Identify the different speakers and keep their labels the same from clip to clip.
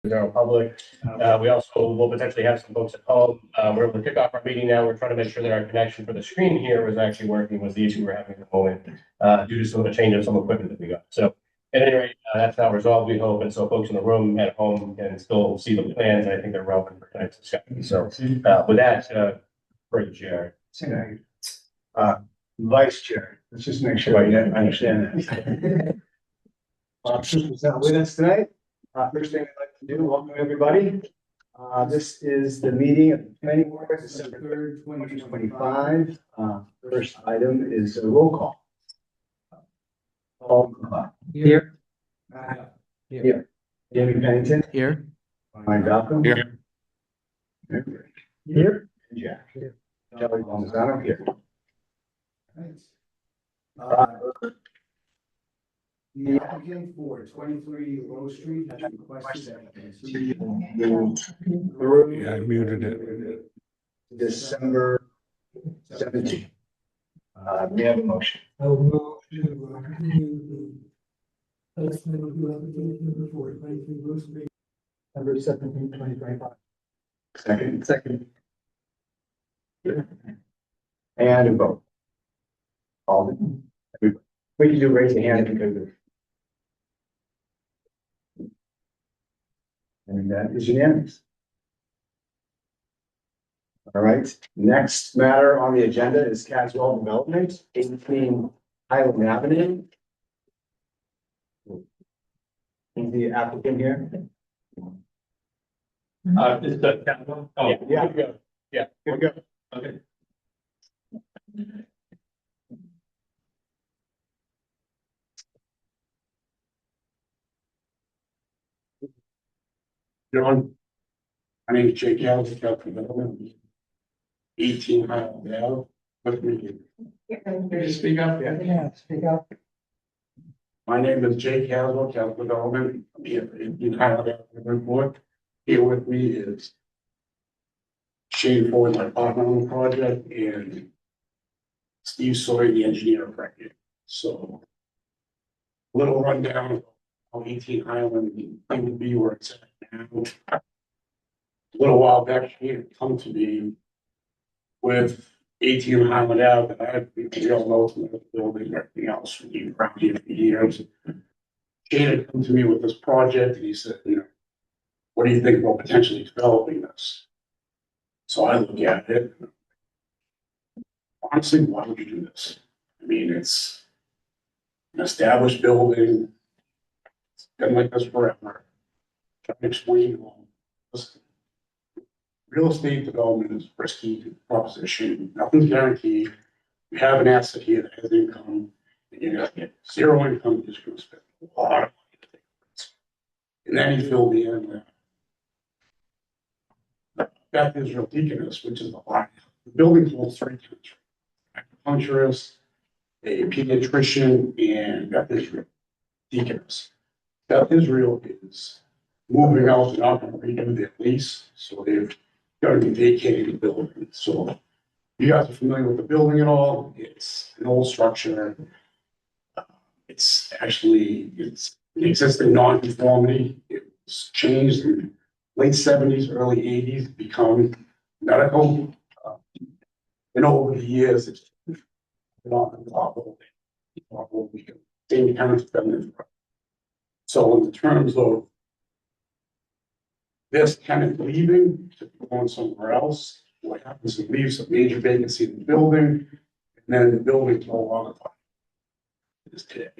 Speaker 1: general public. We also will potentially have some folks at home. We're able to kick off our meeting now. We're trying to make sure that our connection for the screen here was actually working, was the issue we're having at the moment, due to some of the change of some equipment that we got. So at any rate, that's now resolved, we hope. And so folks in the room at home can still see the plans. And I think they're relevant for tonight's discussion. So with that, for the chair.
Speaker 2: Vice Chair, let's just make sure I understand that. Susan's not with us tonight. First thing I'd like to do, welcome everybody. This is the meeting of the planning board, December 3rd, 2025. First item is a roll call. Paul
Speaker 3: Here.
Speaker 2: Here. Jamie Pennington.
Speaker 3: Here.
Speaker 2: Ryan Malcolm.
Speaker 3: Here.
Speaker 2: Here. And Jack. Here. Kelly Palmisano here. The applicant for 23 Rose Street has requested
Speaker 4: Yeah, I muted it.
Speaker 2: December 17th. We have a motion.
Speaker 5: I will move to postpone the application for 23 Rose Street. December 17th, 2025.
Speaker 2: Second. And a vote. All everybody. We can do raise a hand because of. And that is unanimous. All right, next matter on the agenda is Caswell Development, 18 Highland Avenue. Is the applicant here?
Speaker 1: Is that Capital? Oh,
Speaker 2: Yeah.
Speaker 1: Here we go. Yeah.
Speaker 2: Here we go.
Speaker 1: Okay.
Speaker 4: John, my name is Jake Allen, Development. 18 Highland Ave. What we do? Can you speak up?
Speaker 5: Yeah, speak up.
Speaker 4: My name is Jake Caswell, Capital Development. I'm here in Highland Ave, Newburyport. Here with me is Shane Ford, my partner on the project, and Steve Sawyer, the engineer of record. So, a little rundown of 18 Highland, it would be where it's at now. A little while back, he had come to me with 18 Highland Ave, that I had real notes from the building and everything else for you around here for years. Shane had come to me with this project, and he said, what do you think about potentially developing this? So I look at it. Honestly, why would you do this? I mean, it's an established building. It's been like this forever. Trying to explain to them, listen, real estate development is a risky proposition. Nothing's guaranteed. You have an asset here that has income, and you're gonna get zero income, you're just gonna spend a lot of money to take it. And then you fill me in with Beth Israel Deaconess, which is the line. The building holds 3 tenants. Acupuncturist, a pediatrician, and Beth Israel Deaconess. Beth Israel is moving out, they're not gonna redo their lease, so they've got to be vacating the building. So you guys are familiar with the building at all? It's an old structure. It's an existing non-conformity. It was changed in late 70s, early 80s, become medical. And over the years, it's been on the top of it. Same tenants been there. So in terms of this tenant leaving to go on somewhere else, what happens is it leaves a major vacancy in the building, and then the building's no longer it is today.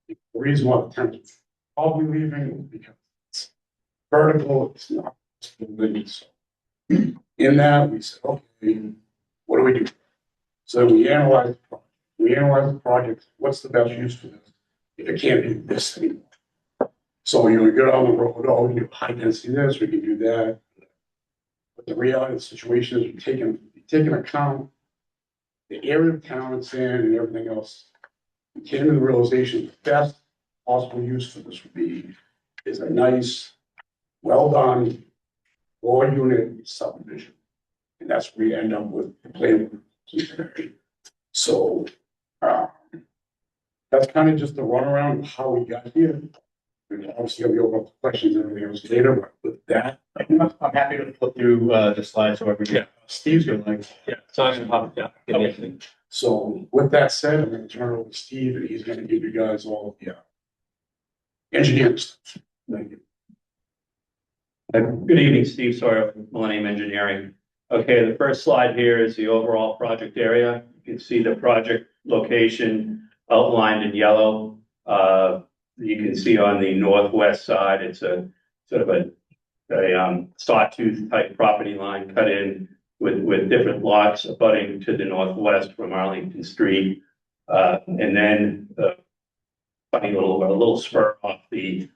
Speaker 4: The reason why the tenant's probably leaving is because it's vertical, it's not building. So in that, we said, okay, what do we do? So we analyze the project. What's the best use for this? If it can't be this anymore. So we go down the road, oh, we can do high density this, we can do that. But the reality of the situation is we take account the area of town it's in and everything else. We came to the realization the best possible use for this would be is a nice, well done, 4-unit subdivision. And that's where we end up with the plan. So that's kind of just the runaround of how we got here. We're obviously gonna be open up to questions and everything else later, but with that,
Speaker 1: I'm happy to flip through, the slides, so everybody.
Speaker 4: Yeah. Steve's gonna like.
Speaker 3: Yeah, so I'm gonna pop, yeah.
Speaker 1: Okay.
Speaker 4: So with that said, I'm gonna turn it over to Steve and he's gonna give you guys all of the engineering stuff. Thank you.
Speaker 3: Good evening, Steve Sawyer from Millennium Engineering. Okay, the first slide here is the overall project area. You can see the project location outlined in yellow. You can see on the northwest side, it's a sort of a sawtooth type property line cut in with different lots abutting to the northwest from Arlington Street. And then funny a little spur off the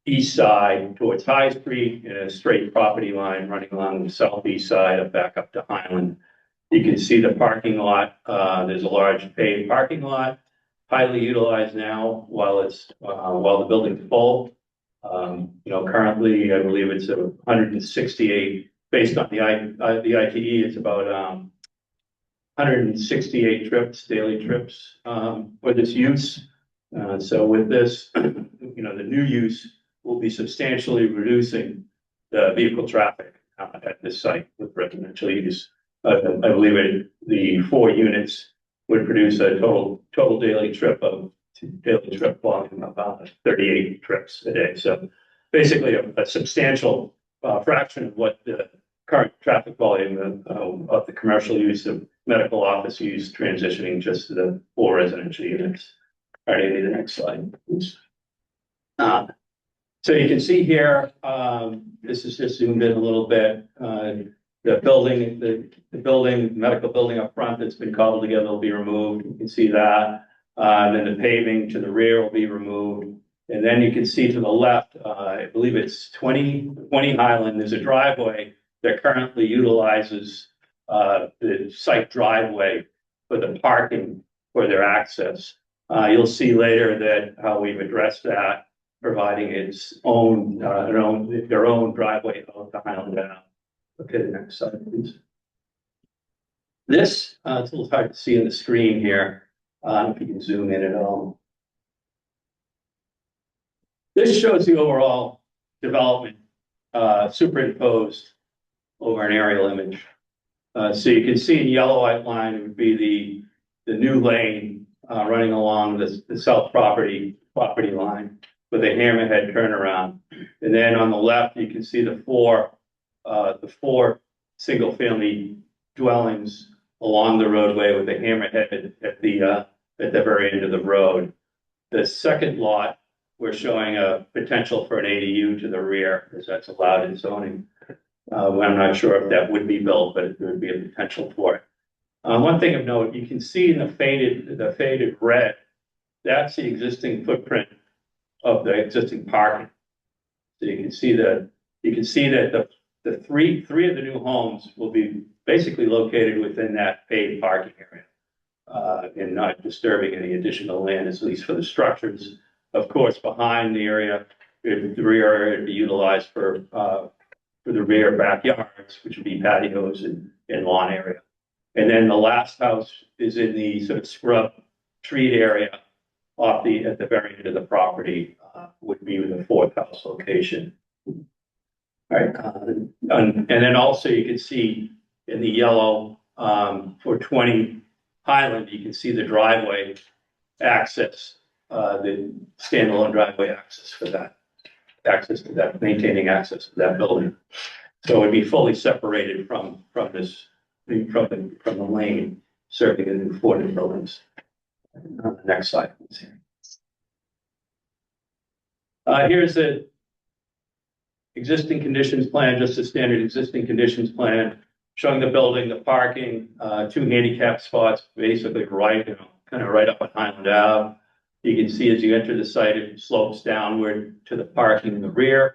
Speaker 3: east side towards High Street and a straight property line running along the southeast side up back up to Highland. You can see the parking lot. There's a large paved parking lot, highly utilized now while the building's full. Currently, I believe it's 168 based on the ITE. It's about 168 daily trips for this use. So with this, the new use will be substantially reducing the vehicle traffic at this site with residential use. I believe the 4 units would produce a total daily trip volume of about 38 trips a day. So basically a substantial fraction of what the current traffic volume of the commercial use of medical office use transitioning just to the 4 residential units. All right, Amy, the next slide, please. So you can see here, this is just zoomed in a little bit. The medical building up front that's been cobbled together will be removed. You can see that. Then the paving to the rear will be removed. And then you can see to the left, I believe it's 20 Highland. There's a driveway that currently utilizes the site driveway for the parking for their access. You'll see later that how we've addressed that, providing its own their own driveway out to Highland Ave. Okay, the next slide, please. This it's a little hard to see on the screen here. If you can zoom in at all. This shows the overall development superimposed over an aerial image. So you can see in yellow outline, it would be the new lane running along the south property line with a hammerhead turnaround. And then on the left, you can see the four single family dwellings along the roadway with a hammerhead at the very end of the road. The second lot, we're showing a potential for an ADU to the rear, as that's allowed in zoning. I'm not sure if that would be built, but there would be a potential for it. One thing of note, you can see in the faded red, that's the existing footprint of the existing parking. So you can see that the three of the new homes will be basically located within that paved parking area. And not disturbing any additional land, at least for the structures. Of course, behind the area, the rear area would be utilized for the rear backyards, which would be patios and lawn area. And then the last house is in the sort of scrub treat area at the very end of the property, would be the 4th house location. All right, and then also you can see in the yellow for 20 Highland, you can see the driveway access, the standalone driveway access for that, maintaining access to that building. So it would be fully separated from the lane serving the new 4 new buildings. Next slide, please. Here's the existing conditions plan, just a standard existing conditions plan, showing the building, the parking, 2 handicap spots, basically kind of right up on Highland Ave. You can see as you enter the site, it slopes downward to the parking in the rear,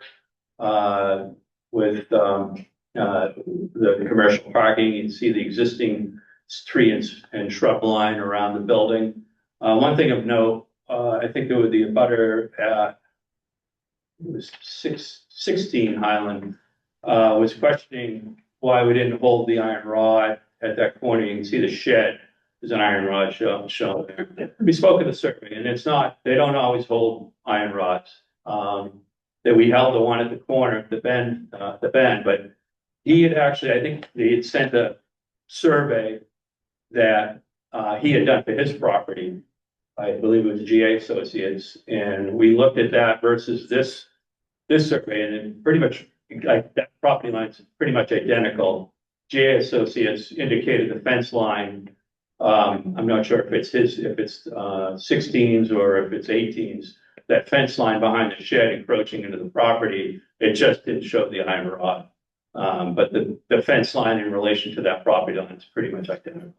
Speaker 3: with the commercial parking. You can see the existing tree and shrub line around the building. One thing of note, I think there would be a butter at it was 16 Highland, was questioning why we didn't hold the iron rod at that corner. You can see the shed. There's an iron rod shown there. We spoke of the survey, and they don't always hold iron rods that we held the one at the corner, the bend, but he had actually, I think he had sent a survey that, he had done for his property. I believe it was GA Associates, and we looked at that versus this survey, and it pretty much, like, that property line's pretty much identical. GA Associates indicated the fence line. I'm not sure if it's 16s or if it's 18s. That fence line behind the shed encroaching into the property, it just didn't show the iron rod. But the fence line in relation to that property line is pretty much identical.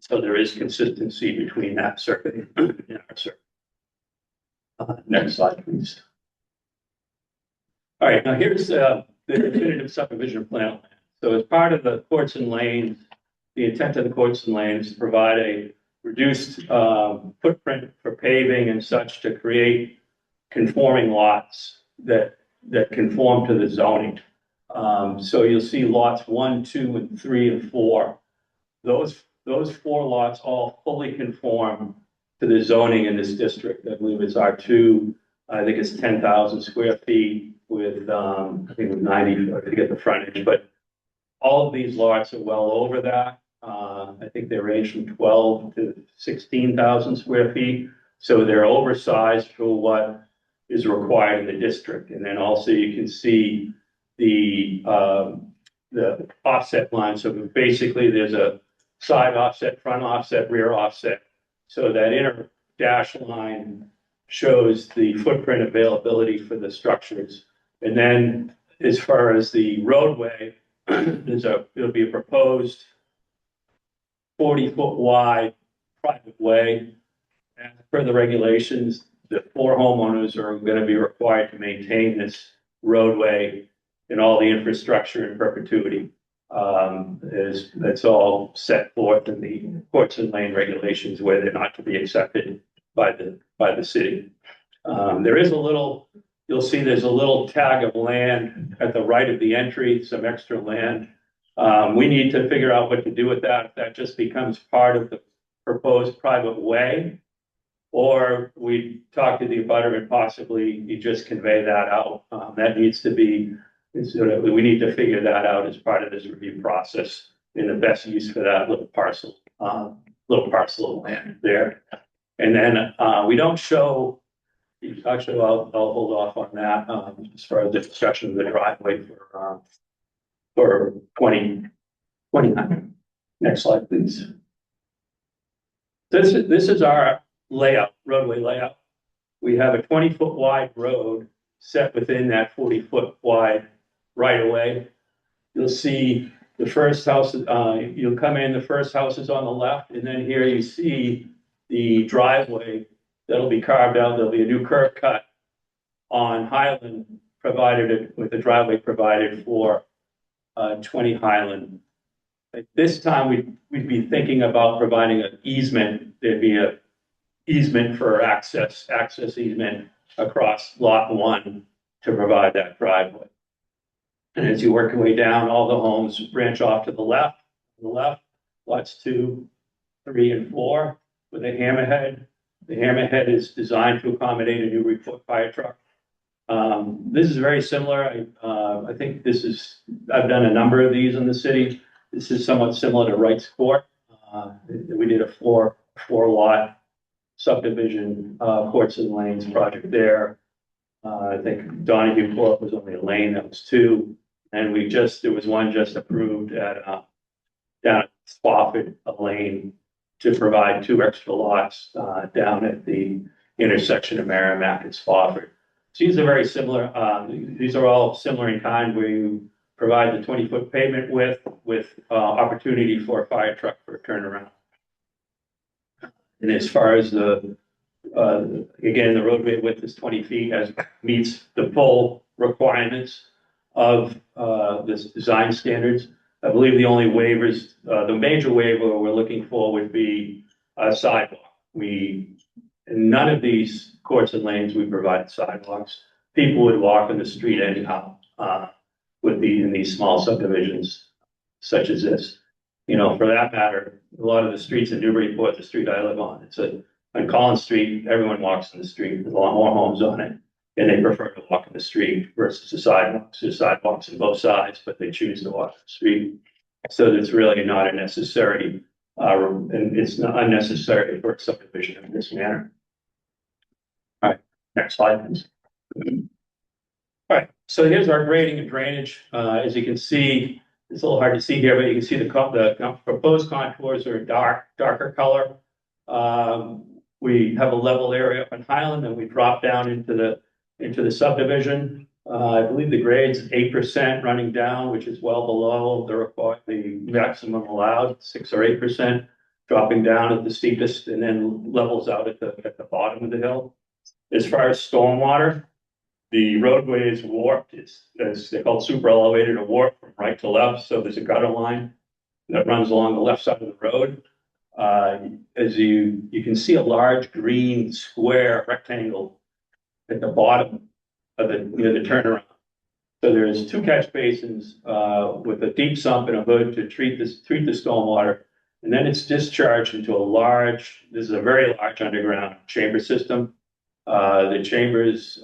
Speaker 3: So there is consistency between that survey and our survey. Next slide, please. All right, now here's the definitive subdivision plan. So as part of the courts and lanes, the intent of the courts and lanes is to provide a reduced footprint for paving and such to create conforming lots that conform to the zoning. So you'll see lots 1, 2, and 3, and 4. Those 4 lots all fully conform to the zoning in this district. I believe it's R2. I think it's 10,000 square feet with, I think with 90 to get the frontage, but all of these lots are well over that. I think they range from 12 to 16,000 square feet. So they're oversized for what is required in the district. And then also you can see the offset line. So basically there's a side offset, front offset, rear offset. So that inner dash line shows the footprint availability for the structures. And then as far as the roadway, it'll be a proposed 40-foot wide private way. As per the regulations, the 4 homeowners are going to be required to maintain this roadway and all the infrastructure in perpetuity. That's all set forth in the courts and lane regulations where they're not to be accepted by the city. There is you'll see there's a little tag of land at the right of the entry, some extra land. We need to figure out what to do with that. If that just becomes part of the proposed private way, or we talk to the abutter and possibly you just convey that out. That needs to be, we need to figure that out as part of this review process and the best use for that little parcel of land there. And then we don't show, actually, I'll hold off on that as far as the discussion of the driveway for 2029. Next slide, please. This is our layout, roadway layout. We have a 20-foot wide road set within that 40-foot wide right of way. You'll see the first house, you'll come in, the first house is on the left, and then here you see the driveway that'll be carved out. There'll be a new curb cut on Highland, provided with the driveway provided for 20 Highland. At this time, we'd be thinking about providing an easement. There'd be an easement for access easement across lot 1 to provide that driveway. And as you work your way down, all the homes branch off to the left. On the left, lots 2, 3, and 4 with a hammerhead. The hammerhead is designed to accommodate a Newburyport fire truck. This is very similar. I think I've done a number of these in the city. This is somewhat similar to Wright's Court. We did a 4 lot subdivision, courts and lanes project there. I think Donahue Court was only a lane, that was 2. And there was one just approved at, down at Spofford, a lane to provide 2 extra lots, down at the intersection of Merrimack and Spofford. So these are very similar. These are all similar in kind, where you provide the 20-foot pavement width with opportunity for a fire truck for a turnaround. And as far as again, the roadway width is 20 feet, as meets the full requirements of this design standards. I believe the only waivers, the major waiver we're looking for would be a sidewalk. In none of these courts and lanes, we provide sidewalks. People would walk in the street anyhow, would be in these small subdivisions such as this. For that matter, a lot of the streets in Newburyport, the street I live on, on Collins Street, everyone walks in the street. There's a lot more homes on it. And they prefer to walk in the street versus the sidewalks. There's sidewalks on both sides, but they choose to walk the street. So it's really not a necessary, and it's not unnecessary for a subdivision in this manner. All right, next slide, please. All right, so here's our grading and drainage. As you can see, it's a little hard to see here, but you can see the proposed contours are darker color. We have a level area up in Highland, and we drop down into the subdivision. I believe the grade's 8% running down, which is well below the maximum allowed, 6 or 8%, dropping down at the steepest, and then levels out at the bottom of the hill. As far as stormwater, the roadway is warped. They're called super elevated or warped from right to left. So there's a gutter line that runs along the left side of the road. As you can see a large green square rectangle at the bottom of near the turnaround. So there's 2 catch basins with a deep sump and a hood to treat the stormwater. And then it's discharged into this is a very large underground chamber system. The chambers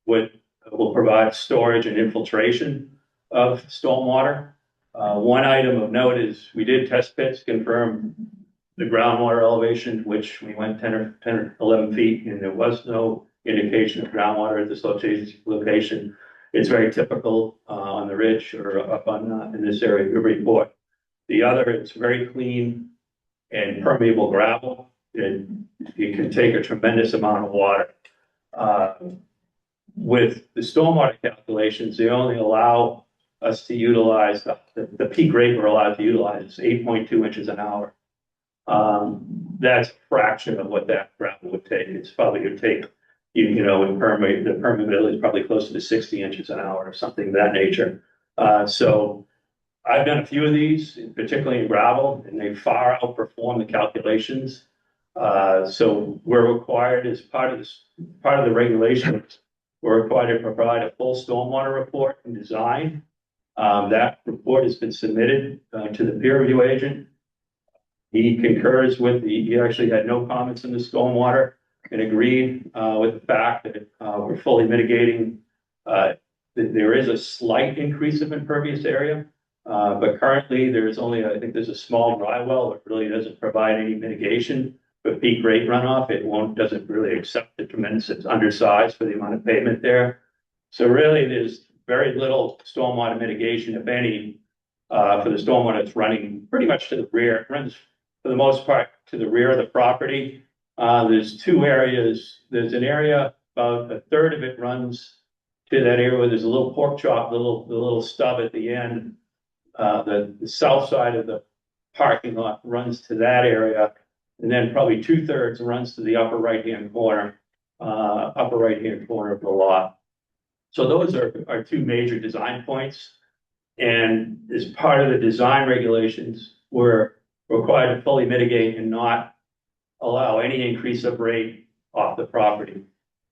Speaker 3: will provide storage and infiltration of stormwater. One item of note is we did test pits, confirm the groundwater elevation, which we went 10 or 11 feet, and there was no indication of groundwater at this location. It's very typical on the ridge or up on in this area, Newburyport. The other, it's very clean and permeable gravel. It can take a tremendous amount of water. With the stormwater calculations, they only allow us to utilize the peak rate we're allowed to utilize is 8.2 inches an hour. That's a fraction of what that gravel would take. It's probably would take, the permeability is probably closer to 60 inches an hour or something of that nature. So I've done a few of these, particularly in gravel, and they far outperform the calculations. So we're required as part of the regulations, we're required to provide a full stormwater report and design. That report has been submitted to the peer review agent. He concurs he actually had no comments in the stormwater and agreed with the fact that we're fully mitigating. There is a slight increase of impervious area, but currently there's I think there's a small dry well that really doesn't provide any mitigation for peak rate runoff. It doesn't really accept the tremendous, it's undersized for the amount of pavement there. So really there's very little stormwater mitigation, if any, for the stormwater that's running pretty much to the rear. It runs for the most part to the rear of the property. There's 2 areas. There's an area, about a third of it runs to that area where there's a little pork chop, the little stub at the end. The south side of the parking lot runs to that area. And then probably 2/3 runs to the upper right-hand corner of the lot. So those are 2 major design points. And as part of the design regulations, we're required to fully mitigate and not allow any increase of rate off the property.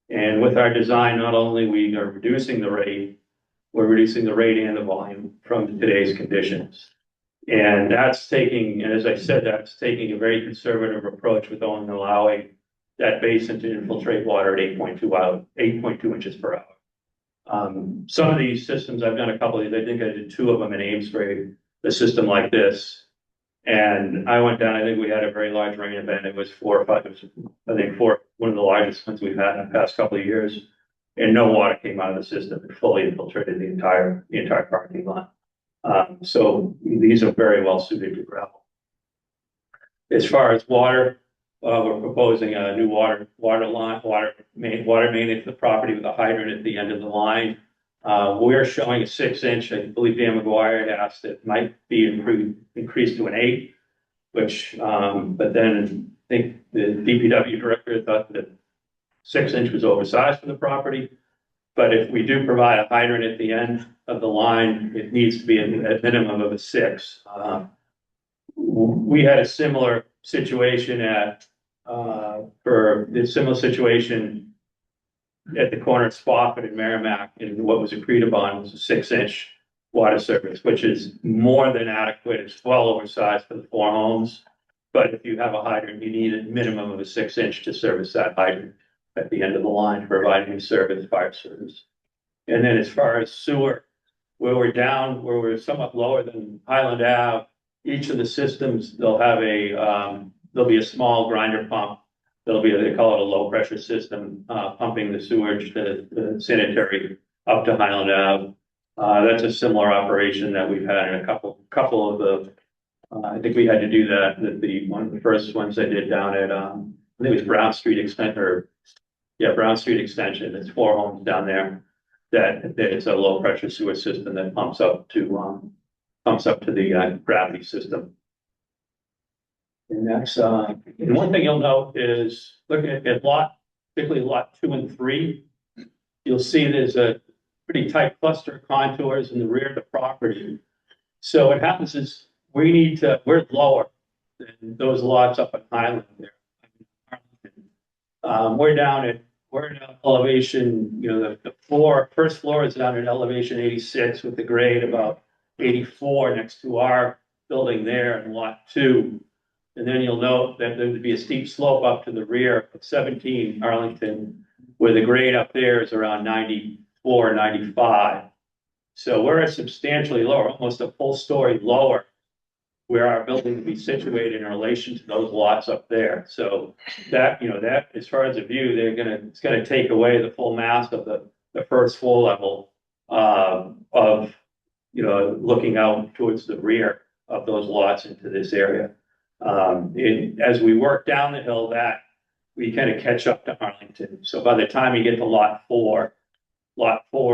Speaker 3: And with our design, not only we are reducing the rate, we're reducing the rate and the volume from today's conditions. And as I said, that's taking a very conservative approach with only allowing that basin to infiltrate water at 8.2 inches per hour. Some of these systems, I've done a couple of these. I think I did 2 of them in Amesbury, a system like this. And I went down, I think we had a very large rain event. It was 4 or 5, one of the largest ones we've had in the past couple of years. And no water came out of the system. It fully infiltrated the entire parking lot. So these are very well suited to gravel. As far as water, we're proposing a new water main into the property with a hydrant at the end of the line. We're showing a 6-inch. I believe Dan McGuire had asked it might be increased to an 8, but then I think the DPW director thought that 6-inch was oversized for the property. But if we do provide a hydrant at the end of the line, it needs to be a minimum of a 6. We had a similar situation at the corner of Spofford and Merrimack, and what was agreed upon was a 6-inch water service, which is more than adequate. It's well oversized for the 4 homes. But if you have a hydrant, you need a minimum of a 6-inch to service that hydrant. at the end of the line, providing service, fire service. And then as far as sewer, where we're somewhat lower than Highland Ave, each of the systems, they'll have there'll be a small grinder pump. They call it a low pressure system, pumping the sewage, the sanitary up to Highland Ave. That's a similar operation that we've had in a couple of the, I think we had to do that, one of the first ones I did down at, I think it was Brown Street Extension, Brown Street Extension. It's 4 homes down there. That it's a low pressure sewer system that pumps up to the gravity system. And that's, and one thing you'll note is looking at particularly lot 2 and 3, you'll see there's a pretty tight cluster of contours in the rear of the property. So what happens is we're lower than those lots up at Highland there. We're in elevation, the first floor is down at elevation 86 with the grade about 84 next to our building there in lot 2. And then you'll note that there would be a steep slope up to the rear of 17 Arlington, where the grade up there is around 94, 95. So we're substantially lower, almost a full story lower, where our building would be situated in relation to those lots up there. So that as far as a view, it's gonna take away the full mass of the first floor level of looking out towards the rear of those lots into this area. As we work down the hill, that we kind of catch up to Arlington. So by the time you get to lot 4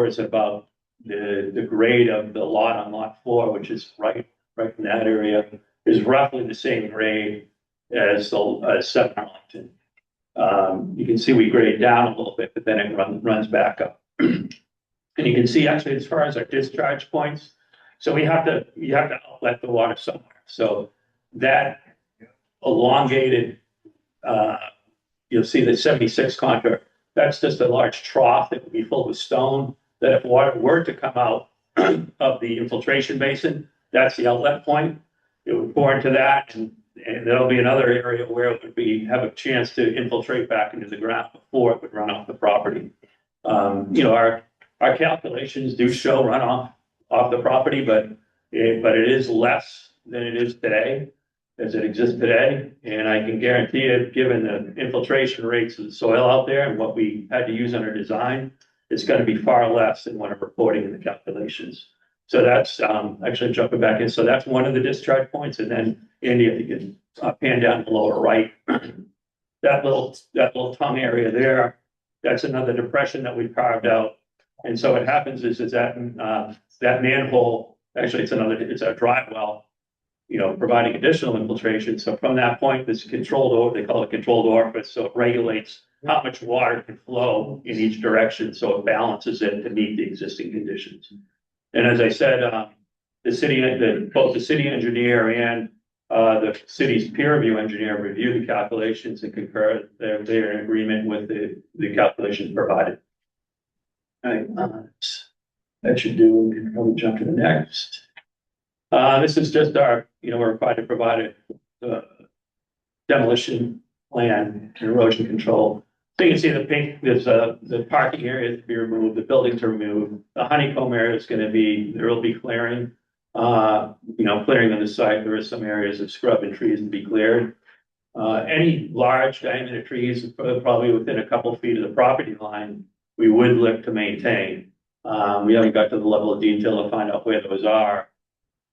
Speaker 3: is about the grade of the lot on lot 4, which is right in that area, is roughly the same grade as 7 Arlington. You can see we grade down a little bit, but then it runs back up. And you can see actually as far as our discharge points, so you have to outlet the water somewhere. So that elongated, you'll see the 76 contour, that's just a large trough that would be filled with stone, that if water were to come out of the infiltration basin, that's the outlet point. It would pour into that, and there'll be another area where it would have a chance to infiltrate back into the ground before it would run off the property. Our calculations do show runoff off the property, but it is less than it is today, as it exists today. And I can guarantee it, given the infiltration rates of the soil out there and what we had to use on our design, it's going to be far less than what I'm reporting in the calculations. So that's actually jumping back in. So that's one of the discharge points. And then Andy, if you can pan down the lower right, that little tongue area there, that's another depression that we carved out. And so what happens is that manhole, actually it's a dry well, providing additional infiltration. So from that point, this controlled, they call it controlled orifice. So it regulates how much water can flow in each direction. So it balances it to meet the existing conditions. And as I said, both the city engineer and the city's peer review engineer review the calculations and concur they're in agreement with the calculations provided. All right, that should do. We can probably jump to the next. This is just our, we're required to provide a demolition plan and erosion control. So you can see the pink, there's the parking area to be removed, the buildings are removed. The honeycomb area is there will be clearing, clearing on the site. There are some areas of scrub and trees to be cleared. Any large diameter trees, probably within a couple feet of the property line, we would look to maintain. We haven't got to the level of detail to find out where those are,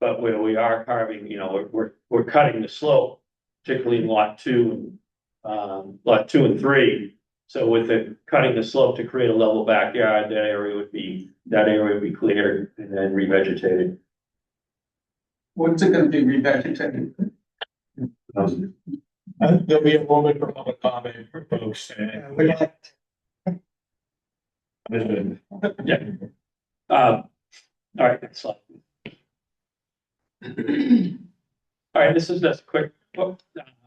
Speaker 3: but where we are carving, we're cutting the slope, particularly in lot 2 and 3. So with the cutting the slope to create a level backyard, that area would be cleared and then revegetated.
Speaker 6: What's it gonna be revegetated?
Speaker 1: There'll be a moment for public comment for folks. Yeah. All right, next slide. All right, this is just a quick,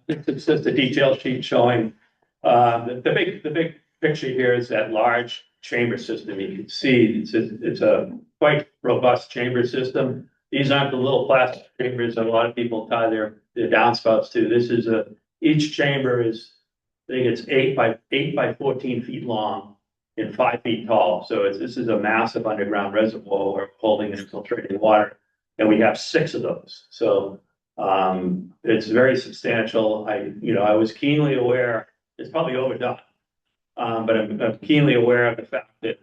Speaker 1: it's just a detail sheet showing the big picture here is that large chamber system. You can see it's a quite robust chamber system. These aren't the little plastic chambers that a lot of people tie their downspouts to. This is each chamber is
Speaker 3: think it's 8 by 14 feet long and 5 feet tall. So this is a massive underground reservoir we're holding infiltrated water. And we have 6 of those. So it's very substantial. I was keenly aware, it's probably overdone. But I'm keenly aware of the fact that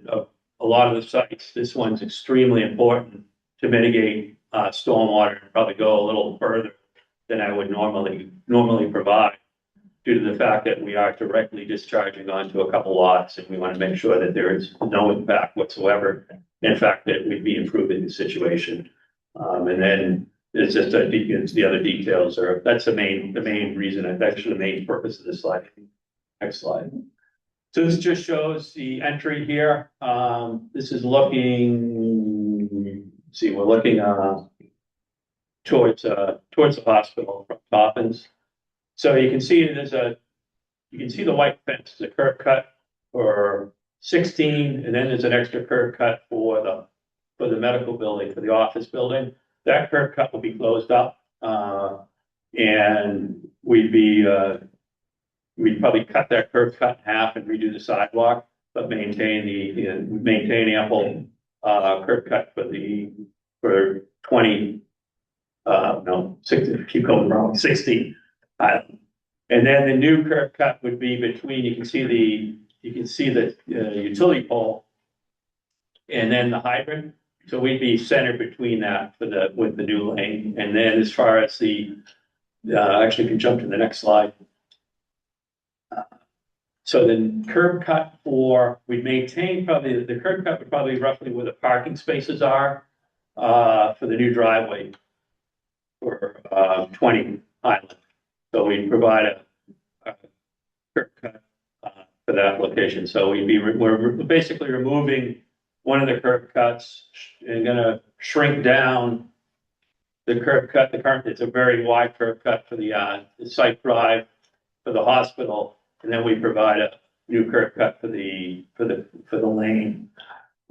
Speaker 3: a lot of the sites, this one's extremely important to mitigate stormwater and probably go a little further than I would normally provide, due to the fact that we are directly discharging onto a couple lots, and we want to make sure that there is no impact whatsoever. In fact, that we'd be improving the situation. And then it's just it's the other details are, that's the main reason, that's actually the main purpose of this slide. Next slide. So this just shows the entry here. This is looking, see, we're looking towards the hospital from Toppins. So you can see you can see the white fence, the curb cut for 16, and then there's an extra curb cut for the medical building, for the office building. That curb cut will be closed up, and we'd probably cut that curb cut in half and redo the sidewalk, but maintain ample curb cut for 20. No, 60, keep going wrong, 60. And then the new curb cut would be between, you can see the utility pole and then the hydrant. So we'd be centered between that with the new lane. And then as far as actually can jump to the next slide. So the curb cut we'd maintain probably, the curb cut would probably roughly where the parking spaces are for the new driveway for 20 Highland. So we provide a curb cut for that location. So we're basically removing one of the curb cuts and gonna shrink down the curb cut. It's a very wide curb cut for the site drive for the hospital, and then we provide a new curb cut for the lane.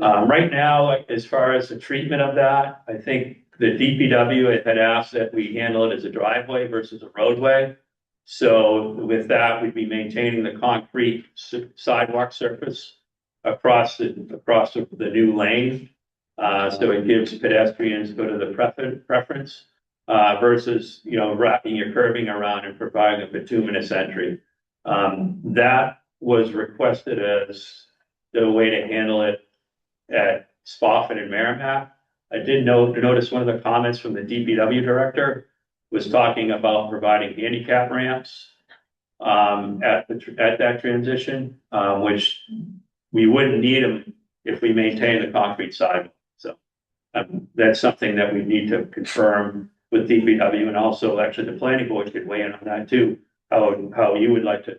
Speaker 3: Right now, as far as the treatment of that, I think the DPW had asked that we handle it as a driveway versus a roadway. So with that, we'd be maintaining the concrete sidewalk surface across the new lane. So it gives pedestrians go to the preference versus, wrapping your curbing around and providing a bituminous entry. That was requested as the way to handle it at Spofford and Merrimack. I did notice one of the comments from the DPW director was talking about providing handicap ramps at that transition, which we wouldn't need them if we maintain the concrete sidewalk. So that's something that we need to confirm with DPW, and also actually the planning board could weigh in on that too. How you would like to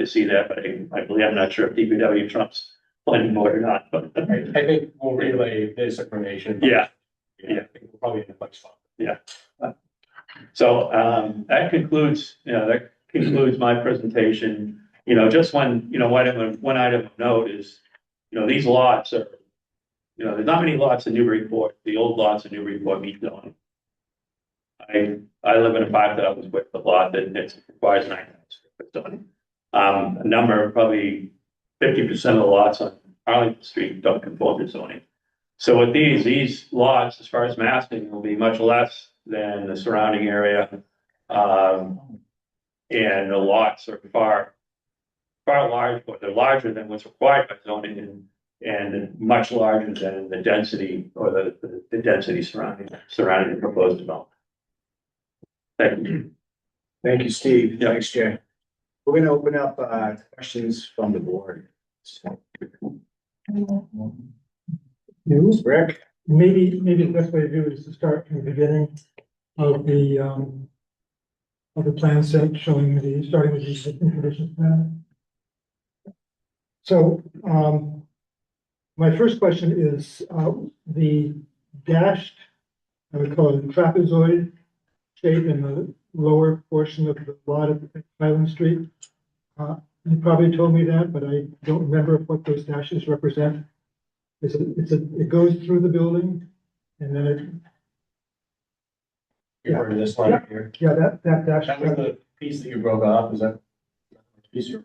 Speaker 3: see that, but I believe, I'm not sure if DPW trumps planning board or not, but
Speaker 1: I think we'll relay this information.
Speaker 3: Yeah.
Speaker 1: I think we'll probably in a much spot.
Speaker 3: Yeah. So that concludes my presentation. Just one item of note is, these lots are, there's not many lots in Newburyport. The old lots in Newburyport meet zoning. I live in a 5,000 square foot lot that requires 9,000 square foot zoning. A number, probably 50% of the lots on Arlington Street don't conform to zoning. So with these lots, as far as massing, will be much less than the surrounding area. And the lots are far larger, but they're larger than what's required by zoning and much larger than the density or the density surrounding the proposed development. Thank you.
Speaker 2: Thank you, Steve.
Speaker 3: Yeah.
Speaker 2: Thanks, Jay. We're gonna open up questions from the board. Rick?
Speaker 5: Maybe the best way to do it is to start from the beginning of the plan set, starting with the existing conditions plan. So, my first question is, the dashed, I would call it trapezoid shape in the lower portion of the lot of Highland Street. You probably told me that, but I don't remember what those dashes represent. It goes through the building and then it.
Speaker 1: You're referring to this line here.
Speaker 5: Yeah, that dash.
Speaker 1: That was the piece that you broke off, is that?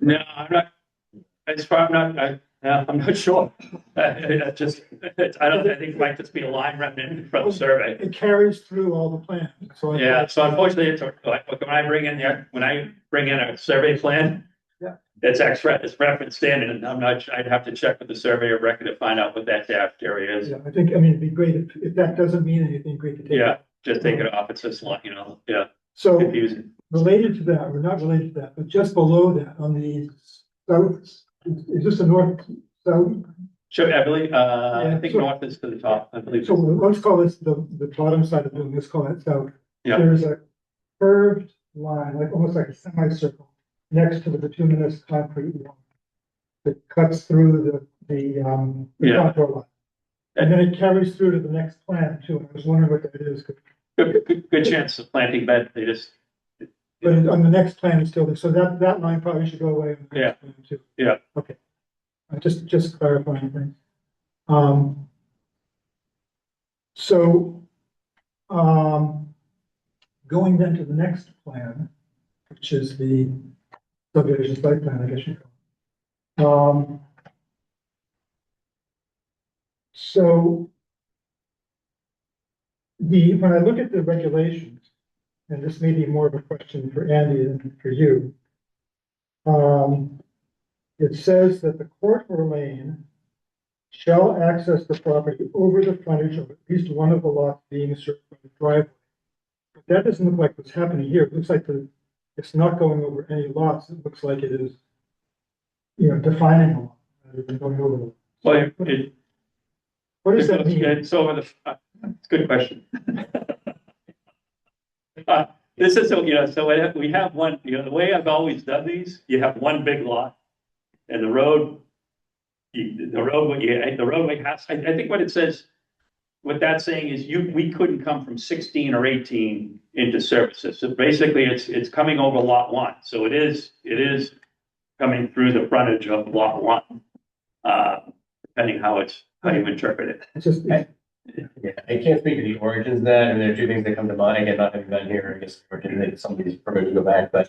Speaker 3: No, I'm not, as far, I'm not sure. I just, I think it might just be a line remnant from the survey.
Speaker 5: It carries through all the plans, so.
Speaker 3: Yeah, so unfortunately, it's like, when I bring in a survey plan.
Speaker 5: Yeah.
Speaker 3: It's referenced in, and I'm not, I'd have to check with the surveyor of record to find out what that dashed area is.
Speaker 5: Yeah, I think, it'd be great if that doesn't mean anything, great to take.
Speaker 3: Yeah, just take it off. It's just like, yeah,
Speaker 5: So
Speaker 3: confusing.
Speaker 5: related to that, or not related to that, but just below that on the south, is this the north, south?
Speaker 3: Sure, I believe, I
Speaker 5: Yeah,
Speaker 3: think
Speaker 5: so-
Speaker 3: north is to the top, I believe.
Speaker 5: So let's call this the bottom side of the building, let's call that south.
Speaker 3: Yeah.
Speaker 5: There's a curved line, like almost like a semicircle, next to the bituminous concrete wall. That cuts through the
Speaker 3: Yeah.
Speaker 5: contour line. And then it carries through to the next plant too. I was wondering what that is,
Speaker 3: Good chance of planting bed, they just,
Speaker 5: but on the next plan it's still there, so that line probably should go away. On the next plan too.
Speaker 3: Yeah.
Speaker 5: Okay. Just clarifying things. So, going then to the next plan, which is the subdivision site plan, I guess you call it. So when I look at the regulations, and this may be more of a question for Andy than for you. It says that the court or lane shall access the property over the frontage of at least one of the lots being served by the driveway. But that doesn't look like what's happening here. It looks like it's not going over any lots. It looks like it is, defining a lot rather than going over them.
Speaker 3: well,
Speaker 5: What does that mean?
Speaker 3: it's over the, it's a good question. This is, so we have one, the way I've always done these, you have one big lot. And the roadway has, I think what it says, what that's saying is we couldn't come from 16 or 18 into services. So basically it's coming over lot one. So it is coming through the frontage of lot one. Depending how you interpret it.
Speaker 5: It's just,
Speaker 1: Yeah, I can't speak to the origins of that, and there are two things that come to mind, again, not having been here, I guess, originated, some of these permitted to go back, but,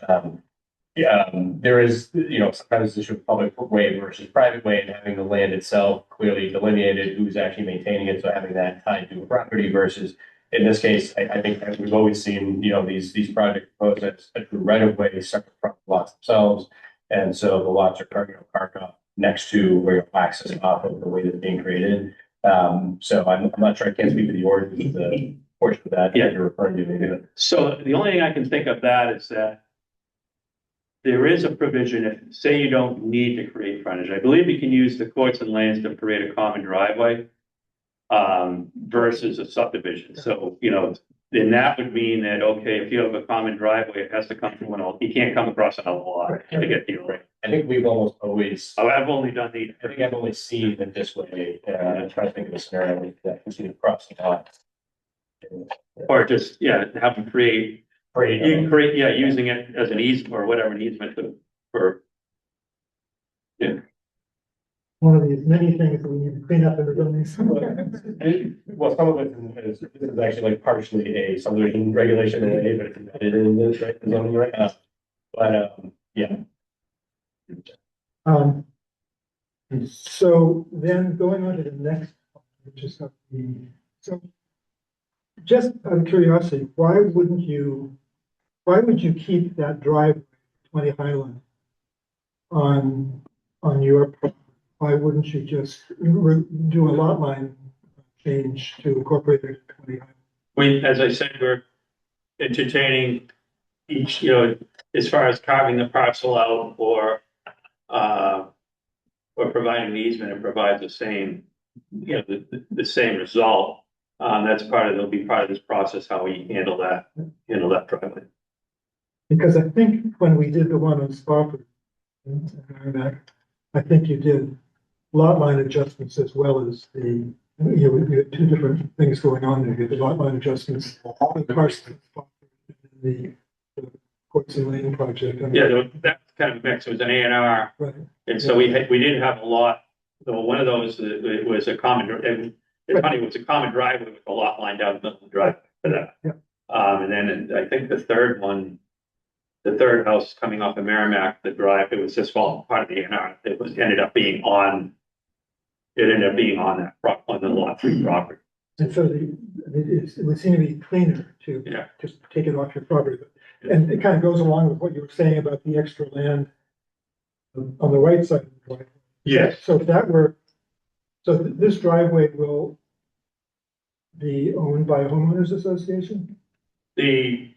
Speaker 1: there is, sometimes this issue of public way versus private way, and having the land itself clearly delineated, who's actually maintaining it, so having that tied to a property versus, in this case, I think as we've always seen, these projects proposed as a true right of way separate from the lots themselves, and so the lots are carved up next to where you're accessing off of the way that's being created. So I'm not sure, I can't speak to the origins of the portion of that
Speaker 3: Yeah.
Speaker 1: you're referring to, maybe, but
Speaker 3: So the only thing I can think of that is that there is a provision, if, say you don't need to create frontage, I believe you can use the courts and lands to create a common driveway versus a subdivision. So, then that would mean that, okay, if you have a common driveway, it has to come from you can't come across another lot to get to your right.
Speaker 1: I think we've almost always,
Speaker 3: I've only done
Speaker 1: I think I've only seen it this way, I'm trying to think of a scenario like that, you can cross the lot.
Speaker 3: or just, have them create,
Speaker 1: Pretty,
Speaker 3: you can create, using it as an easement or whatever, an easement for.
Speaker 5: one of these many things that we need to clean up in the building somewhere.
Speaker 1: well, some of it is actually like partially a subdivision regulation in a way, but it's embedded in this, right, the zoning right now. But, yeah.
Speaker 5: And so then going on to the next, one, which is so just out of curiosity, why would you keep that driveway, 20 Highland on your property? Why wouldn't you just do a lot line change to incorporate it to 20 Highland?
Speaker 3: As I said, we're entertaining each, as far as carving the parcel out or providing an easement, it provides the same, the same result. It'll be part of this process, how we handle that driveway.
Speaker 5: Because I think when we did the one on Spofford, I think you did lot line adjustments as well as you had two different things going on there. You had the lot line adjustments, the Carson, the Courts and Lane project.
Speaker 3: That kind of mix. It was an A&R.
Speaker 5: Right.
Speaker 3: And so we did have a lot, one of those, it was a common, and it's funny, it was a common driveway with a lot line down the middle of the driveway for that.
Speaker 5: Yeah.
Speaker 3: And then I think the third one, the third house coming off of Merrimack, the drive, it was just falling apart at the A&R. Ended up being on on the lot 3 property.
Speaker 5: And so it would seem to be cleaner to
Speaker 3: Yeah.
Speaker 5: just take it off your property. And it kind of goes along with what you were saying about the extra land on the right side of the driveway.
Speaker 3: Yes.
Speaker 5: So if this driveway will be owned by a homeowners association?
Speaker 3: The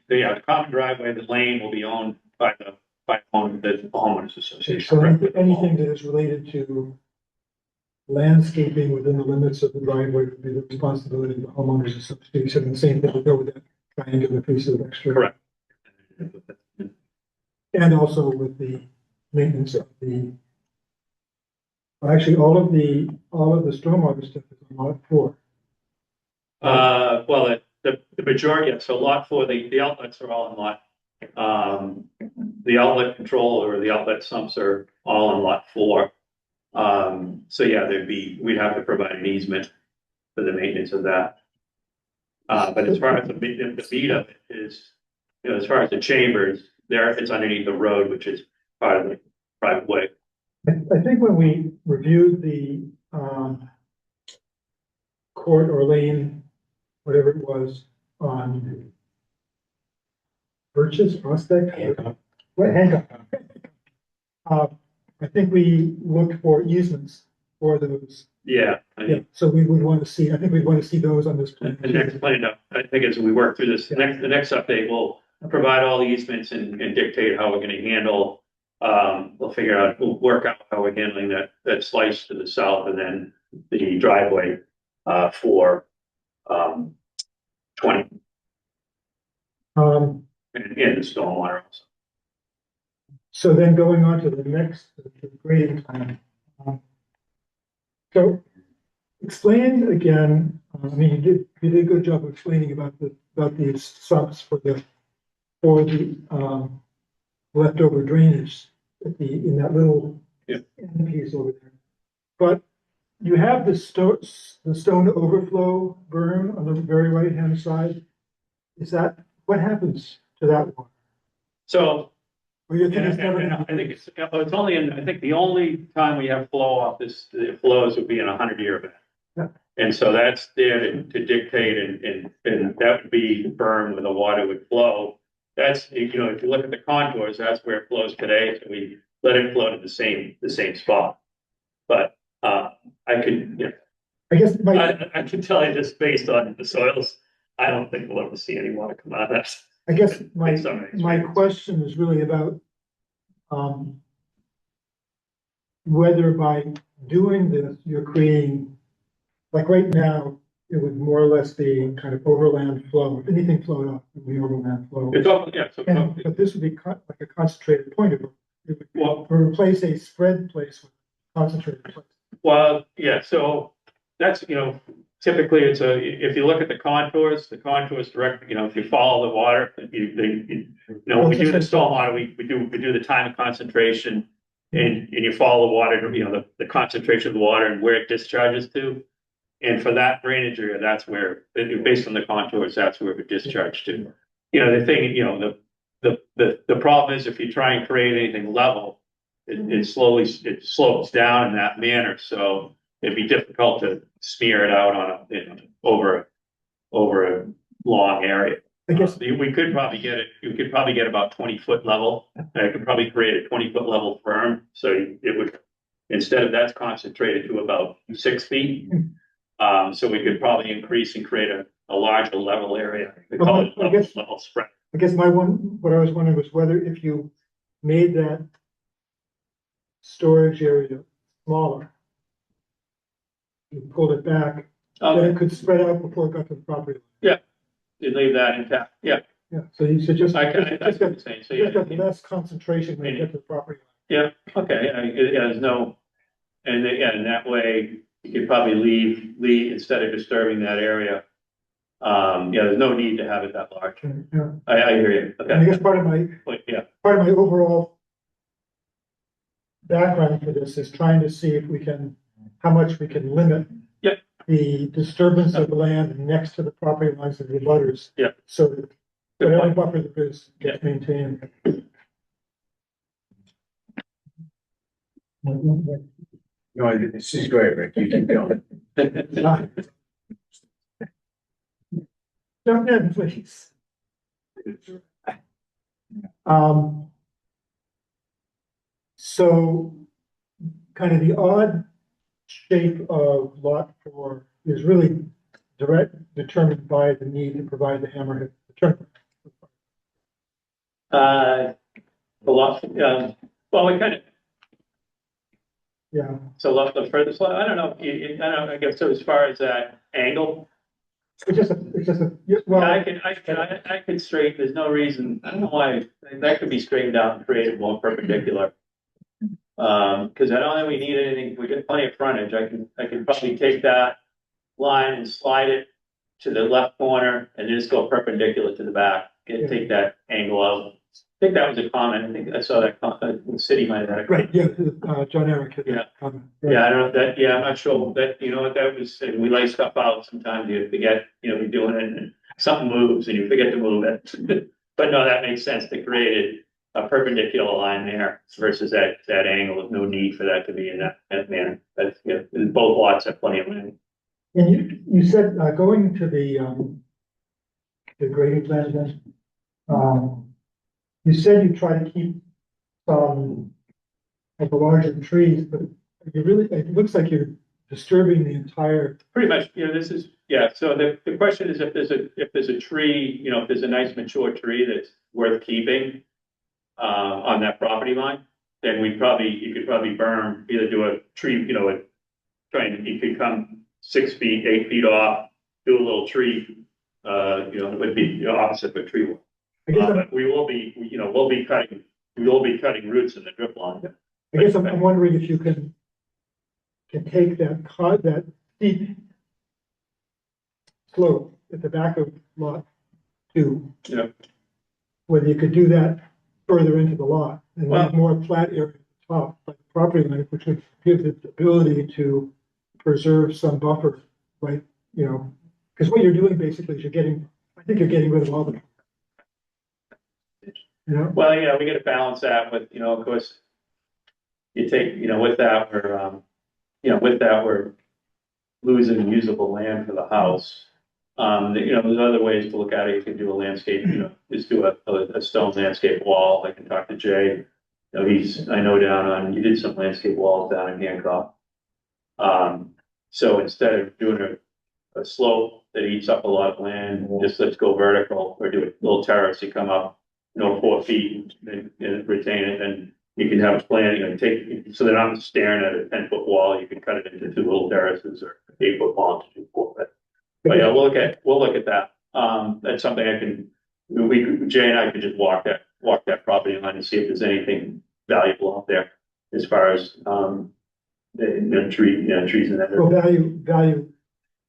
Speaker 3: common driveway, the lane will be owned by the homeowners association.
Speaker 5: So anything that is related to landscaping within the limits of the driveway would be the responsibility of the homeowners association. And the same thing would go with that triangular piece of extra.
Speaker 3: Correct.
Speaker 5: And also with the maintenance of actually, all of the stormwater stuff is on lot 4.
Speaker 3: Well, the majority, so lot 4, the outlets are all in lot, the outlet control or the outlet sumps are all in lot 4. So yeah, we'd have to provide an easement for the maintenance of that. But as far as the meat of it is, as far as the chambers, it's underneath the road, which is part of the private way.
Speaker 5: I think when we reviewed the court or lane, whatever it was, on Birches, Prospect, Hancock. I think we looked for easements for those.
Speaker 3: Yeah.
Speaker 5: So we would want to see, I think we'd want to see those on this plan.
Speaker 3: The next plan, I think as we work through this, the next update, we'll provide all the easements and dictate how we're gonna handle. We'll work out how we're handling that slice to the south and then the driveway, for, 20 and the stormwater also.
Speaker 5: So then going on to the next, the grading plan. So explain again, I mean, you did a good job of explaining about these sumps for the leftover drainage in that little end piece over there. But you have the stone overflow berm on the very right-hand side. What happens to that one?
Speaker 3: So,
Speaker 5: Or you think it's never
Speaker 3: and
Speaker 5: gonna
Speaker 3: I think it's only I think the only time we have flow off the flows would be in a 100-year event.
Speaker 5: Yeah.
Speaker 3: And so that's there to dictate and that would be the berm where the water would flow. That's, if you look at the contours, that's where it flows today. So we let it flow to the same spot. But, I could,
Speaker 5: I guess
Speaker 3: I can tell you just based on the soils, I don't think we'll ever see any water come out of that.
Speaker 5: I guess my
Speaker 3: Based on my experience.
Speaker 5: question is really about whether by doing this, you're creating, like right now, it would more or less be kind of overland flow. If anything flowed off, it would be overland flow.
Speaker 3: It's all, yeah, so.
Speaker 5: But this would be like a concentrated point of it. Would replace a spread place with concentrated place.
Speaker 3: Well, yeah, so that's, typically if you look at the contours direct, if you follow the water, when we do the stormwater, we do the time of concentration and you follow the water, the concentration of the water and where it discharges to. And for that drainage area, that's where, based on the contours, that's where it would discharge to. The thing, the problem is if you try and create anything level, it slopes down in that manner. So it'd be difficult to smear it out on over a long area.
Speaker 5: I guess
Speaker 3: We could probably get about 20-foot level. I could probably create a 20-foot level berm. So it would, instead of that's concentrated to about 6 feet. So we could probably increase and create a larger level area. We call it level spread.
Speaker 5: I guess what I was wondering was whether if you made that storage area smaller, you pulled it back, then it could spread out before it got to the property.
Speaker 3: You leave that intact. Yeah.
Speaker 5: Yeah, so you should just
Speaker 3: That's what I'm saying. So
Speaker 5: just got the best concentration when you get to the property.
Speaker 3: yeah. Okay. There's no, and that way you could probably leave instead of disturbing that area. There's no need to have it that large.
Speaker 5: Yeah.
Speaker 3: I hear you.
Speaker 5: And I
Speaker 3: Okay.
Speaker 5: guess part of my overall background for this is trying to see how much we can limit
Speaker 3: Yep.
Speaker 5: the disturbance of the land next to the property lines of the abutters.
Speaker 3: Yep.
Speaker 5: So that
Speaker 3: Good
Speaker 5: whatever
Speaker 3: point.
Speaker 5: buffer there is gets maintained.
Speaker 2: No, this is great, Rick. You keep going.
Speaker 5: Jump in, please. Um, so kind of the odd shape of lot 4 is really determined by the need to provide the hammerhead turn.
Speaker 3: The lot, well, we kind of,
Speaker 5: Yeah,
Speaker 3: so the furthest lot, I don't know, I don't know, I guess, so as far as that angle,
Speaker 5: it's just a, well,
Speaker 3: I could straighten, there's no reason, I don't know why, that could be straightened out and created more perpendicular. Cause I don't think we need anything, we got plenty of frontage, I can probably take that line and slide it to the left corner and just go perpendicular to the back, take that angle out. I think that was a comment, I think I saw that comment, the city might have had a
Speaker 5: right, yeah, John Eric. Had
Speaker 3: Yeah.
Speaker 5: that comment, right.
Speaker 3: Yeah, I don't know that, yeah, I'm not sure that, you know what that was, and we lay stuff out, sometimes you forget, you know, we're doing it and something moves and you forget to move it. But no, that makes sense to create a perpendicular line there versus that angle, there's no need for that to be in that manner. That's, you know, both lots have plenty of land.
Speaker 5: And you said, going to the grading plan then, you said you try to keep some of the larger trees, but you really, it looks like you're disturbing the entire.
Speaker 3: Pretty much, you know, this is, yeah, so the question is if there's a tree, you know, if there's a nice mature tree that's worth keeping on that property line, then you could probably berm, either do a tree, you know, you could come 6 feet, 8 feet off, do a little tree, you know, it would be, you know, opposite of a tree.
Speaker 5: I guess
Speaker 3: But we'll be cutting roots in the drip line.
Speaker 5: I'm wondering if you can take that steep slope at the back of lot 2.
Speaker 3: Yeah.
Speaker 5: Whether you could do that further into the lot and
Speaker 3: Well-
Speaker 5: leave more flat area at the top, like the property line, which would give it the ability to preserve some buffer, right? You know, because what you're doing basically is I think you're getting rid of all the. You know?
Speaker 3: Well, yeah, we gotta balance that with, you know, of course, you take, you know, with that, we're losing usable land for the house. You know, there's other ways to look at it. You can do a landscape, you know, just do a stone landscape wall. I can talk to Jay. You know, I know you did some landscape walls down in Hancock. So instead of doing a slope that eats up a lot of land, just let's go vertical or do a little terrace. You come up, you know, 4 feet and retain it, and you can have a plan, you know, so they're not staring at a 10-foot wall. You can cut it into 2 little terraces or 8-foot long to do 4 feet. But yeah, we'll look at that. That's something Jay and I could just walk that property line and see if there's anything valuable out there as far as the trees in that
Speaker 5: Well,
Speaker 3: area.
Speaker 5: value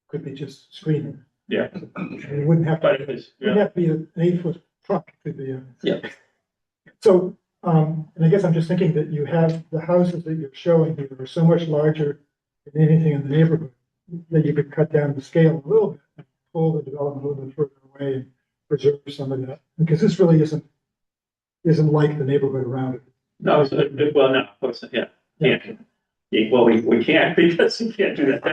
Speaker 5: could be just screening.
Speaker 3: Yeah.
Speaker 5: It wouldn't have
Speaker 3: But
Speaker 5: to,
Speaker 3: if it's,
Speaker 5: wouldn't have to be an 8-foot truck, it could be a.
Speaker 3: Yeah.
Speaker 5: So, and I guess I'm just thinking that you have the houses that you're showing here are so much larger than anything in the neighborhood that you could cut down the scale a little bit and pull the development a little bit further away and preserve some of that. Because this really isn't like the neighborhood around it.
Speaker 3: no, well, no, of course, yeah. Can't. Yeah, well, we can't because you can't do that. We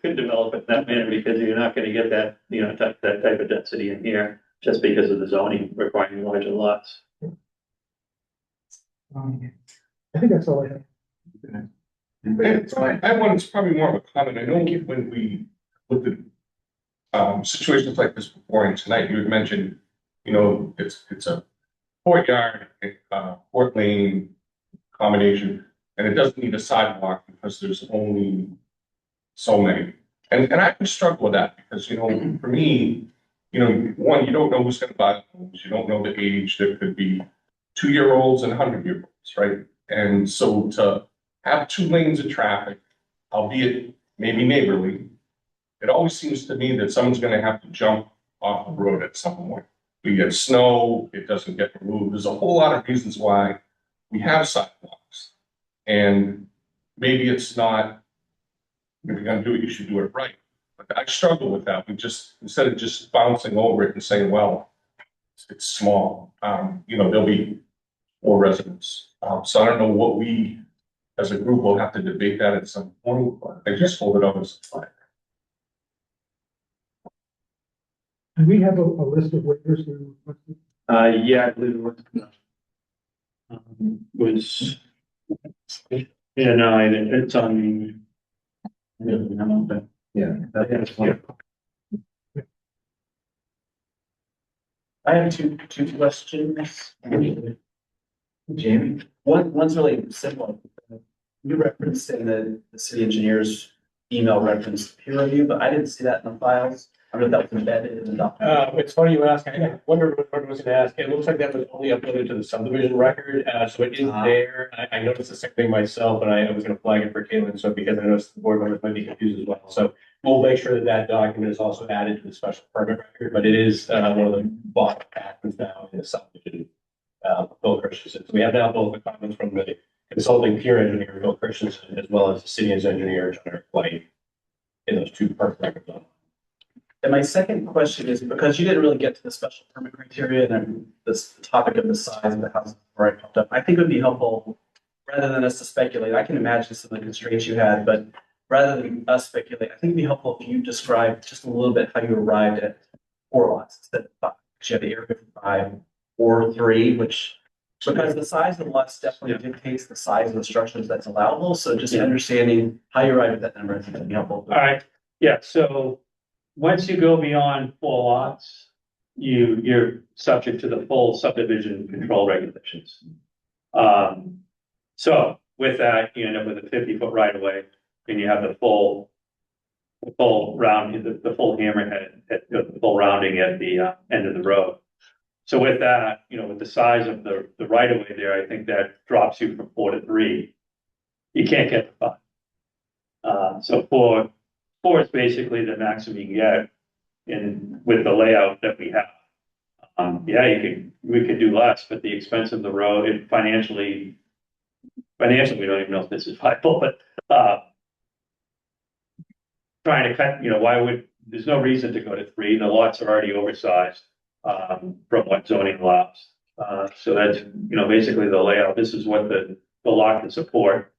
Speaker 3: couldn't develop it that manner because you're not gonna get that, you know, that type of density in here just because of the zoning requiring larger lots.
Speaker 5: I think that's all I have.
Speaker 4: And so I have one, it's probably more of a comment. I know when we looked at situations like this before, and tonight you had mentioned, you know, it's a courtyard, court lane combination, and it doesn't need a sidewalk because there's only so many. And I would struggle with that because, you know, for me, you know, one, you don't know who's gonna buy homes, you don't know the age. There could be 2-year-olds and 100-year-olds, right? And so to have 2 lanes of traffic, albeit maybe neighborly, it always seems to me that someone's gonna have to jump off the road at some point. We get snow, it doesn't get removed. There's a whole lot of reasons why we have sidewalks. And maybe it's not, if you're gonna do it, you should do it right. But I struggle with that. We just, instead of just bouncing over it and saying, well, it's small, you know, there'll be
Speaker 7: or residents. So I don't know what we, as a group, will have to debate that at some point, but I just hold it up as a flag.
Speaker 5: Do we have a list of waivers we requested?
Speaker 3: Yeah, I believe it was. Was. Yeah, no, it's on.
Speaker 8: Yeah.
Speaker 3: Yeah.
Speaker 8: I have two questions. Jamie, one's really simple. You referenced in the city engineer's email reference peer review, but I didn't see that in the files. I don't know if that was embedded in the document.
Speaker 1: It's funny you ask. I wonder what I was gonna ask. It looks like that was only uploaded to the subdivision record, so it is there. I noticed the same thing myself, and I was gonna flag it for Caitlin, so because I noticed the board members might be confused as well. So we'll make sure that that document is also added to the special permit record, but it is, one of the bottom patterns now in the subdivision. Bill Christensen. So we have now both the comments from the consulting peer engineer, Bill Christensen, as well as the city's engineer, John White, in those two permit records.
Speaker 8: And my second question is, because you didn't really get to the special permit criteria and this topic of the size of the house right popped up, I think it would be helpful, rather than us to speculate, I can imagine some of the constraints you had, but rather than us speculate, I think it'd be helpful if you describe just a little bit how you arrived at 4 lots instead of 5. Because you have the area 55 or 3, which, because the size of the lots definitely dictates the size of the structures that's allowable. So just understanding how you arrived at that number, I think would be helpful.
Speaker 3: All right, yeah, so once you go beyond 4 lots, you're subject to the full subdivision control regulations. So with that, you end up with a 50-foot right of way, and you have the full round, the full hammerhead, the full rounding at the end of the road. So with that, with the size of the right of way there, I think that drops you from 4 to 3. You can't get to 5. So 4 is basically the maximum you can get in with the layout that we have. We could do less, but the expense of the road and financially, we don't even know if this is viable, but trying to cut, there's no reason to go to 3. The lots are already oversized from what zoning allows. So that's, basically the layout. This is what the lot can support,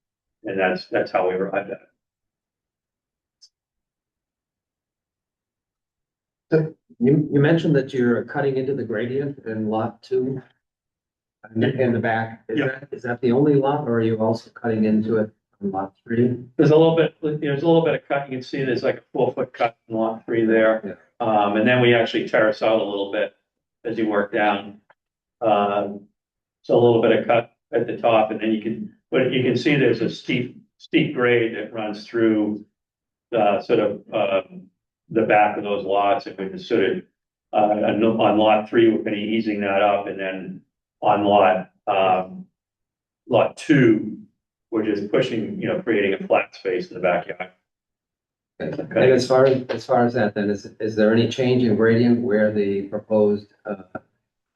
Speaker 3: and that's how we arrived at it.
Speaker 8: You mentioned that you're cutting into the gradient in lot 2 in the back. Is that the only lot, or are you also cutting into it on lot 3?
Speaker 3: There's a little bit of cut. You can see there's like a 4-foot cut in lot 3 there.
Speaker 8: Yeah.
Speaker 3: And then we actually terrace out a little bit as you work down. So a little bit of cut at the top, and then you can see there's a steep grade that runs through the sort of the back of those lots, and we can sort of on lot 3 we're going to be easing that up, and then on lot 2 we're just pushing, creating a flat space in the backyard.
Speaker 8: And as far as that, then is there any change in gradient where the proposed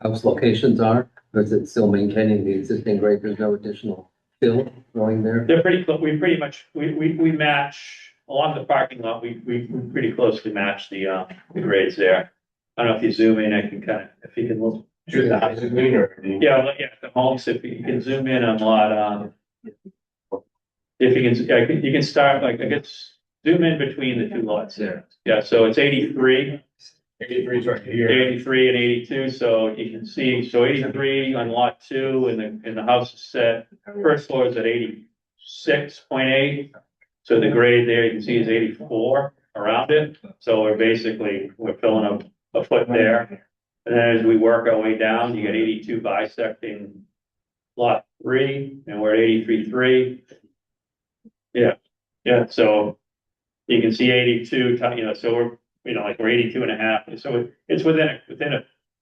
Speaker 8: house locations are? Or is it still maintaining the existing grade? There's no additional fill going there?
Speaker 3: They're pretty close. We pretty much we match along the parking lot. We pretty closely match the grades there. I don't know if you zoom in. I can kind of, if you can look.
Speaker 1: Shoot the houses mean or?
Speaker 3: Yeah, the homes. If you can zoom in on lot. If you can start, like, I guess, zoom in between the 2 lots there. Yeah, so it's 83.
Speaker 1: 83 is right here.
Speaker 3: 83 and 82, so you can see, so 83 on lot 2, and the house is set, first floor is at 86.8. So the grade there you can see is 84 around it. So we're filling up a foot there. And then as we work our way down, you get 82 bisecting lot 3, and we're at 83.3. Yeah, so you can see 82, so we're, we're 82 and a half. So it's within a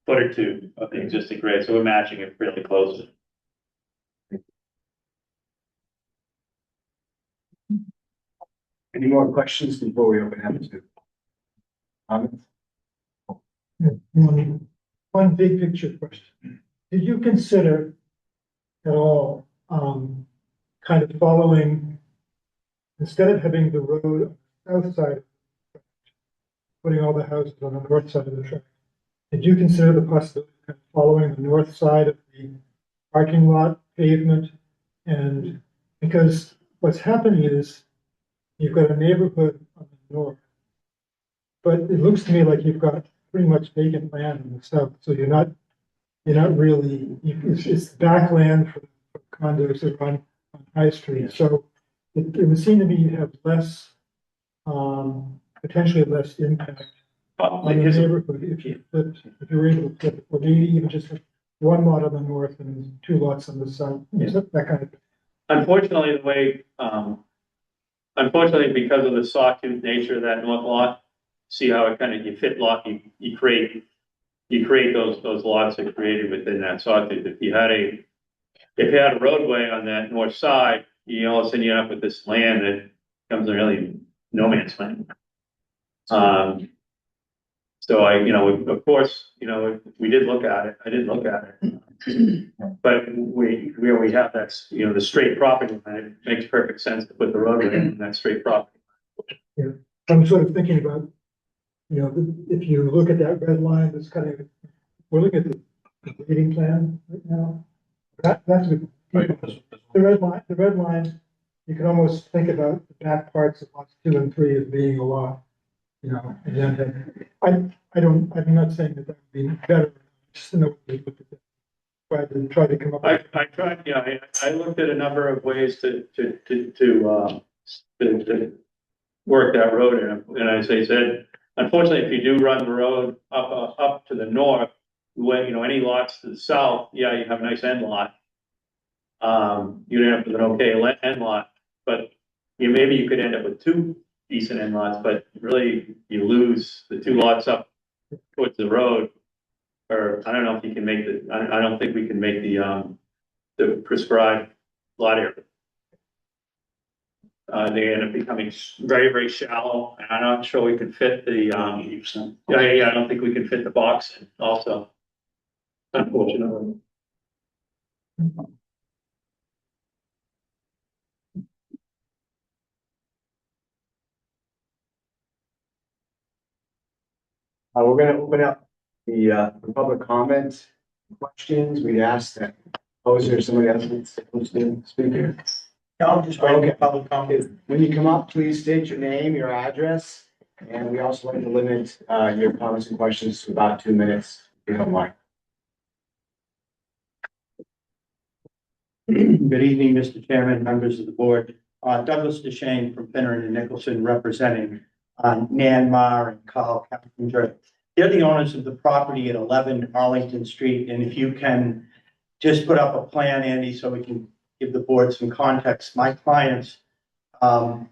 Speaker 3: foot or 2 of the existing grade. So we're matching it really closely.
Speaker 2: Any more questions before we open up to comments?
Speaker 5: One big picture question. Did you consider at all, kind of following, instead of having the road on the south side, putting all the houses on the north side of the track, did you consider the possibility of following the north side of the parking lot, pavement, and because what's happening is you've got a neighborhood on the north, but it looks to me like you've got pretty much vacant land in the south, so you're not really, it's backland for condos that run on High Street, so it would seem to me you have less, potentially less impact on the neighborhood if you flipped, if you were able to flip, or maybe even just one lot on the north and two lots on the south, that kind of.
Speaker 3: Unfortunately, the way, unfortunately, because of the sawtooth nature of that north lot, see how it kind of, you fit lot, you create those lots that are created within that sawtooth. If you had a roadway on that north side, you know, all of a sudden you end up with this land that becomes a really no man's land. So of course, we did look at it. I did look at it. But where we have that, the straight property line, it makes perfect sense to put the roadway in that straight property.
Speaker 5: Yeah, I'm sort of thinking about, if you look at that red line, that's kind of, we're looking at the grading plan right now. That's the red line, you can almost think about the back parts of lots 2 and 3 as being a lot, and then I'm not saying that would be better, just to know. Try to come up.
Speaker 3: I tried, I looked at a number of ways to work that road, and as I said, unfortunately, if you do run the road up to the north, when any lots to the south, you have a nice end lot. You'd end up with an okay end lot, but maybe you could end up with 2 decent end lots, but really you lose the 2 lots up towards the road. Or I don't know if you can make I don't think we can make the prescribed lot area. They end up becoming very, very shallow, and I'm not sure we can fit the, I don't think we can fit the box in also, unfortunately.
Speaker 2: We're gonna open up the public comment questions. We asked that. Oh, is there somebody else that's supposed to speak here?
Speaker 6: No, I'm just waiting
Speaker 2: Okay.
Speaker 6: for public comment.
Speaker 2: When you come up, please state your name, your address, and we also like to limit your comments and questions to about 2 minutes, if you don't mind.
Speaker 6: Good evening, Mr. Chairman, members of the board. Douglas DeShane from Finner and Nicholson, representing Nan Mar and Carl Carpenter. They're the owners of the property at 11 Arlington Street, and if you can just put up a plan, Andy, so we can give the board some context. My clients, and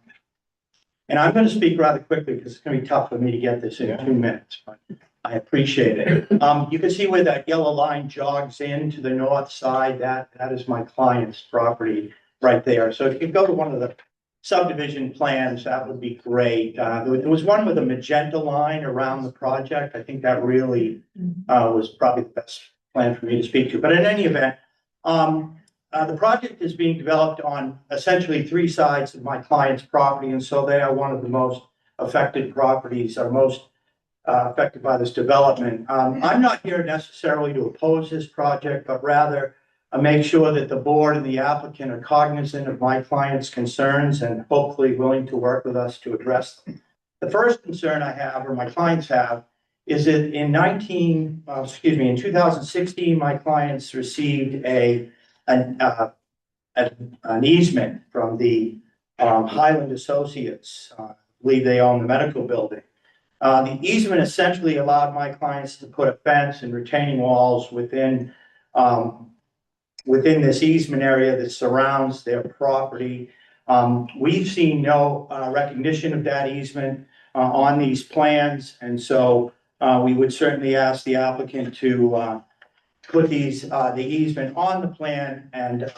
Speaker 6: I'm going to speak rather quickly because it's going to be tough for me to get this in 2 minutes, but I appreciate it. You can see where that yellow line jogs in to the north side. That is my client's property right there. So if you go to one of the subdivision plans, that would be great. There was one with a magenta line around the project. I think that really was probably the best plan for me to speak to. But in any event, the project is being developed on essentially 3 sides of my client's property, and so they are one of the most affected properties, or most affected by this development. I'm not here necessarily to oppose this project, but rather make sure that the board and the applicant are cognizant of my client's concerns and hopefully willing to work with us to address them. The first concern I have, or my clients have, is that in 2016, my clients received an easement from the Highland Associates. I believe they own the medical building. The easement essentially allowed my clients to put a fence and retaining walls within this easement area that surrounds their property. We've seen no recognition of that easement on these plans, and so we would certainly ask the applicant to put the easement on the plan, and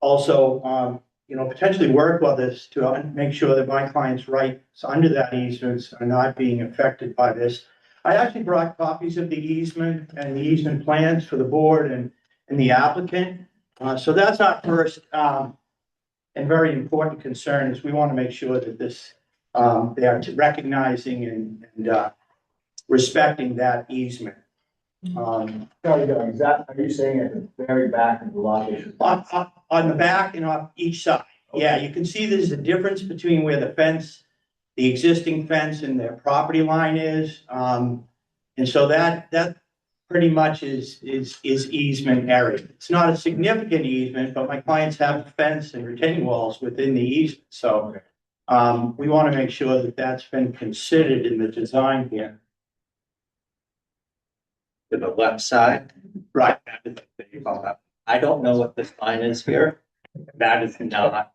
Speaker 6: also potentially work with us to make sure that my client's rights under that easement are not being affected by this. I actually brought copies of the easement and the easement plans for the board and the applicant. So that's our first and very important concern, is we want to make sure that this they are recognizing and respecting that easement.
Speaker 2: Sorry, Doug, are you saying at the very back of the lot?
Speaker 6: On the back and on each side. Yeah, you can see there's a difference between where the existing fence and their property line is. And so that pretty much is easement area. It's not a significant easement, but my clients have a fence and retaining walls within the easement. So we want to make sure that that's been considered in the design here.
Speaker 9: To the left side.
Speaker 6: Right.
Speaker 9: I don't know what this line is here. That is not.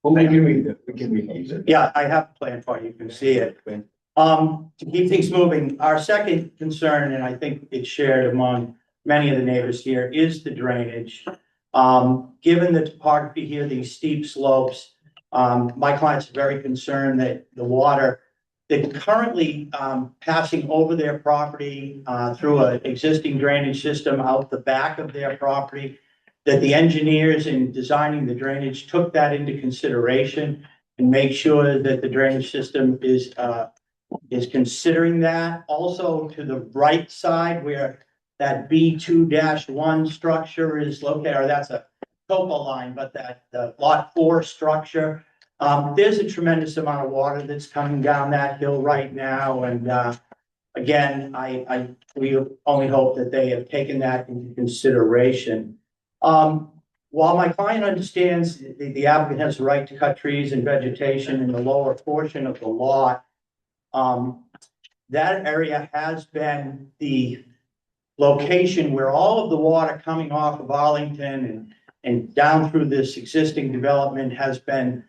Speaker 2: Well, we can read it.
Speaker 6: Yeah, I have a plan for you. You can see it. To keep things moving, our second concern, and I think it's shared among many of the neighbors here, is the drainage. Given the topography here, these steep slopes, my client's very concerned that the water that's currently passing over their property through an existing drainage system out the back of their property, that the engineers in designing the drainage took that into consideration and make sure that the drainage system is considering that. Also to the right side where that B2-1 structure is located, or that's a topo line, but that the lot 4 structure, there's a tremendous amount of water that's coming down that hill right now. And again, we only hope that they have taken that into consideration. While my client understands the applicant has the right to cut trees and vegetation in the lower portion of the lot, that area has been the location where all of the water coming off of Arlington and down through this existing development has been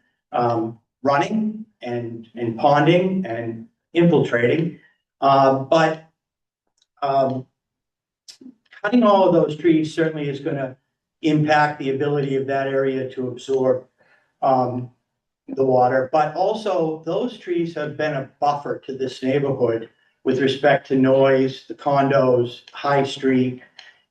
Speaker 6: running and ponding and infiltrating. But cutting all of those trees certainly is going to impact the ability of that area to absorb the water. But also those trees have been a buffer to this neighborhood with respect to noise, the condos, High Street.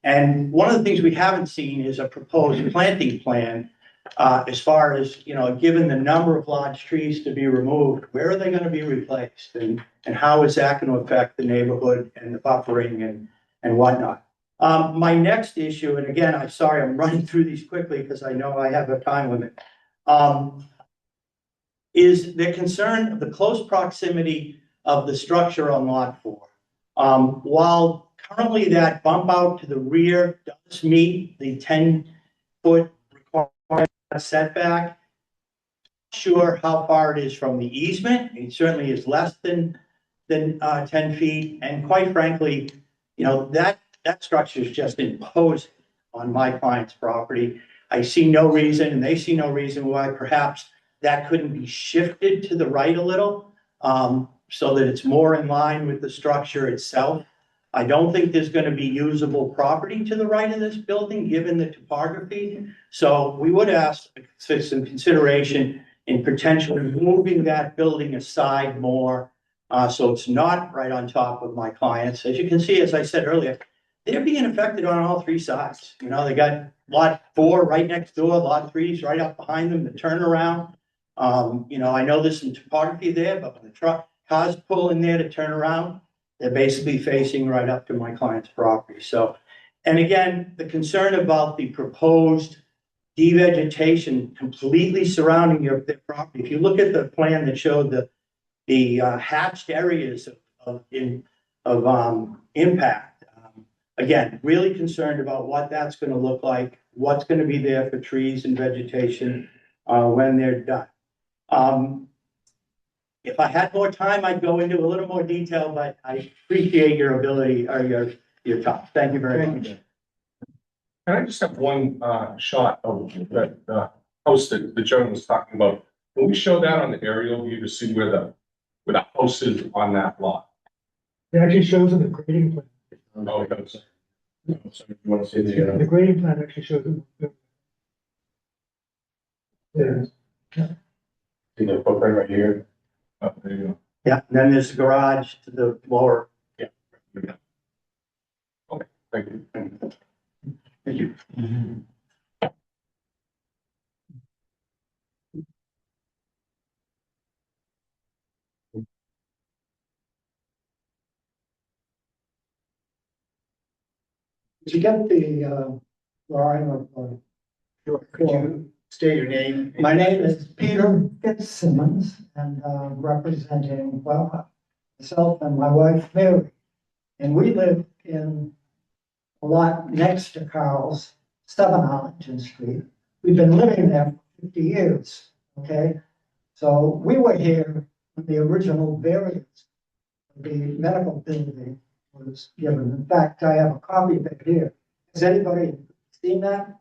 Speaker 6: And one of the things we haven't seen is a proposed planting plan. As far as, given the number of large trees to be removed, where are they going to be replaced? And how is that going to affect the neighborhood and the buffering and whatnot? My next issue, and again, I'm sorry, I'm running through these quickly because I know I have a time limit, is the concern of the close proximity of the structure on lot 4. While currently that bump out to the rear does meet the 10-foot required setback, sure how far it is from the easement. It certainly is less than 10 feet. And quite frankly, that structure is just imposing on my client's property. I see no reason, and they see no reason why perhaps that couldn't be shifted to the right a little, so that it's more in line with the structure itself. I don't think there's going to be usable property to the right of this building, given the topography. So we would ask for some consideration in potentially moving that building aside more, so it's not right on top of my clients. As you can see, as I said earlier, they're being affected on all 3 sides. They got lot 4 right next door, lot 3 is right up behind them, the turnaround. I know there's some topography there, but when the cars pull in there to turn around, they're basically facing right up to my client's property. So, and again, the concern about the proposed devegetation completely surrounding their property. If you look at the plan that showed the hatched areas of impact, again, really concerned about what that's going to look like, what's going to be there for trees and vegetation when they're done. If I had more time, I'd go into a little more detail, but I appreciate your ability or your time. Thank you very much.
Speaker 7: Can I just have one shot of that house that the gentleman was talking about? Can we show that on the aerial view to see where the house is on that lot?
Speaker 5: It actually shows in the grading plan.
Speaker 7: Oh, it does.
Speaker 1: So if you want to see
Speaker 5: The grading plan actually shows it. Yeah.
Speaker 1: see the footprint right here.
Speaker 7: Oh, there you go.
Speaker 6: Yeah, and then there's the garage to the lower.
Speaker 7: Thank you.
Speaker 6: Thank you.
Speaker 2: Did you get the, drawing of,
Speaker 6: Could you state your name?
Speaker 2: my name is Peter Fitzsimmons, and representing, well, myself and my wife Mary. And we live in a lot next to Carl's, 7 Arlington Street. We've been living there for 50 years, okay? So we were here when the original variance of the medical building was given. In fact, I have a copy of it here. Has anybody seen that?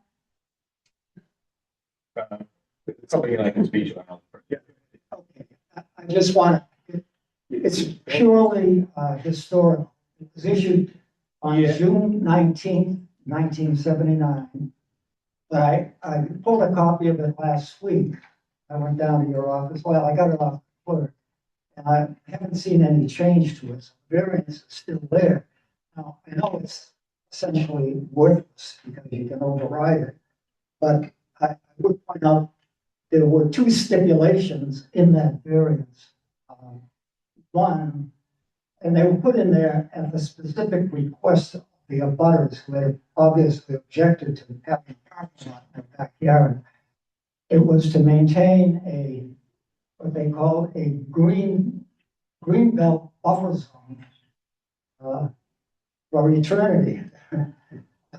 Speaker 1: Something like a speech about.
Speaker 2: Okay, I just want, it's purely historical. It was issued on June 19th, 1979. But I pulled a copy of it last week. I went down to your office. Well, I got it off the clerk. And I haven't seen any change to it. So the variance is still there. Now, I know it's essentially worthless because you can override it. But I would point out there were 2 stipulations in that variance. One, and they were put in there at the specific request of the abutters who had obviously objected to having a parking lot in their backyard. It was to maintain a, what they called a green belt buffer zone for eternity.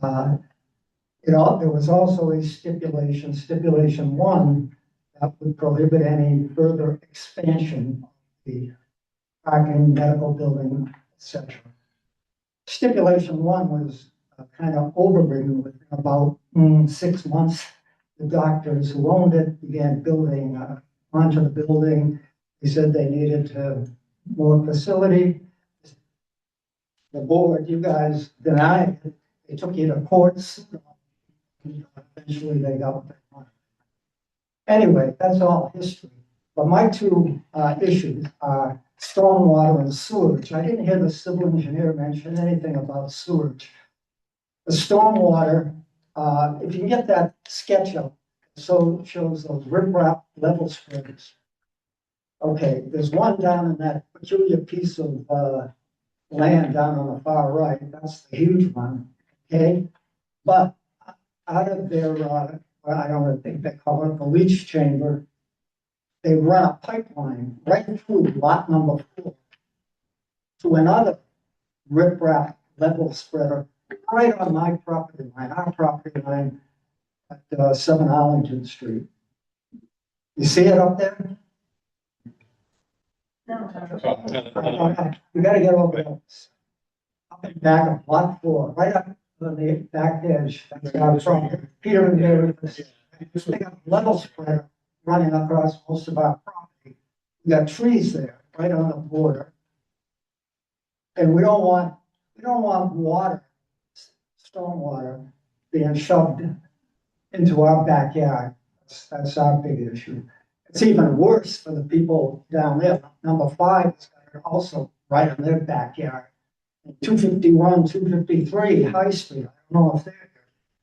Speaker 2: There was also a stipulation 1, that would prohibit any further expansion of the parking, medical building, etc. Stipulation 1 was kind of overridden within about 6 months. The doctors who owned it began building onto the building. They said they needed more facility. The board, you guys denied it. They took you to courts. Eventually they got what they wanted. Anyway, that's all history. But my 2 issues are stormwater and sewage. I didn't hear the civil engineer mention anything about sewage. The stormwater, if you can get that sketch up, so it shows those riprap level spreaders. Okay, there's one down in that peculiar piece of land down on the far right. That's the huge one. Okay, but out of their, I don't think they call it the leach chamber, they run a pipeline right through lot number 4 to another riprap level spreader right on my property line, our property line at 7 Arlington Street. You see it up there? We gotta get over there. Up and back of lot 4, right up on the back edge. That's our property. Peter and Mary, they got a level spreader running across most of our property. We got trees there, right on the border. And we don't want water, stormwater, being shoved into our backyard. That's our big issue. It's even worse for the people down there. Number 5 is also right in their backyard. 251, 253 High Street. I don't know if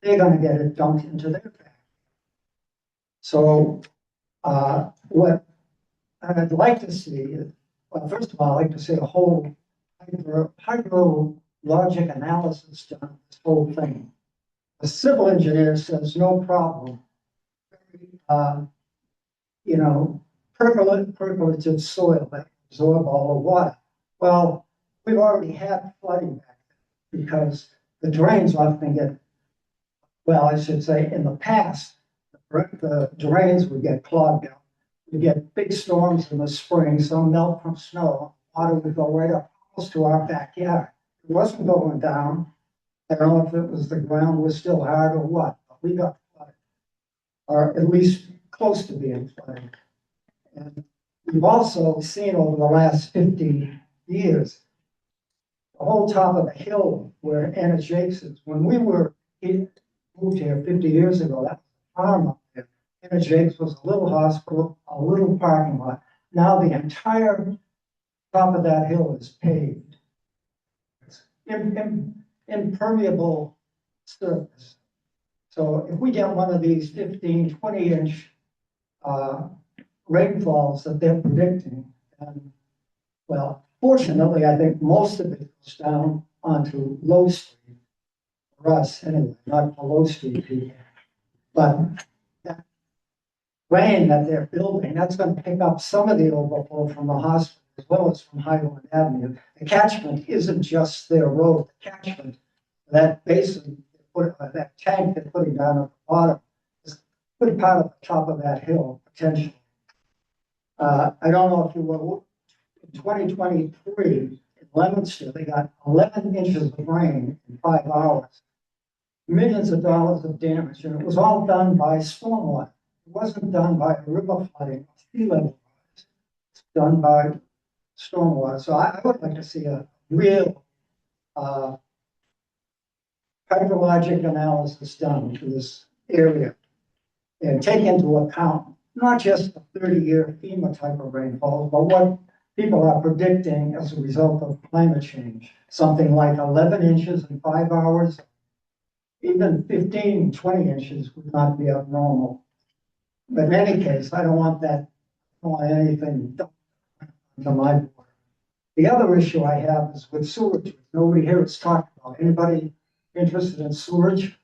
Speaker 2: they're going to get it dumped into their backyard. So what I'd like to see is, well, first of all, I'd like to see a whole hydrologic analysis done on this whole thing. The civil engineer says no problem. Percolative soil that absorb all the water. Well, we've already had flooding back there because the drains often get, well, I should say in the past, the drains would get clogged up. We get big storms in the spring, some melt from snow, water would go right up close to our backyard. It wasn't going down. I don't know if it was the ground was still hard or what, but we got flooded, or at least close to being flooded. And we've also seen over the last 50 years, the whole top of the hill where Anna Jakes is. When we moved here 50 years ago, that was a farm up there. Anna Jakes was a little hospital, a little parking lot. Now the entire top of that hill is paved. It's impermeable surface. So if we get one of these 15, 20-inch rainfalls that they're predicting, and well, fortunately, I think most of it goes down onto Low Street,
Speaker 10: for us anyway, not for Low Street people. But that lane that they're building, that's gonna pick up some of the overflow from the hospital as well as from Highland Avenue. The catchment isn't just their road, the catchment, that basin, that tank they're putting down at the bottom is a good part of the top of that hill, potentially. I don't know if you were, in 2023, in Leominster, they got 11 inches of rain in 5 hours. Millions of dollars of damage, and it was all done by stormwater. It wasn't done by river flooding, or sea level rise. It's done by stormwater. So I would like to see a real hydrologic analysis done to this area and take into account not just the 30-year FEMA type of rainfall, but what people are predicting as a result of climate change. Something like 11 inches in 5 hours, even 15, 20 inches would not be abnormal. But in any case, I don't want that, I don't want anything done to my board. The other issue I have is with sewage. Nobody here has talked about. Anybody interested in sewage?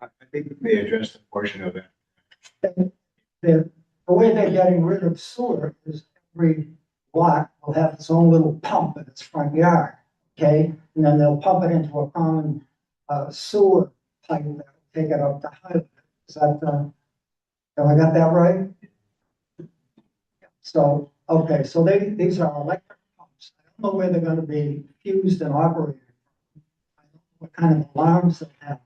Speaker 2: I think we may address the portion of that.
Speaker 10: The way they're getting rid of sewer is every lot will have its own little pump in its front yard, okay? And then they'll pump it into a common sewer pipe that will take it up to Highland. Is that, have I got that right? So, okay, so these are electric pumps. I don't know where they're gonna be fused and operated. I don't know what kind of alarms they have.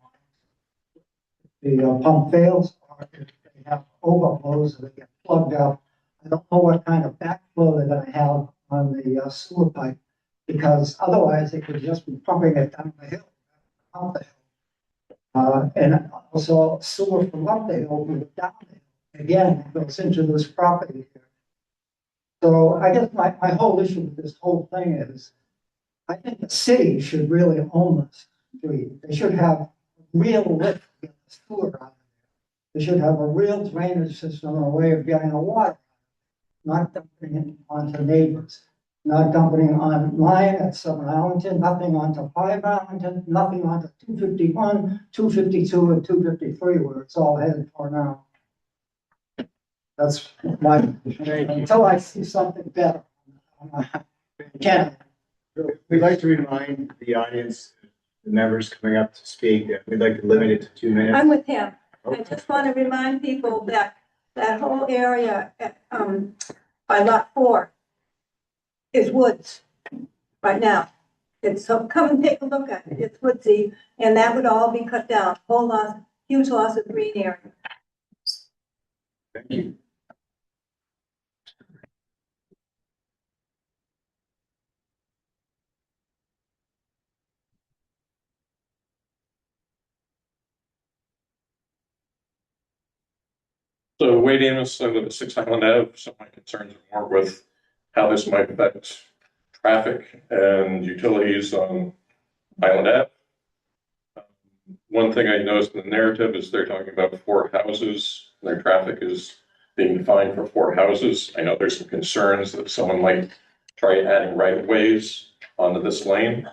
Speaker 10: The pump fails, or if they have overflows, or they get plugged up. I don't know what kind of backflow they're gonna have on the sewer pipe, because otherwise they could just be pumping it down the hill, up the hill. And also sewer from up the hill to down the hill. Again, it goes into this property here. So I guess my whole issue with this whole thing is, I think the city should really own this street. They should have real lift to get the sewer out of there. They should have a real drainage system and a way of getting the water, not dumping it onto neighbors, not dumping on mine at 7 Arlington, nothing onto 5 Arlington, nothing onto 251, 252, and 253, where it's all headed for now. That's my, until I see something better. Ken.
Speaker 2: We'd like to remind the audience, the members coming up to speak, that we'd like to limit it to 2 minutes.
Speaker 11: I'm with him. I just want to remind people that that whole area at, by lot 4 is woods right now. It's, so come and take a look at it. It's woodsy, and that would all be cut down. Whole loss, huge loss of green area.
Speaker 2: Thank you.
Speaker 7: So Wade Amos, I live at 6 Highland Ave. Some of my concerns are more with how this might affect traffic and utilities on Highland Ave. One thing I noticed in the narrative is they're talking about 4 houses, and their traffic is being defined for 4 houses. I know there's some concerns that someone might try adding right-of-ways onto this lane.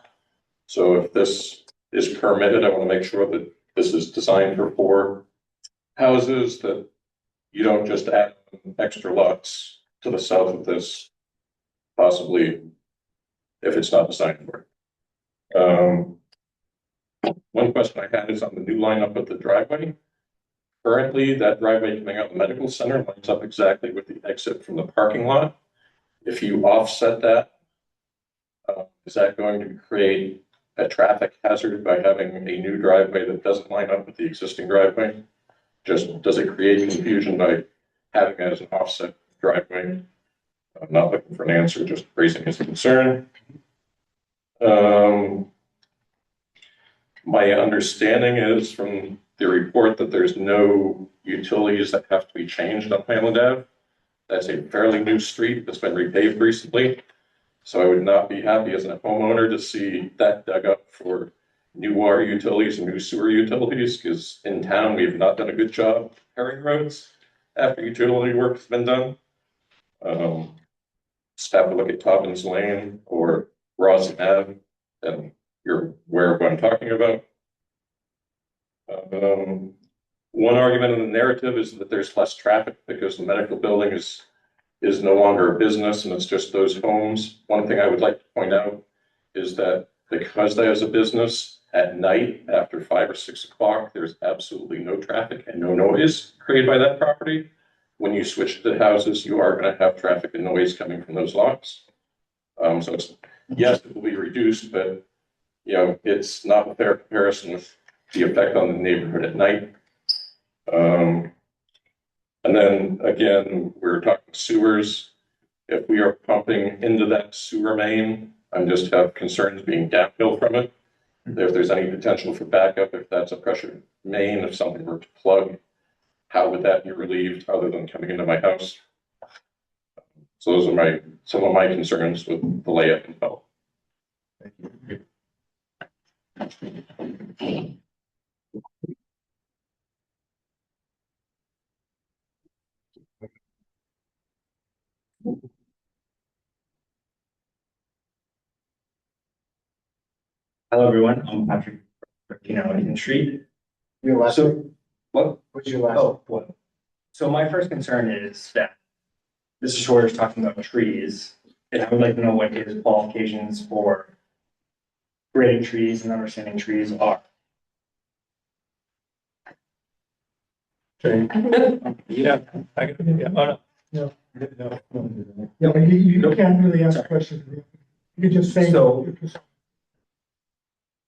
Speaker 7: So if this is permitted, I want to make sure that this is designed for 4 houses, that you don't just add extra lots to the south of this, possibly if it's not designed for it. One question I had is on the new lineup of the driveway. Currently, that driveway coming out of the medical center lines up exactly with the exit from the parking lot. If you offset that, is that going to create a traffic hazard by having a new driveway that doesn't line up with the existing driveway? Just, does it create confusion by having that as an offset driveway? I'm not looking for an answer, just raising his concern. My understanding is from the report that there's no utilities that have to be changed on Highland Ave. That's a fairly new street that's been repaved recently. So I would not be happy as a homeowner to see that dug up for new water utilities and new sewer utilities, because in town, we have not done a good job repairing roads after utility work has been done. Just have to look at Tobbins Lane or Roslyn Ave, and you're aware of what I'm talking about. One argument in the narrative is that there's less traffic because the medical building is no longer a business and it's just those homes. One thing I would like to point out is that because that is a business, at night after 5 or 6 o'clock, there's absolutely no traffic and no noise created by that property. When you switch to the houses, you are going to have traffic and noise coming from those lots. So it's, yes, it will be reduced, but you know, it's not a fair comparison with the effect on the neighborhood at night. And then again, we're talking sewers. If we are pumping into that sewer main, I just have concerns being downhill from it. If there's any potential for backup, if that's a pressure main, if something were to plug, how would that be relieved other than coming into my house? So those are some of my concerns with the layout and development.
Speaker 12: Hello, everyone. I'm Patrick, 13 Arlington Street.
Speaker 2: Your last,
Speaker 12: So, what?
Speaker 2: what's your last?
Speaker 12: Oh, what? So my first concern is that Mr. Short is talking about trees, and I would like to know what his qualifications for grading trees and understanding trees are.
Speaker 5: Okay.
Speaker 12: Yeah, oh, no.
Speaker 5: Yeah, but you can't really ask questions. You can just say.
Speaker 12: So-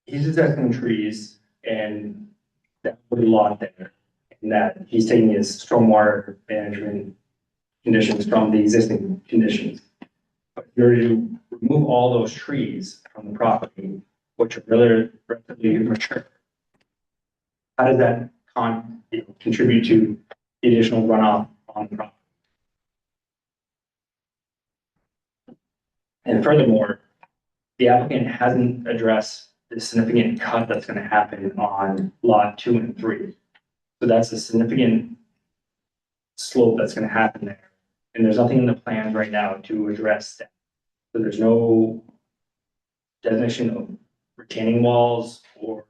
Speaker 12: He's assessing trees and that would lot there, and that he's taking his stormwater management conditions from the existing conditions. But if you're to remove all those trees from the property, which are really relatively mature, how does that contribute to the additional runoff on the property? And furthermore, the applicant hasn't addressed the significant cut that's going to happen on lot 2 and 3. So that's a significant slope that's going to happen there. And there's nothing in the plans right now to address that. So there's no definition of retaining walls or,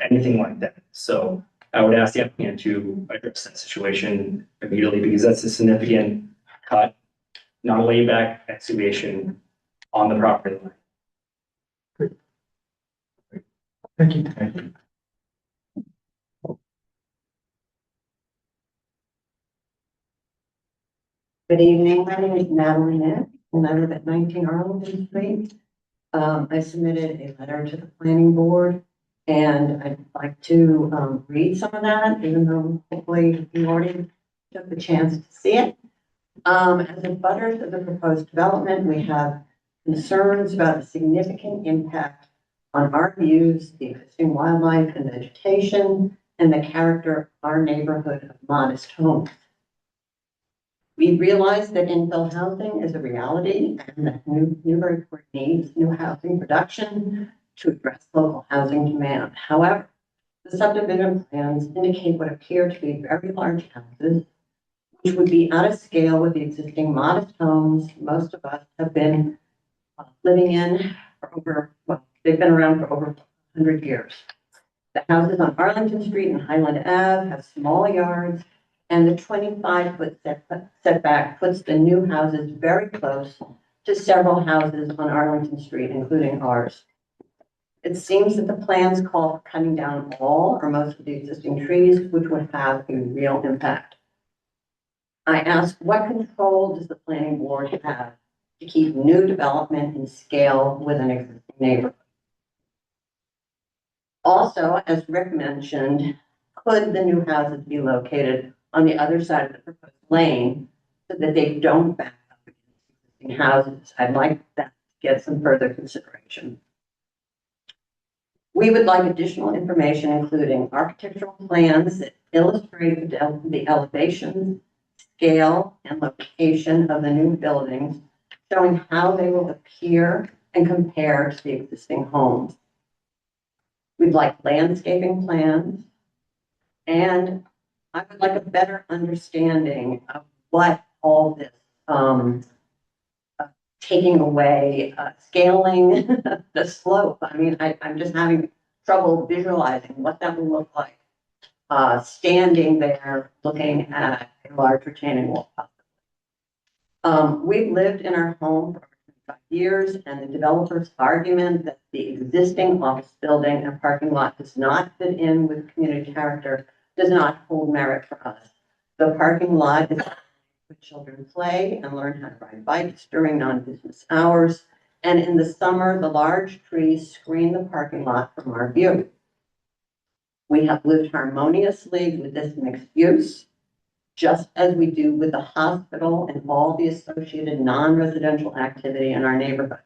Speaker 12: anything like that. So I would ask the applicant to address that situation immediately because that's a significant cut, not a layback excavation on the property line.
Speaker 5: Thank you.
Speaker 13: Good evening, my name is Natalie Nick, and I live at 19 Arlington Street. I submitted a letter to the planning board, and I'd like to read some of that, even though hopefully you already took the chance to see it. As a butters of the proposed development, we have concerns about the significant impact on our views, the existing wildlife and vegetation, and the character of our neighborhood of modest homes. We realize that infill housing is a reality and that Newburyport needs new housing production to address local housing demand. However, the subdivision plans indicate what appear to be very large houses, which would be out of scale with the existing modest homes most of us have been living in for over, they've been around for over 100 years. The houses on Arlington Street and Highland Ave have small yards, and the 25-foot setback puts the new houses very close to several houses on Arlington Street, including ours. It seems that the plans call for cutting down all or most of the existing trees, which would have a real impact. I ask, what control does the planning board have to keep new development in scale with an existing neighborhood? Also, as Rick mentioned, could the new houses be located on the other side of the proposed lane so that they don't back up against existing houses? I'd like that to get some further consideration. We would like additional information, including architectural plans that illustrate the elevations, scale, and location of the new buildings, showing how they will appear and compare to the existing homes. We'd like landscaping plans, and I would like a better understanding of what all this taking away, scaling the slope. I mean, I'm just having trouble visualizing what that would look like, standing there looking at a large retaining wall. We've lived in our home for 25 years, and the developer's argument that the existing office building and parking lot does not fit in with community character does not hold merit for us. The parking lot is where children play and learn how to ride bikes during non-business hours. And in the summer, the large trees screen the parking lot from our view. We have lived harmoniously with this mixed use, just as we do with the hospital and all the associated non-residential activity in our neighborhood.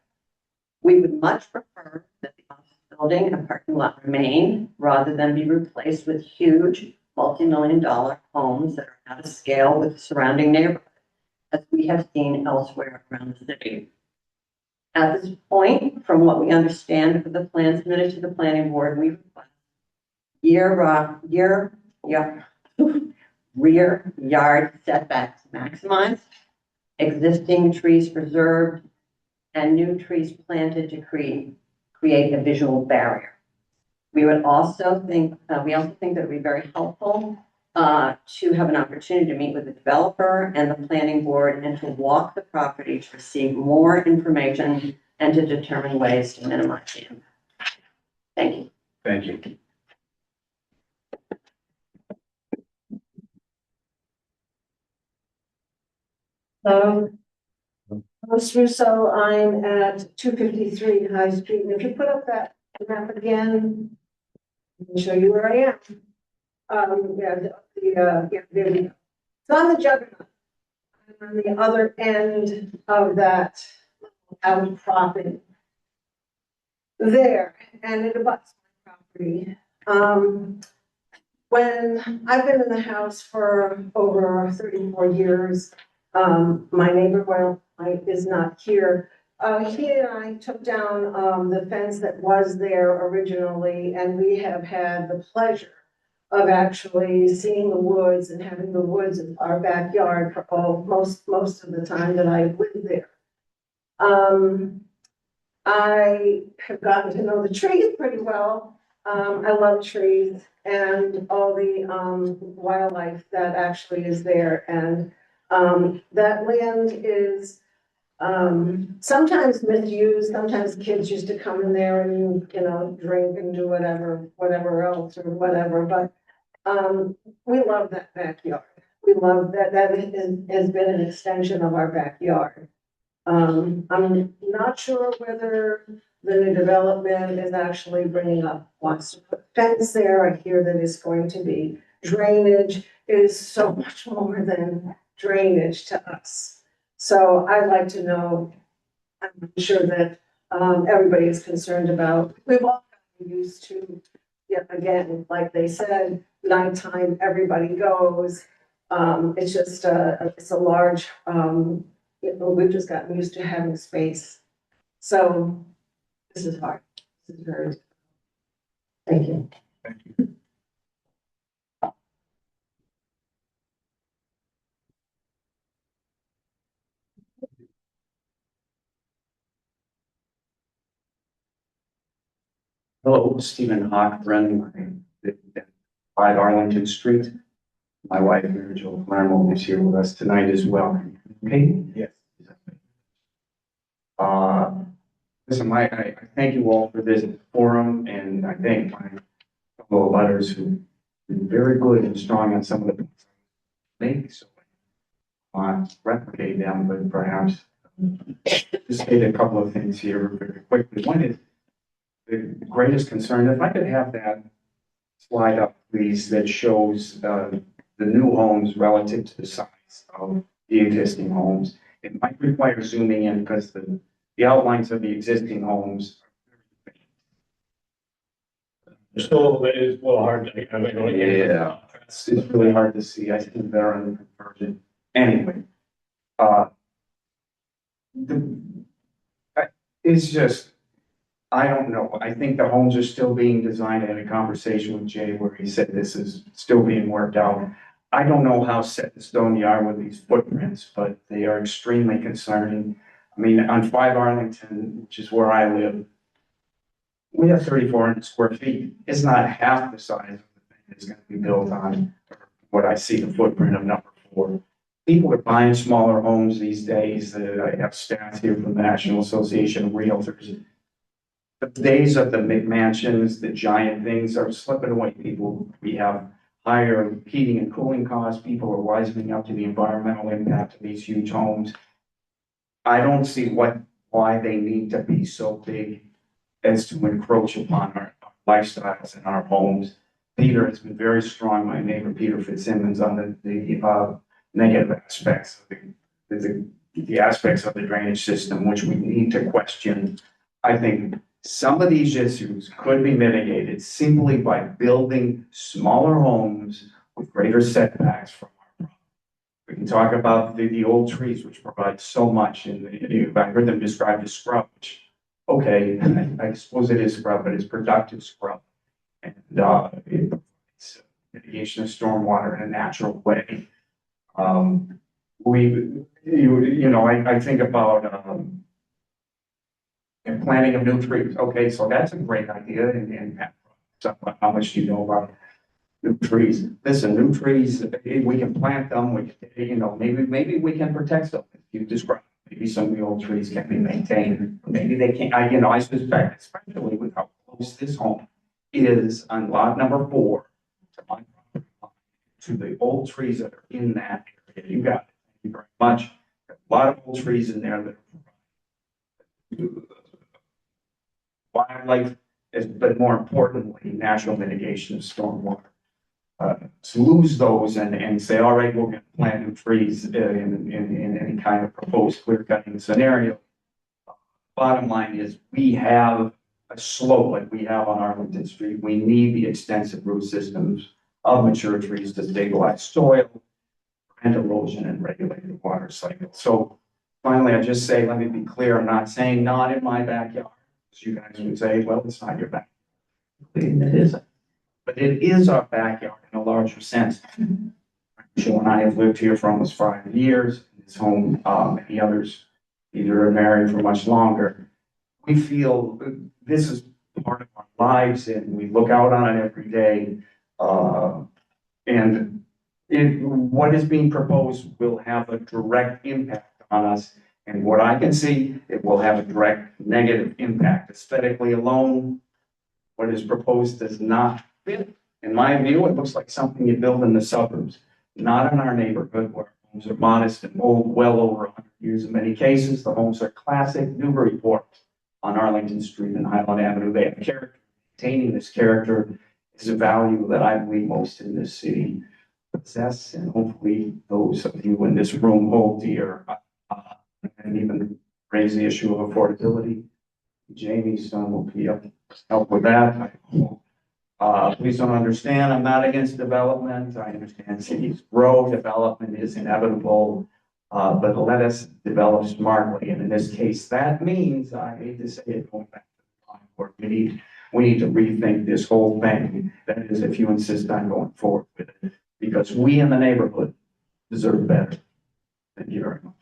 Speaker 13: We would much prefer that the office building and parking lot remain rather than be replaced with huge multi-million-dollar homes that are out of scale with the surrounding neighborhood, as we have seen elsewhere around the city. At this point, from what we understand of the plan submitted to the planning board, we request rear yard setbacks maximized, existing trees preserved, and new trees planted to create a visual barrier. We also think that it would be very helpful to have an opportunity to meet with the developer and the planning board and to walk the property to receive more information and to determine ways to minimize the impact. Thank you.
Speaker 2: Thank you.
Speaker 14: Ms. Russo, I'm at 253 High Street, and if you put up that map again, I can show you where I am. There we go. It's on the Juggernaut. I'm on the other end of that outcropping there, and it abuts my property. When I've been in the house for over 34 years, my neighbor, is not here. He and I took down the fence that was there originally, and we have had the pleasure of actually seeing the woods and having the woods in our backyard for most of the time that I lived there. I have gotten to know the trees pretty well. I love trees and all the wildlife that actually is there, and that land is sometimes misused. Sometimes kids used to come in there and, drink and do whatever else or whatever. But we love that backyard. We love that has been an extension of our backyard. I'm not sure whether the new development is actually wants to put fence there. I hear that it's going to be drainage. It is so much more than drainage to us. So I'd like to know, I'm sure that everybody is concerned about, we've all gotten used to, again, like they said, nighttime, everybody goes. It's just, it's a large, we've just gotten used to having space. So this is hard. This is very difficult. Thank you.
Speaker 2: Thank you.
Speaker 6: Hello, Stephen Hawk, running 5 Arlington Street. My wife, Mary Jo Palermo, is here with us tonight as well. Okay?
Speaker 2: Yes.
Speaker 6: Listen, I thank you all for this forum, and I thank my fellow letters who've been very good and strong on some of the points I make, so I want to replicate them, but perhaps just state a couple of things here very quickly. One is the greatest concern, if I could have that slide up, please, that shows the new homes relative to the size of the existing homes. It might require zooming in because the outlines of the existing homes.
Speaker 1: There's still, it is a little hard to,
Speaker 6: Yeah, it's really hard to see. I think they're on the conversion. Anyway, it's just, I don't know. I think the homes are still being designed. I had a conversation with Jay where he said this is still being worked out. I don't know how set in stone they are with these footprints, but they are extremely concerning. I mean, on 5 Arlington, which is where I live, we have 3,400 square feet. It's not half the size of the thing that's gonna be built on what I see the footprint of number 4. People are buying smaller homes these days. I have stats here from the National Association of Realtors. The days of the McMansions, the giant things are slipping away. We have higher heating and cooling costs. People are wisening up to the environmental impact of these huge homes. I don't see why they need to be so big as to encroach upon our lifestyles and our homes. Peter has been very strong, my neighbor Peter Fitzsimmons, on the negative aspects of the aspects of the drainage system, which we need to question. I think some of these issues could be mitigated simply by building smaller homes with greater setbacks from our property. We can talk about the old trees, which provide so much, and I heard them described as scrub, which, okay, I suppose it is scrub, but it's productive scrub. And it provides mitigation of stormwater in a natural way. I think about and planting of new trees. Okay, so that's a great idea. And how much do you know about new trees? Listen, new trees, we can plant them. Maybe we can protect them. You described maybe some of the old trees can be maintained. Maybe they can't. I suspect, especially with how close this home is on lot number 4 to my property line, to the old trees that are in that area. You got it. Thank you very much. A lot of old trees in there that are wildlife, but more importantly, natural mitigation of stormwater. To lose those and say, all right, we're going to plant new trees in any kind of proposed clear cutting scenario. Bottom line is we have a slope like we have on Arlington Street. We need the extensive root systems of mature trees to stabilize soil, prevent erosion, and regulate the water cycle. So finally, I just say, let me be clear, I'm not saying not in my backyard. As you guys would say, well, it's not your backyard. It isn't. But it is our backyard in a larger sense. Joe and I have lived here for almost 5 years. This home, many others either are married for much longer. We feel this is part of our lives and we look out on it every day. What is being proposed will have a direct impact on us. And what I can see, it will have a direct negative impact. Aesthetically alone, what is proposed does not fit. In my view, it looks like something you build in the suburbs, not in our neighborhood where homes are modest and old, well over 100 years in many cases. The homes are classic Newburyport on Arlington Street and Highland Avenue. They have character. Maintaining this character is a value that I believe most in this city possess, and hopefully those of you in this room hold dear, and even raise the issue of affordability. Jamie's son will be help with that. Please don't understand, I'm not against development. I understand cities grow, development is inevitable, but let us develop smartly. And in this case, that means, I hate to say it, going back to the time where we need to rethink this whole thing. That is, if you insist on going forward with it, because we in the neighborhood deserve better. Thank you very much.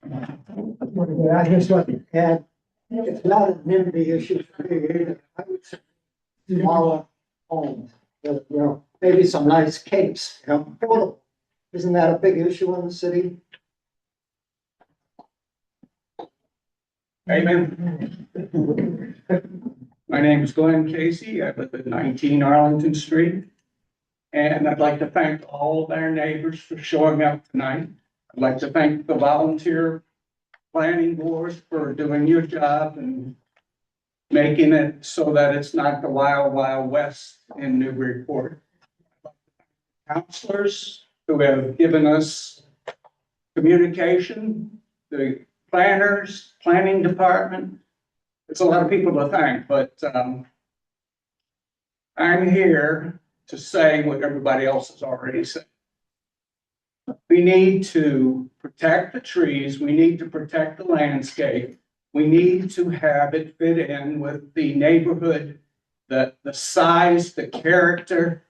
Speaker 10: I just want to add, it's not an NIMBY issue for me either. I would say smaller homes, maybe some nice capes, affordable. Isn't that a big issue in the city?
Speaker 15: Amen. My name is Glenn Casey. I live at 19 Arlington Street. And I'd like to thank all of our neighbors for showing up tonight. I'd like to thank the volunteer planning board for doing your job and making it so that it's not the wild, wild west in Newburyport. Counselors who have given us communication, the planners, planning department. It's a lot of people to thank, but I'm here to say what everybody else has already said. We need to protect the trees. We need to protect the landscape. We need to have it fit in with the neighborhood. The size, the character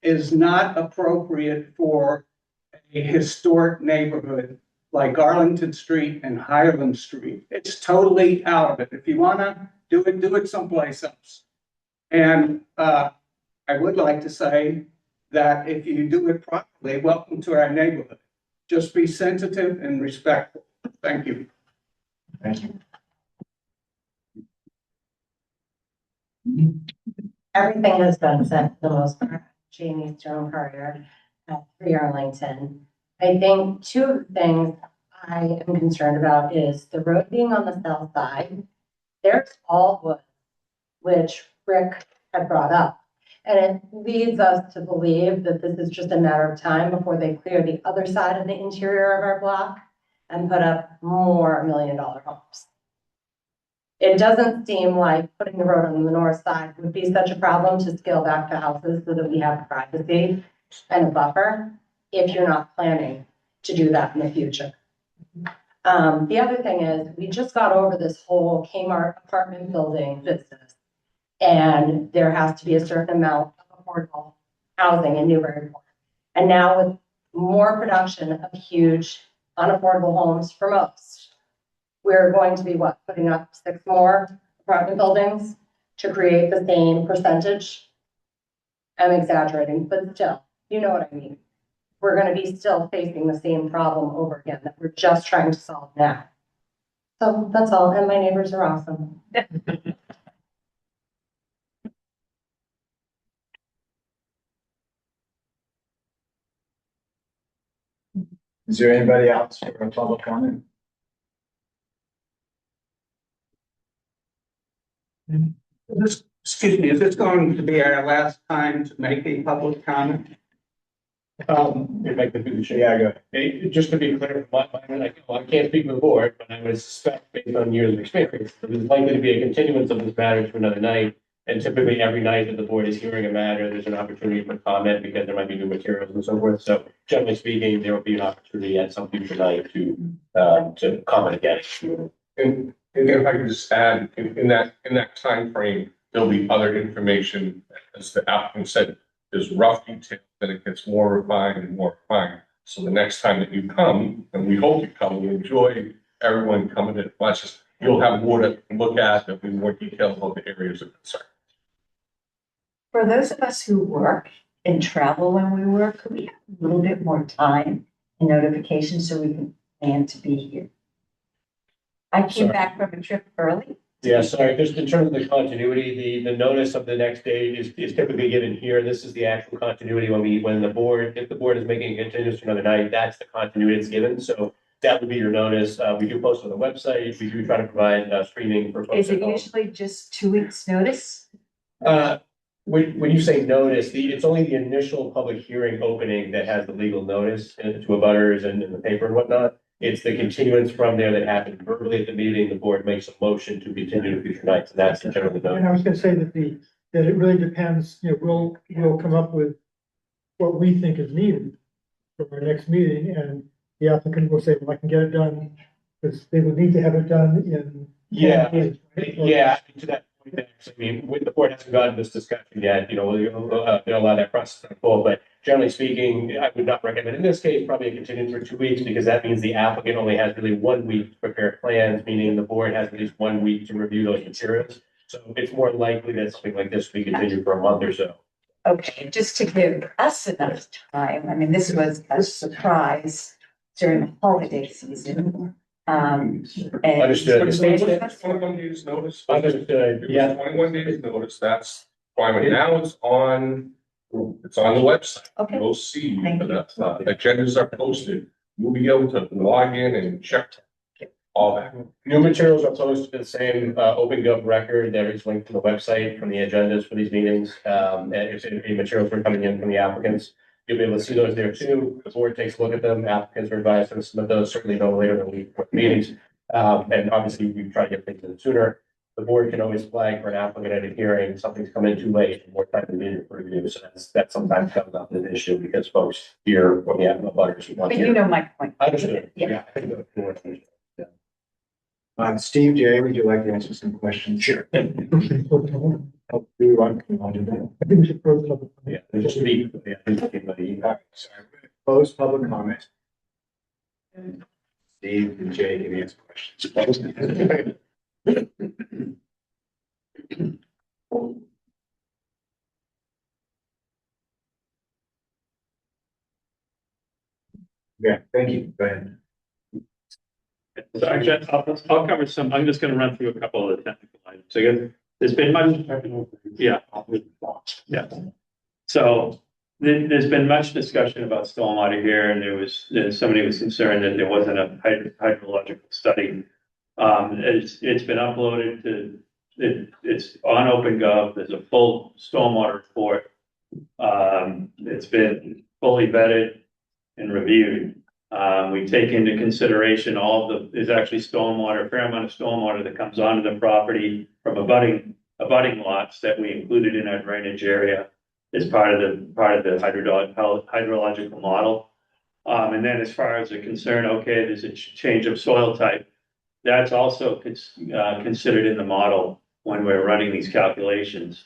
Speaker 15: is not appropriate for a historic neighborhood like Arlington Street and Highland Street. It's totally out of it. If you want to do it someplace else. And, I would like to say that if you do it properly, welcome to our neighborhood. Just be sensitive and respectful. Thank you.
Speaker 2: Thank you.
Speaker 13: Everything has been said for the most part. Jamie Stone Carter at 3 Arlington. I think two of the things I am concerned about is the road being on the south side. There's all wood, which Rick had brought up. And it leads us to believe that this is just a matter of time before they clear the other side of the interior of our block and put up more $1 million homes. It doesn't seem like putting the road on the north side would be such a problem to scale back the houses so that we have privacy and a buffer if you're not planning to do that in the future. The other thing is we just got over this whole Kmart apartment building business, and there has to be a certain amount of affordable housing in Newburyport. And now with more production of huge unaffordable homes for most, we're going to be putting up 6 more apartment buildings to create the same percentage. I'm exaggerating, but still, you know what I mean. We're going to be still facing the same problem over again that we're just trying to solve now. So that's all, and my neighbors are awesome.
Speaker 2: Is there anybody else for a public comment?
Speaker 15: Excuse me, is this going to be our last time to make a public comment?
Speaker 1: If I could do the share. Yeah, go ahead. Hey, just to be clear, from my mind, I can't speak for the board, but I would suspect based on years of experience, there's likely to be a continuance of this matter to another night. And typically every night that the board is hearing a matter, there's an opportunity for comment because there might be new materials and so forth. So generally speaking, there will be an opportunity at some future night to comment again.
Speaker 7: And if I could just add, in that timeframe, there'll be other information, as the applicant said, there's rough detail, then it gets more refined and more refined. So the next time that you come, and we hope you come, we enjoy everyone coming to watch us, you'll have more to look at, there'll be more details about the areas of concern.
Speaker 16: For those of us who work and travel when we work, could we have a little bit more time and notification so we can plan to be here? I came back from a trip early.
Speaker 1: Yeah, sorry, just in terms of the continuity, the notice of the next day is typically given here. This is the actual continuity when the board, if the board is making a continuance to another night, that's the continuity it's given. So that would be your notice. We do post on the website. We do try to provide streaming for folks.
Speaker 16: Is it usually just 2 weeks notice?
Speaker 1: When you say notice, it's only the initial public hearing opening that has the legal notice to abutters and in the paper and whatnot. It's the continuance from there that happened verbally at the meeting. The board makes a motion to continue to future nights, and that's the general notice.
Speaker 5: And I was gonna say that that it really depends, we'll come up with what we think is needed for our next meeting, and the applicant will say, well, I can get it done, because they would need to have it done in.
Speaker 1: Yeah,
Speaker 5: 10 days, right?
Speaker 1: yeah, to that point, actually, the board hasn't gotten this discussion yet, they'll allow that process to unfold, but generally speaking, I would not recommend in this case, probably a continuance for 2 weeks, because that means the applicant only has really 1 week to prepare plans, meaning the board has at least 1 week to review those materials. So it's more likely that something like this will be continued for a month or so.
Speaker 16: Okay, just to give us enough time. I mean, this was a surprise during the holiday season. And
Speaker 1: Understood.
Speaker 7: 21 days notice.
Speaker 1: Understood. Yeah.
Speaker 7: 21 days notice, that's fine. Now it's on the website.
Speaker 16: Okay.
Speaker 7: You'll see
Speaker 16: Thank
Speaker 7: that agendas are posted. You'll be able to log in and check all that.
Speaker 1: New materials are posted to the same OpenGov record that is linked to the website from the agendas for these meetings. And if any materials are coming in from the applicants, you'll be able to see those there too. The board takes a look at them. Applicants are advised to submit those certainly no later than a week before the meetings. And obviously we try to get things in sooner. The board can always flag for an applicant at a hearing, something's come in too late, and more time to be for review. So that sometimes comes up as an issue because folks hear when we have a butters.
Speaker 16: But you know my point.
Speaker 1: I understood.
Speaker 16: Yeah.
Speaker 1: I think the board understood.
Speaker 2: Steve, Jay, would you like to answer some questions? Sure.
Speaker 5: I think we should close it up.
Speaker 1: Yeah, just to be, anybody.
Speaker 2: All right, sorry. Close public comment. Steve and Jay can answer questions.
Speaker 3: So actually, I'll cover some, I'm just gonna run through a couple of the technical items. So again, there's been much, yeah. Yeah. So there's been much discussion about stormwater here, and somebody was concerned that there wasn't a hydrological study. It's been uploaded to, it's on OpenGov, there's a full stormwater report. It's been fully vetted and reviewed. We take into consideration there's actually stormwater, a fair amount of stormwater that comes onto the property from abutting lots that we included in our drainage area as part of the hydrological model. And then as far as the concern, okay, there's a change of soil type. That's also considered in the model when we're running these calculations.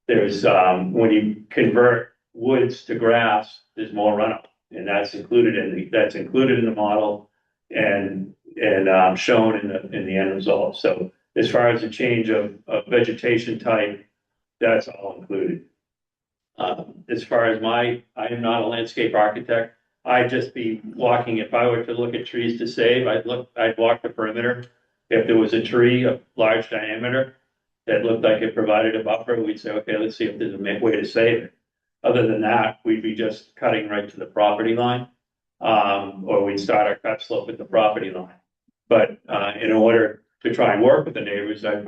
Speaker 3: There's, when you convert woods to grass, there's more runoff, and that's included in the model and shown in the end result. So as far as the change of vegetation type, that's all included. As far as I am not a landscape architect. I'd just be walking, if I were to look at trees to save, I'd walk the perimeter. If there was a tree of large diameter that looked like it provided a buffer, we'd say, okay, let's see if there's a way to save it. Other than that, we'd be just cutting right to the property line. Or we'd start our cut slope at the property line. But in order to try and work with the neighbors, I'd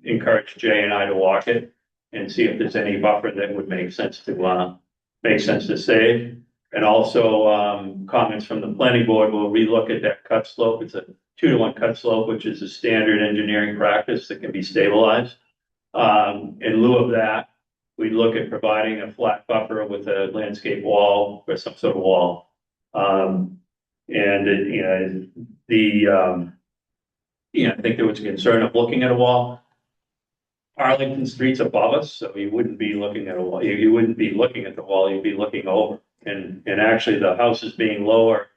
Speaker 3: encourage Jay and I to walk it and see if there's any buffer that would make sense to save. And also, comments from the planning board will relook at that cut slope. It's a 2-to-1 cut slope, which is a standard engineering practice that can be stabilized. In lieu of that, we'd look at providing a flat buffer with a landscape wall or some sort of wall. I think there was a concern of looking at a wall. Arlington Street's above us, so you wouldn't be looking at a wall. You wouldn't be looking at the wall, you'd be looking over. And actually the houses being lower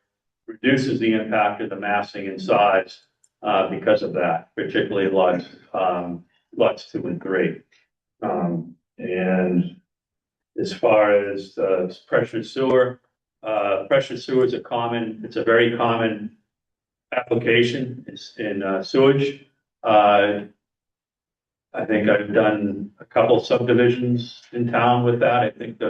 Speaker 3: reduces the impact of the massing and size because of that, particularly lots 2 and 3. And as far as pressure sewer is it's a very common application. It's in sewage. I think I've done a couple subdivisions in town with that. I think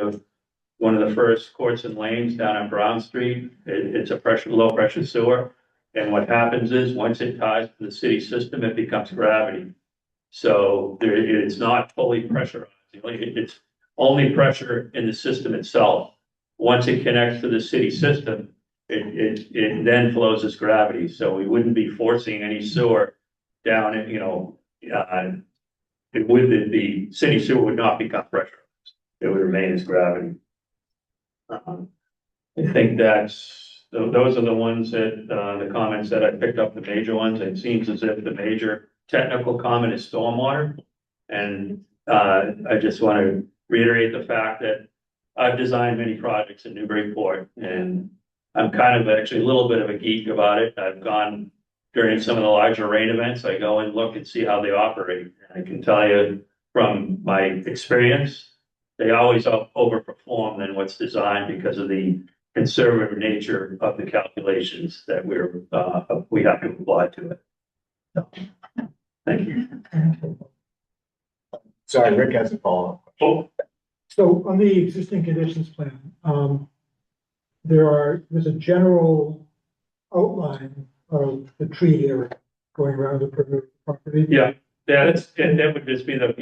Speaker 3: one of the first courts and lanes down on Brown Street, it's a low pressure sewer. And what happens is once it ties to the city system, it becomes gravity. So it's not fully pressurized. It's only pressure in the system itself. Once it connects to the city system, it then flows as gravity. So we wouldn't be forcing any sewer down it, the city sewer would not become pressurized. It would remain as gravity. I think those are the ones that, the comments that I picked up, the major ones. It seems as if the major technical comment is stormwater. And I just want to reiterate the fact that I've designed many projects in Newburyport, and I'm kind of actually a little bit of a geek about it. I've gone during some of the larger rain events, I go and look and see how they operate. And I can tell you from my experience, they always overperform than what's designed because of the conservative nature of the calculations that we have to apply to it. So, thank you.
Speaker 2: Sorry, Rick has a follow-up.
Speaker 3: Oh,
Speaker 5: So on the existing conditions plan, there's a general outline of the tree area going around the perimeter of the property.
Speaker 3: yeah, that would just be it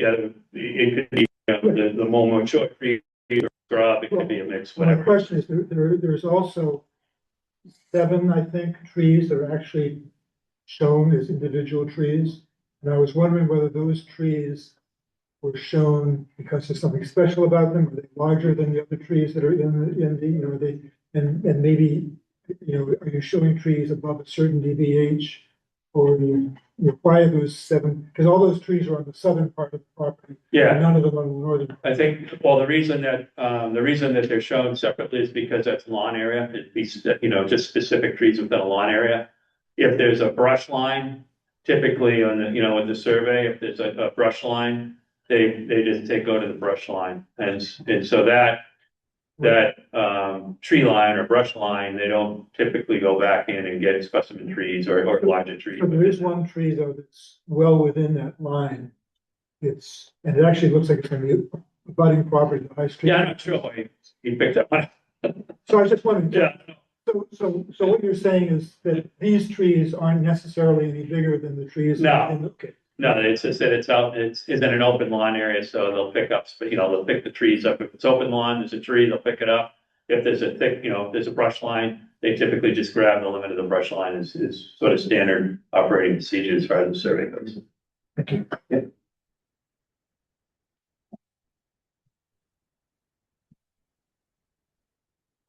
Speaker 3: could be the more mature tree or scrub, it could be a mix,
Speaker 5: My
Speaker 3: whatever.
Speaker 5: question is, there's also 7, I think, trees that are actually shown as individual trees. And I was wondering whether those trees were shown because there's something special about them. Are they larger than the other trees that are in the, and maybe, are you showing trees above a certain DBH? Or why are those 7? Because all those trees are on the southern part of the property.
Speaker 3: Yeah.
Speaker 5: None of them on the northern.
Speaker 3: I think, well, the reason that they're shown separately is because that's lawn area. It'd be, just specific trees within a lawn area. If there's a brush line, typically on with the survey, if there's a brush line, they go to the brush line. And so that that, tree line or brush line, they don't typically go back in and get specimen trees or larger trees.
Speaker 5: So there is one tree though that's well within that line. And it actually looks like it's gonna be abutting property to High Street.
Speaker 3: Yeah, I'm not sure he picked up on it.
Speaker 5: So I was just wondering.
Speaker 3: Yeah.
Speaker 5: So what you're saying is that these trees aren't necessarily any bigger than the trees?
Speaker 3: No.
Speaker 5: Okay.
Speaker 3: No, it's just that it's in an open lawn area, so they'll pick up, they'll pick the trees up. If it's open lawn, there's a tree, they'll pick it up. If there's a thick, if there's a brush line, they typically just grab the limit of the brush line is sort of standard operating procedure as far as the survey goes.
Speaker 5: Thank you.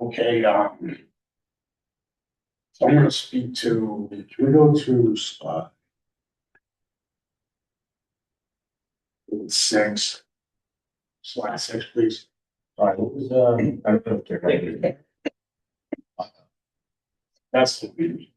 Speaker 4: Okay, so I'm gonna speak to, can we go to, 6, slide 6, please.
Speaker 1: Sorry, what was, I don't know if they're-
Speaker 4: That's the meeting.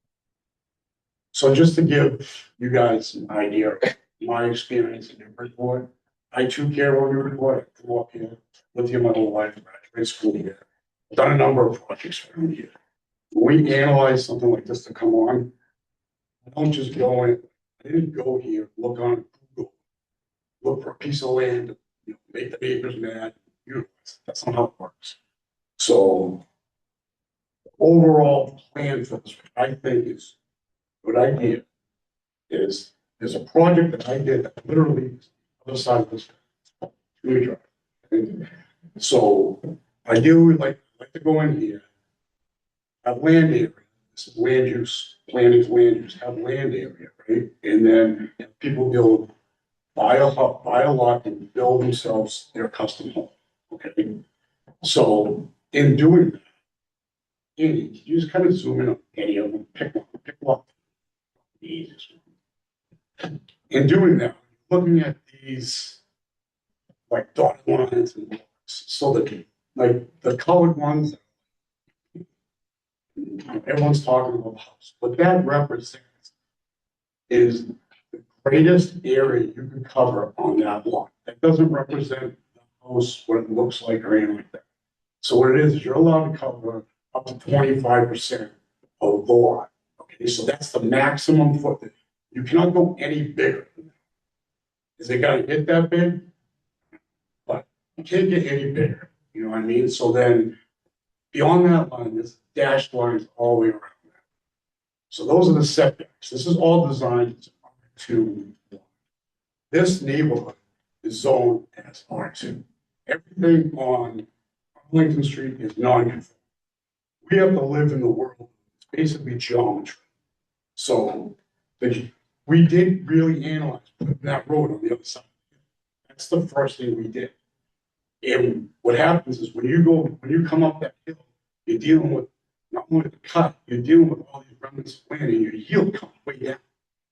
Speaker 4: So just to give you guys an idea of my experience in Newburyport, I too care about Newburyport. I grew up here, lived here my whole life, graduated school here. I've done a number of projects around here. When we analyze something like this to come on, I don't just go in, I didn't go here, look on Google, look for a piece of land, make the neighbors mad. That's not how it works. So overall plan for this, I think is a good idea. Is there's a project that I did that literally other side of this drive. And so I do like to go in here, have land area. This is land use, planning land use, have land area, right? And then people build, buy a lot and build themselves their custom home. Okay. So in doing that, Andy, can you just kind of zoom in on any of them, pick one. The easiest one. In doing that, looking at these like dotted lines and blocks, so that like the colored ones, everyone's talking about the house. What that represents is the greatest area you can cover on that block. That doesn't represent the house, what it looks like or anything like that. So what it is you're allowed to cover up to 25% of the lot. Okay, so that's the maximum foot. You cannot go any bigger than that. Is it gonna get that big? But you can't get any bigger, you know what I mean? So then beyond that line, there's dashed lines all the way around that. So those are the setbacks. This is all designed to R2. This neighborhood is zoned as R2. Everything on Lincoln Street is non-conforming. We have to live in the world. It's basically geometry. So we did really analyze putting that road on the other side. That's the first thing we did. And what happens is when you come up that hill, you're dealing with not only the cut, you're dealing with all these remnants of land, and your yield comes way down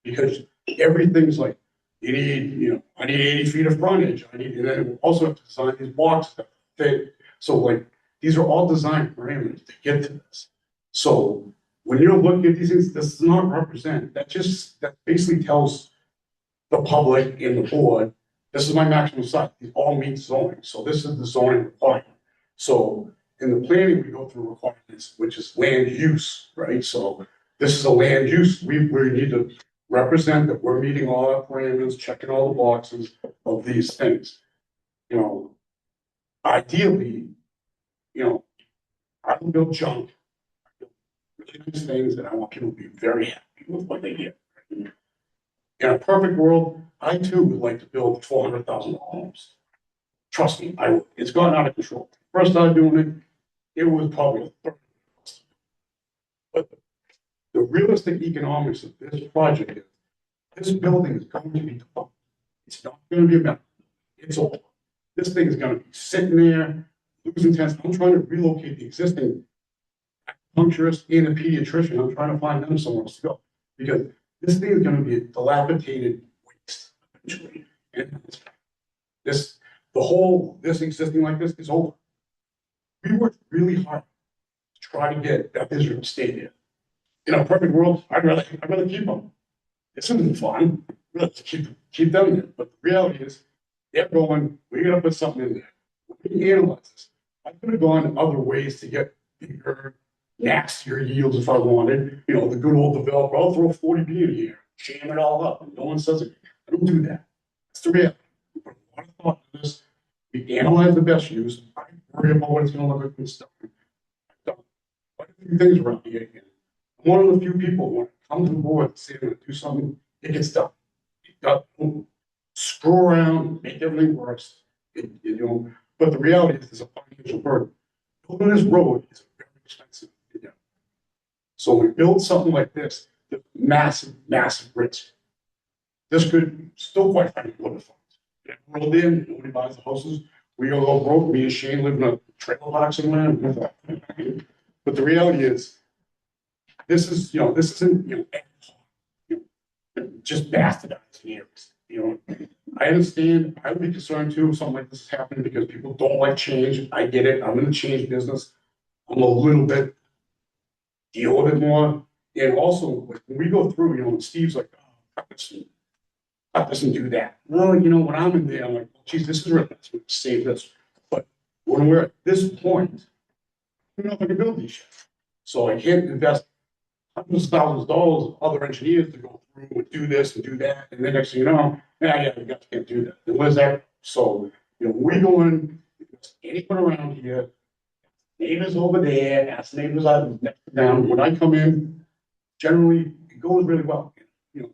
Speaker 4: because everything's like I need 80 feet of frontage. And then we also have to design these blocks that fit. So like these are all design parameters to get to this. So when you're looking at these things, this does not represent, that basically tells the public and the board, this is my maximum size. These all meet zoning. So this is the zoning requirement. So in the planning, we go through requirements, which is land use, right? So this is a land use. We need to represent that we're meeting all our parameters, checking all the boxes of these things. Ideally, I don't build junk. I build really nice things, and I want people to be very happy with what they get. In a perfect world, I too would like to build $400,000 homes. Trust me, I would. It's gone out of control. First started doing it was probably a third. But the realistic economics of this project is this building is going to be developed. It's not going to be a mess. It's over. This thing is going to be sitting there, losing tenants. I'm trying to relocate the existing acupuncturist and a pediatrician. I'm trying to find them somewhere else to go because this thing is going to be a dilapidated waste eventually. And this existing like this is over. We worked really hard to try to get that Israel to stay there. In a perfect world, I'd rather keep them. This isn't fun. Let's keep them there. But the reality is, they're going, we gotta put something in there. We analyze this. I could have gone other ways to get bigger, nastier yields if I wanted, you know, the good old developer, I'll throw 40B in here, jam it all up, and no one says it. I don't do that. That's the reality. We put a lot of thought into this. We analyze the best use. I worry about what it's gonna look like and stuff. I've done quite a few things around here. And I'm one of the few people when it comes to the board and say they're gonna do something, it gets done. Don't screw around, make everything worse. You know, but the reality is there's a financial burden. Building this road is very expensive. You know. So when we build something like this, there's massive, massive risk. This could still quite frankly put the funds. Get rolled in, nobody buys the houses. We go all broke, me and Shane live in a trailer park somewhere. But the reality is, this is, you know, this isn't, you know, just bastardizing areas. You know, I understand, I would be concerned too if something like this is happening because people don't like change. I get it. I'm in the change business. I'm a little bit, deal with it more. And also, when we go through, you know, Steve's like, oh, cut this and do that. Well, you know, when I'm in there, I'm like, geez, this is really nice. We save this. But when we're at this point, we're not going to build these shit. So I can't invest hundreds of thousands of dollars of other engineers to go through and do this and do that. And then next thing you know, you guys can't do that. And what is that? So, you know, we go in, anyone around here, neighbors over there, ask neighbors out down. When I come in, generally it goes really well. You know,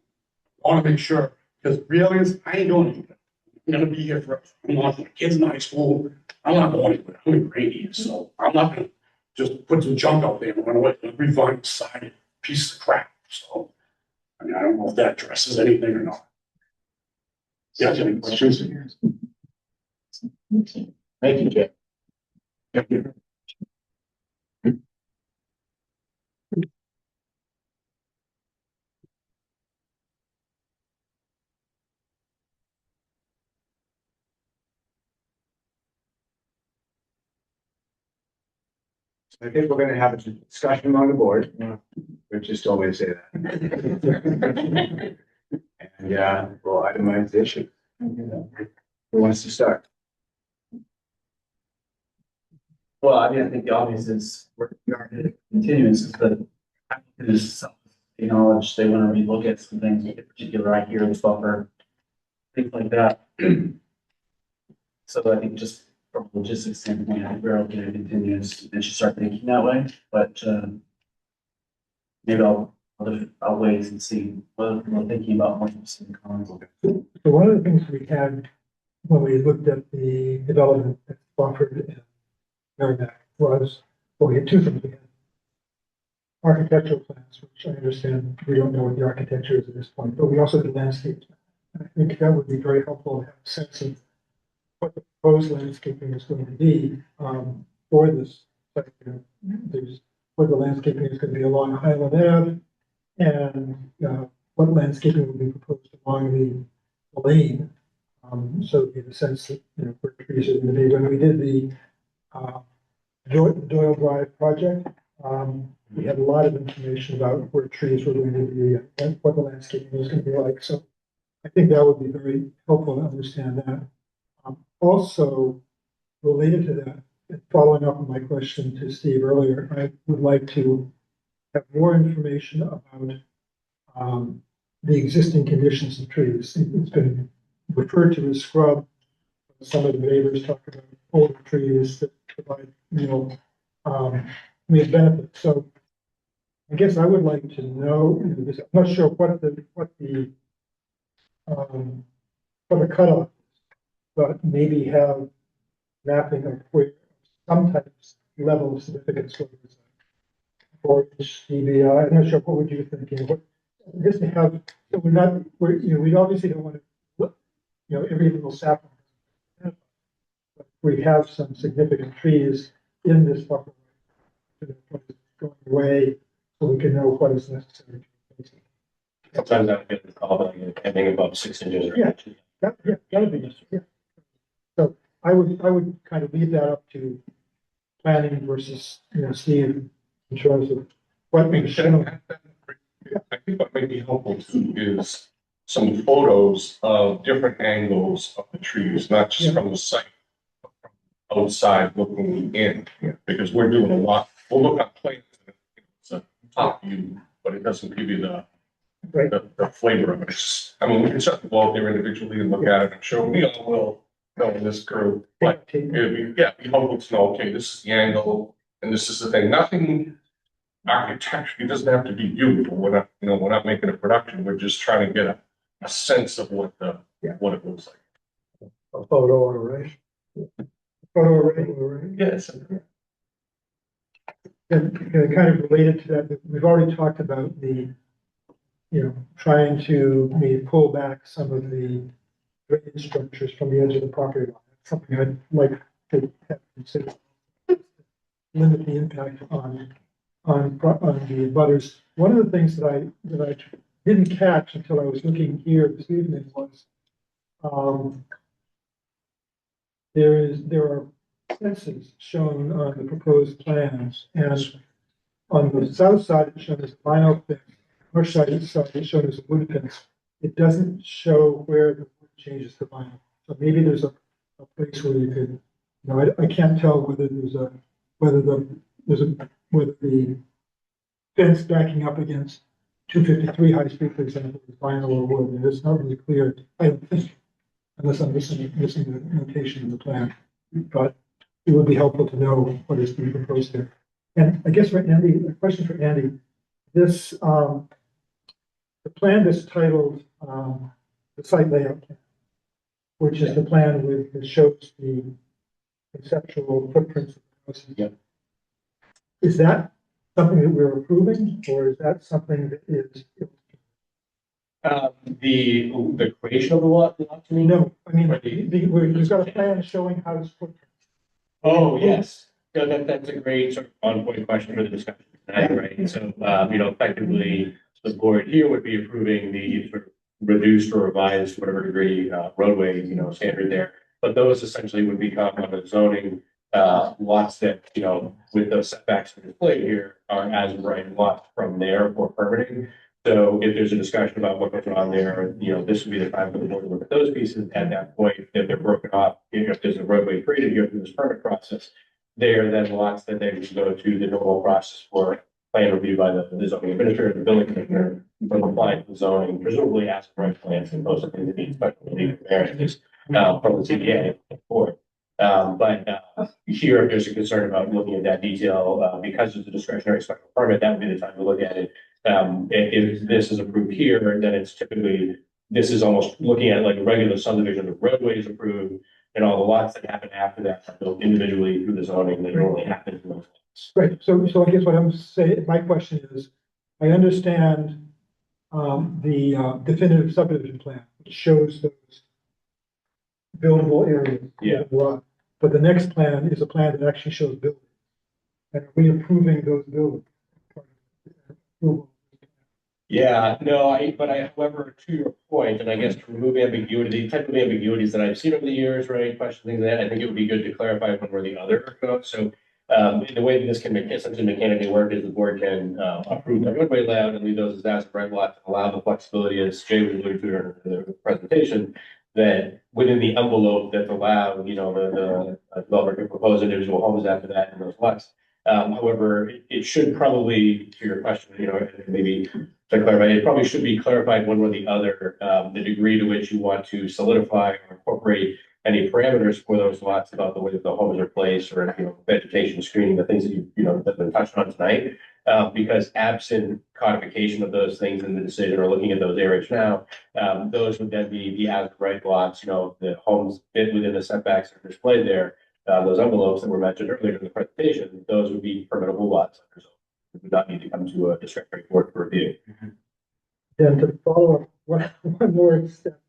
Speaker 4: I want to make sure because reality is I ain't going anywhere. I'm gonna be here forever. I'm not my kids in high school. I'm not going anywhere. I'm in grade years, so I'm not gonna just put some junk out there and run away. Every vine sided piece of crap. So I mean, I don't know if that addresses anything or not. Yeah, any questions?
Speaker 2: Thank you, Jay. I think we're gonna have a discussion among the board. Rich just told me to say that. And we'll itemize the issue. Who wants to start?
Speaker 8: Well, I mean, I think the obvious is where we are in continuance, but is acknowledge they want to relook at some things, in particular, I hear the buffer, things like that. So I think just from a logistics standpoint, I think we're okay to continuance and should start thinking that way, but maybe I'll wait and see what we're thinking about more specific comments.
Speaker 5: So one of the things we had when we looked at the development that's buffered in Merrimack was, well, we had two things. We had architectural plans, which I understand we don't know what the architecture is at this point, but we also did landscape. I think that would be very helpful to have a sense of what the proposed landscaping is going to be for this. There's what the landscaping is going to be along Highland Ave, and what landscaping will be proposed along the lane. So we have a sense that where trees are going to be. When we did the Doyle Drive project, we had a lot of information about where trees were going to be and what the landscaping was going to be like. So I think that would be very helpful to understand that. Also, related to that, and following up on my question to Steve earlier, I would like to have more information about the existing conditions of trees. It's been referred to as scrub. Some of the neighbors talk about older trees that provide, benefits. So I guess I would like to know, I'm not sure what the cutoff is, but maybe have mapping of where some type of level of significance for each DBI. I'm not sure, what would you think? Just to have, so we obviously don't want to, every little sapling. But we have some significant trees in this buffer going away, so we can know what is necessary.
Speaker 1: Sometimes I would get the call, but anything above 6 inches.
Speaker 5: That'd be useful. Yeah. So I would kind of leave that up to planning versus, Steve, in terms of what we should.
Speaker 7: I think what may be helpful too is some photos of different angles of the trees, not just from the site, but from outside looking in, because we're doing a lot, we'll look on plans, it's a top view, but it doesn't give you the flavor of it. I mean, we can certainly go out there individually and look at it and show, we all will know in this group, but it'd be, be helpful to know, okay, this is the angle, and this is the thing, nothing architecturally doesn't have to be beautiful, we're not making a production, we're just trying to get a sense of what what it looks like.
Speaker 5: A photo array. Photo array.
Speaker 7: Yes.
Speaker 5: And kind of related to that, we've already talked about trying to maybe pull back some of the drainage structures from the edge of the property line. That's something I'd like to have considered. Limit the impact on the butters. One of the things that I didn't catch until I was looking here this evening was, there are fences shown on the proposed plans, and on the south side it's shown as a vinyl fence, north side it's shown as a wood fence. It doesn't show where the wood changes to vinyl. So maybe there's a place where you could, I can't tell whether the fence backing up against 253 High Street, for example, is vinyl or wood. It's not really clear, I don't think, unless I'm missing the notation in the plan. But it would be helpful to know what is being proposed there. And I guess for Andy, a question for Andy. This, the plan that's titled the site layout plan, which is the plan that shows the conceptual footprints of the houses.
Speaker 1: Yep.
Speaker 5: Is that something that we're approving, or is that something that is?
Speaker 1: The creation of the lot, you mean?
Speaker 5: No, I mean, we've got a plan showing house footprints.
Speaker 1: Oh, yes. So that's a great sort of on-point question for the discussion tonight, right? So, effectively, the board here would be approving the sort of reduced or revised, whatever degree, roadway, standard there. But those essentially would become on the zoning, lots that, with those setbacks displayed here are as right lots from there for permitting. So if there's a discussion about what goes on there, this would be the time for the board to look at those pieces. At that point, if they're broken off, if there's a roadway created, you go through this permit process. They're then lots that they would go to the normal process for plan review by the zoning administrator, the building commissioner, for compliance with zoning, presumably ask for right plans and those are things that need special needs variances from the CBA board. But here, if there's a concern about looking at that detail, because it's a discretionary special permit, that would be the time to look at it. If this is approved here, then it's typically, this is almost looking at like a regular subdivision, the roadway is approved, and all the lots that happen after that are built individually through the zoning that normally happens in those lots.
Speaker 5: Right, so I guess what I'm saying, my question is, I understand the definitive subdivision plan, which shows those buildable areas.
Speaker 1: Yeah.
Speaker 5: But the next plan is a plan that actually shows buildings. And are we approving those buildings?
Speaker 1: Yeah, no, however, to your point, and I guess to remove ambiguity, the type of ambiguities that I've seen over the years, right, questions, things like that, I think it would be good to clarify one or the other goes. So, the way that this can essentially mechanically work is the board can approve the roadway layout and leave those as right lots and allow the flexibility, as Jay was alluding to in the presentation, that within the envelope that's allowed, the developer can propose individual homes after that in those lots. However, it should probably, to your question, maybe to clarify, it probably should be clarified one or the other, the degree to which you want to solidify or incorporate any parameters for those lots about the way that the homes are placed or, vegetation screening, the things that that have been touched on tonight. Because absent codification of those things in the decision or looking at those areas now, those would then be the as right lots, the homes fit within the setbacks that are displayed there. Those envelopes that were mentioned earlier in the presentation, those would be permittable lots. It would not need to come to a discretionary board for review.
Speaker 5: Then to follow up one more step,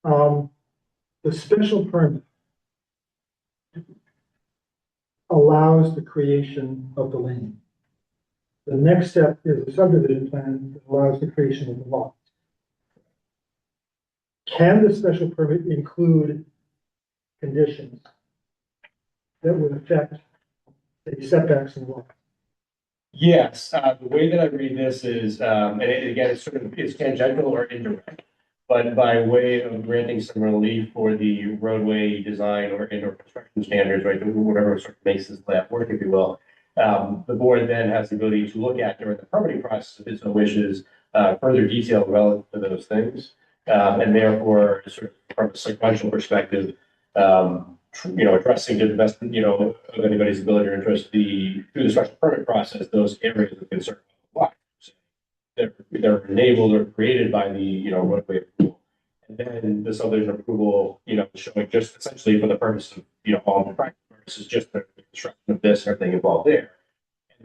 Speaker 5: the special permit allows the creation of the lane. The next step is a subdivision plan that allows the creation of the lot. Can the special permit include conditions that would affect the setbacks in the lot?
Speaker 1: Yes, the way that I read this is, and again, it's tangential or indirect, But by way of granting some relief for the roadway design or indoor construction standards, right, whatever sort of makes this lab work, if you will. The board then has the ability to look at during the permitting process if it so wishes, further detail relative to those things. And therefore, sort of from a sequential perspective, addressing to the best, of anybody's ability or interest, through the special permit process, those areas of concern. They're enabled or created by the, roadway approval. And then the subdivision approval, showing just essentially for the purpose of, all the practical purposes, just the construction of this, and everything involved there.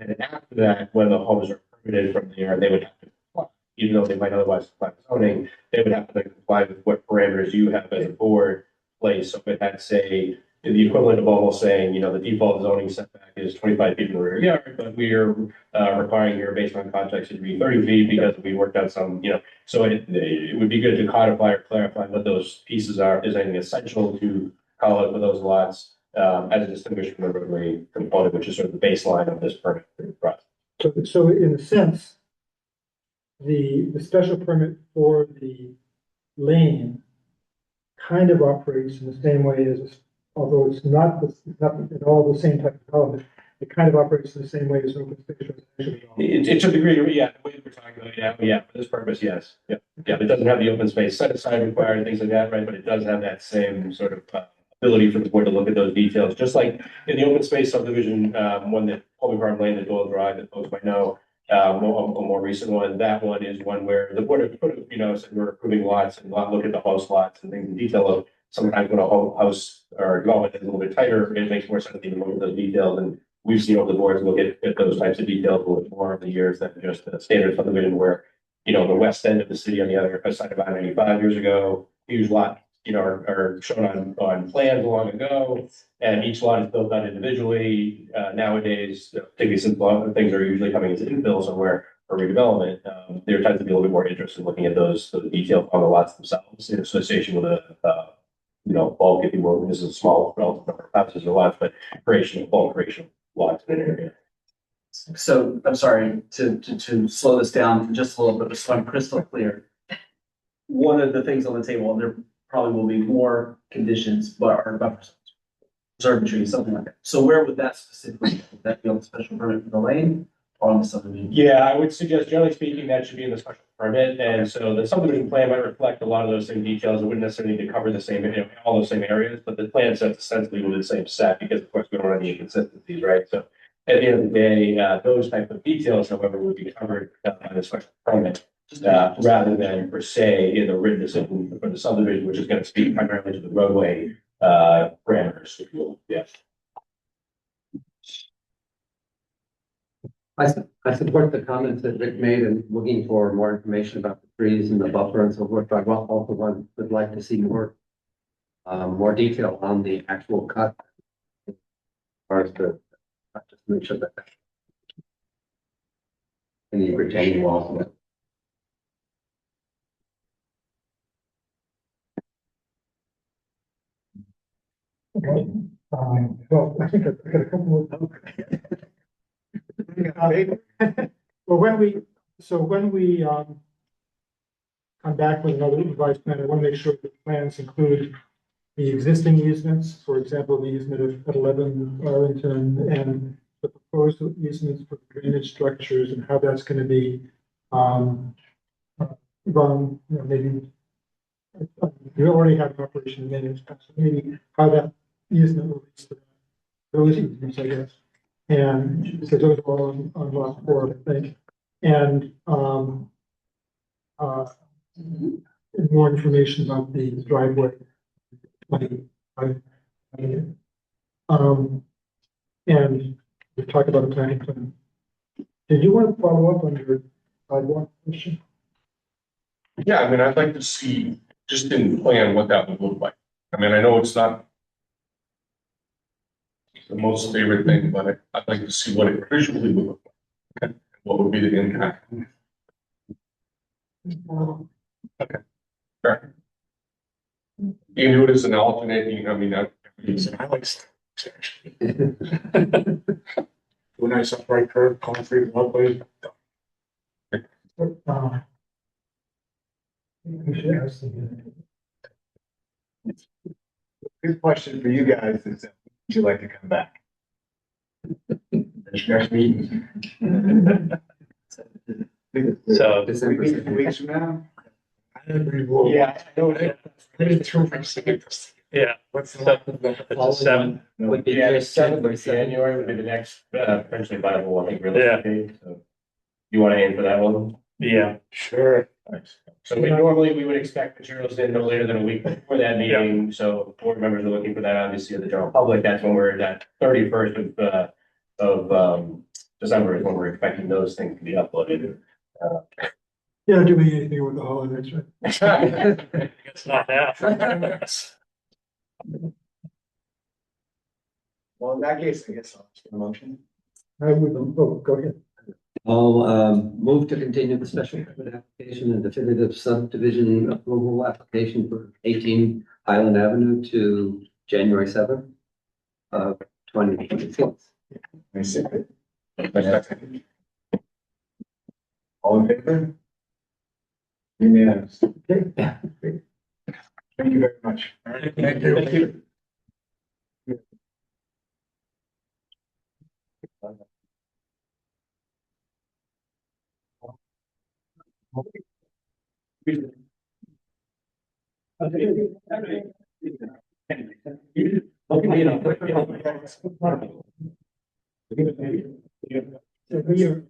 Speaker 1: And then after that, when the homes are permitted from there, they would have to comply, even though they might otherwise comply with zoning, they would have to comply with what parameters you have as a board place. So if that say, the equivalent of almost saying, the default zoning setback is 25 feet in the rear yard, but we are requiring here based on context it to be 30 feet because we worked out some, so it would be good to codify or clarify what those pieces are. If there's anything essential to call out for those lots as a distinguished from the roadway component, which is sort of the baseline of this permit process.
Speaker 5: So in a sense, the special permit for the lane kind of operates in the same way as, although it's not at all the same type of development, it kind of operates in the same way as open space residential development.
Speaker 1: It's a degree, yeah, the way we're talking about, yeah, for this purpose, yes. Yeah, it doesn't have the open space set aside required and things like that, right? But it does have that same sort of ability for the board to look at those details, just like in the open space subdivision, one that Colby Farm Lane, that Doyle Drive, that folks might know, a more recent one. That one is one where the board have said we're approving lots and look at the house lots and things in detail of sometimes when a whole house or development is a little bit tighter, it makes more sense to even look at those details. And we've seen over the boards look at those types of details a little bit more over the years than just the standard subdivision where, the west end of the city on the other side of I-95 years ago, huge lot, are shown on plans long ago, and each lot is built out individually. Nowadays, particularly since a lot of things are usually coming into infill somewhere or redevelopment, there tends to be a little bit more interest in looking at those details on the lots themselves in association with a bulk, if you will. This is a small relative number of houses or lots, but bulk creation of lots in an area.
Speaker 8: So I'm sorry to slow this down just a little bit, so I'm crystal clear. One of the things on the table, and there probably will be more conditions, but are buffers, preserve trees, something like that. So where would that specifically, would that be on the special permit for the lane or on the subdivision?
Speaker 1: Yeah, I would suggest, generally speaking, that should be in the special permit. And so the subdivision plan might reflect a lot of those same details. It wouldn't necessarily need to cover the same, all those same areas, but the plan sets essentially with the same set because of course we don't have any inconsistencies, right? So at the end of the day, those type of details, however, would be covered by the special permit. Rather than per se in the written decision for the subdivision, which is going to speak primarily to the roadway parameters. Yes.
Speaker 17: I support the comments that Rick made and looking for more information about the trees and the buffer and so forth. But I also would like to see more detail on the actual cut. As far as just make sure that any retaining walls.
Speaker 5: Okay. Well, I think I've got a couple more. Well, when we come back with another revised plan, I want to make sure that plans include the existing easements, for example, the easement at 11 Arlington and the proposed easements for drainage structures and how that's going to be run, maybe we already have an operation in maintenance, so maybe how that easement relates to those easements, I guess. And because those are all on lot 4, I think. And more information about the driveway. And we talked about the planning plan. Did you want to follow up on your sidewalk question?
Speaker 7: Yeah, I mean, I'd like to see just in the plan what that would look like. I mean, I know it's not the most favorite thing, but I'd like to see what it visually would look like. Okay. What would be the impact? Okay. Fair. You can do it as an alternating, I mean, I like actually.
Speaker 4: A nice upright curve, concrete walkway.
Speaker 5: We should ask them.
Speaker 2: Good question for you guys is, would you like to come back? Next meeting.
Speaker 3: So-
Speaker 2: December 2 weeks from now?
Speaker 3: Yeah. Yeah.
Speaker 2: What's the?
Speaker 3: It's a 7.
Speaker 17: Would be
Speaker 1: Yeah, the
Speaker 17: just
Speaker 1: 7th
Speaker 17: January
Speaker 1: of
Speaker 17: 7th.
Speaker 1: January would be the next, potentially viable, I think, realistically, so. You wanna aim for that one?
Speaker 3: Yeah.
Speaker 2: Sure.
Speaker 1: So normally we would expect materials in no later than a week before that meeting, so board members are looking for that, obviously, the general public, that's when we're at 31st of December is when we're expecting those things to be uploaded.
Speaker 5: You're not doing anything with the holidays, right?
Speaker 3: It's not now.
Speaker 2: Well, in that case, I guess I'll ask for a motion.
Speaker 5: I would, oh, go ahead.
Speaker 17: I'll move to continue the special permit application and definitive subdivision approval application for 18 Highland Avenue to January 7th of 2026.
Speaker 2: I second. All in favor? Unanimous. Okay. Thank you very much.
Speaker 3: Thank you.
Speaker 5: So we are,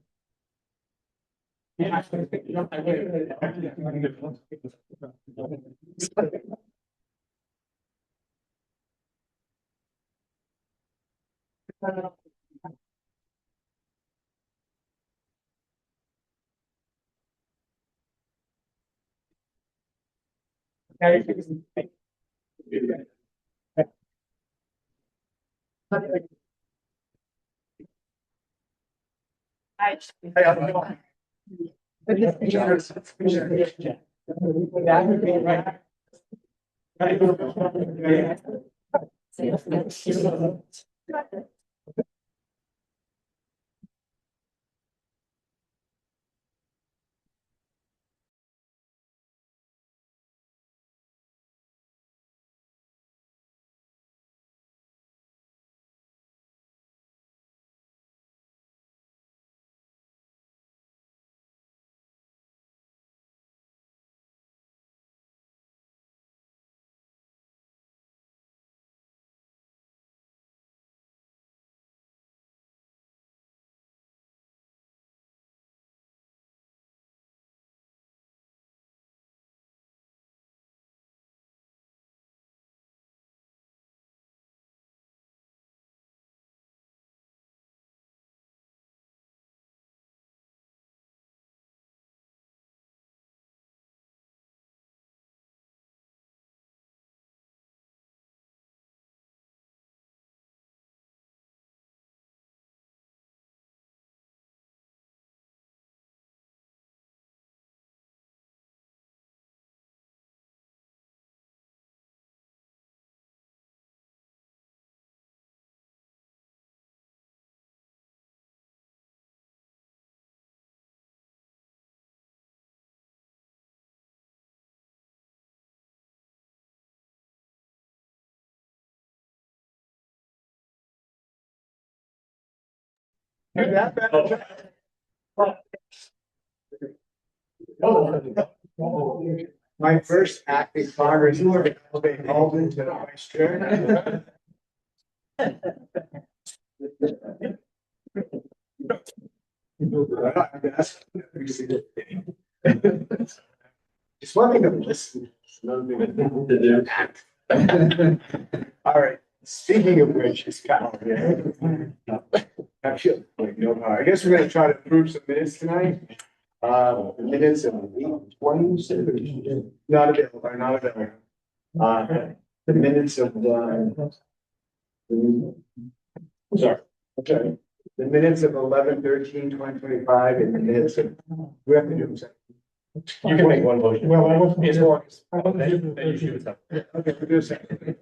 Speaker 2: My first act in Congress was being called into the vice chair. Just one thing to listen. It's another thing to do. All right, speaking of which, it's Kyle here. Actually, wait, no, I guess we're gonna try to approve some minutes tonight. The minutes of 8:20, not available, are not available. The minutes of, sorry, okay. The minutes of 11/13/2025 and the minutes of, we have to do them separately.
Speaker 1: You can make one motion.
Speaker 5: well, I wasn't.
Speaker 1: It's more.
Speaker 5: I wasn't here for the
Speaker 1: Then you
Speaker 5: first
Speaker 1: shoot
Speaker 5: one.
Speaker 1: it up.
Speaker 2: Okay, we'll do a second.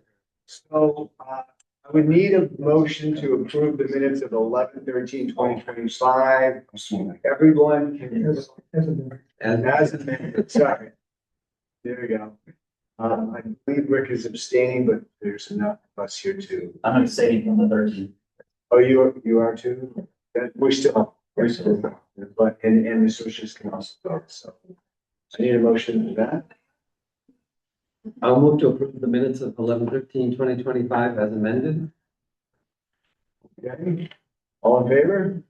Speaker 2: So, I would need a motion to approve the minutes of 11/13/2025. Everyone can,
Speaker 5: As a matter.
Speaker 17: And
Speaker 2: as amended, sorry. There we go. I believe Rick is abstaining, but there's enough of us here too.
Speaker 8: I'm abstaining from the 13th.
Speaker 2: Oh, you are too? That, we're still, but, and the socialists can also vote, so. I need a motion for that.
Speaker 17: I'll move to approve the minutes of 11/15/2025 as amended.
Speaker 2: Okay, all in favor?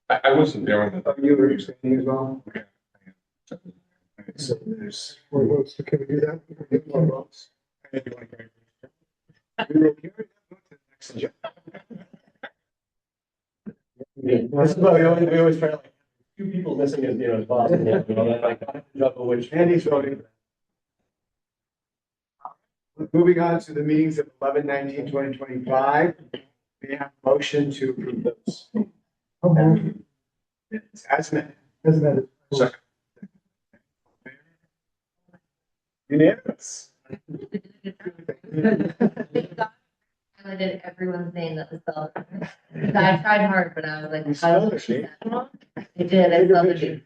Speaker 7: I wasn't there when
Speaker 2: Oh, you were abstaining as well?
Speaker 7: Okay.
Speaker 2: Okay, so there's
Speaker 5: Four votes, so can we do that?
Speaker 2: four votes. We will carry that vote to the next agenda.
Speaker 1: This is why we always try to like, few people missing as, as possible, like, juggle which.
Speaker 2: Andy's voting. Moving on to the meetings of 11/19/2025. We have a motion to approve those. It's as amended.
Speaker 5: As amended.
Speaker 7: Second.
Speaker 2: Unanimous.
Speaker 18: I did everyone's name that was spelled. I tried hard, but I was like,
Speaker 2: You
Speaker 18: how
Speaker 2: spelled
Speaker 18: do
Speaker 2: it, Nate.
Speaker 18: I did, I spelled it.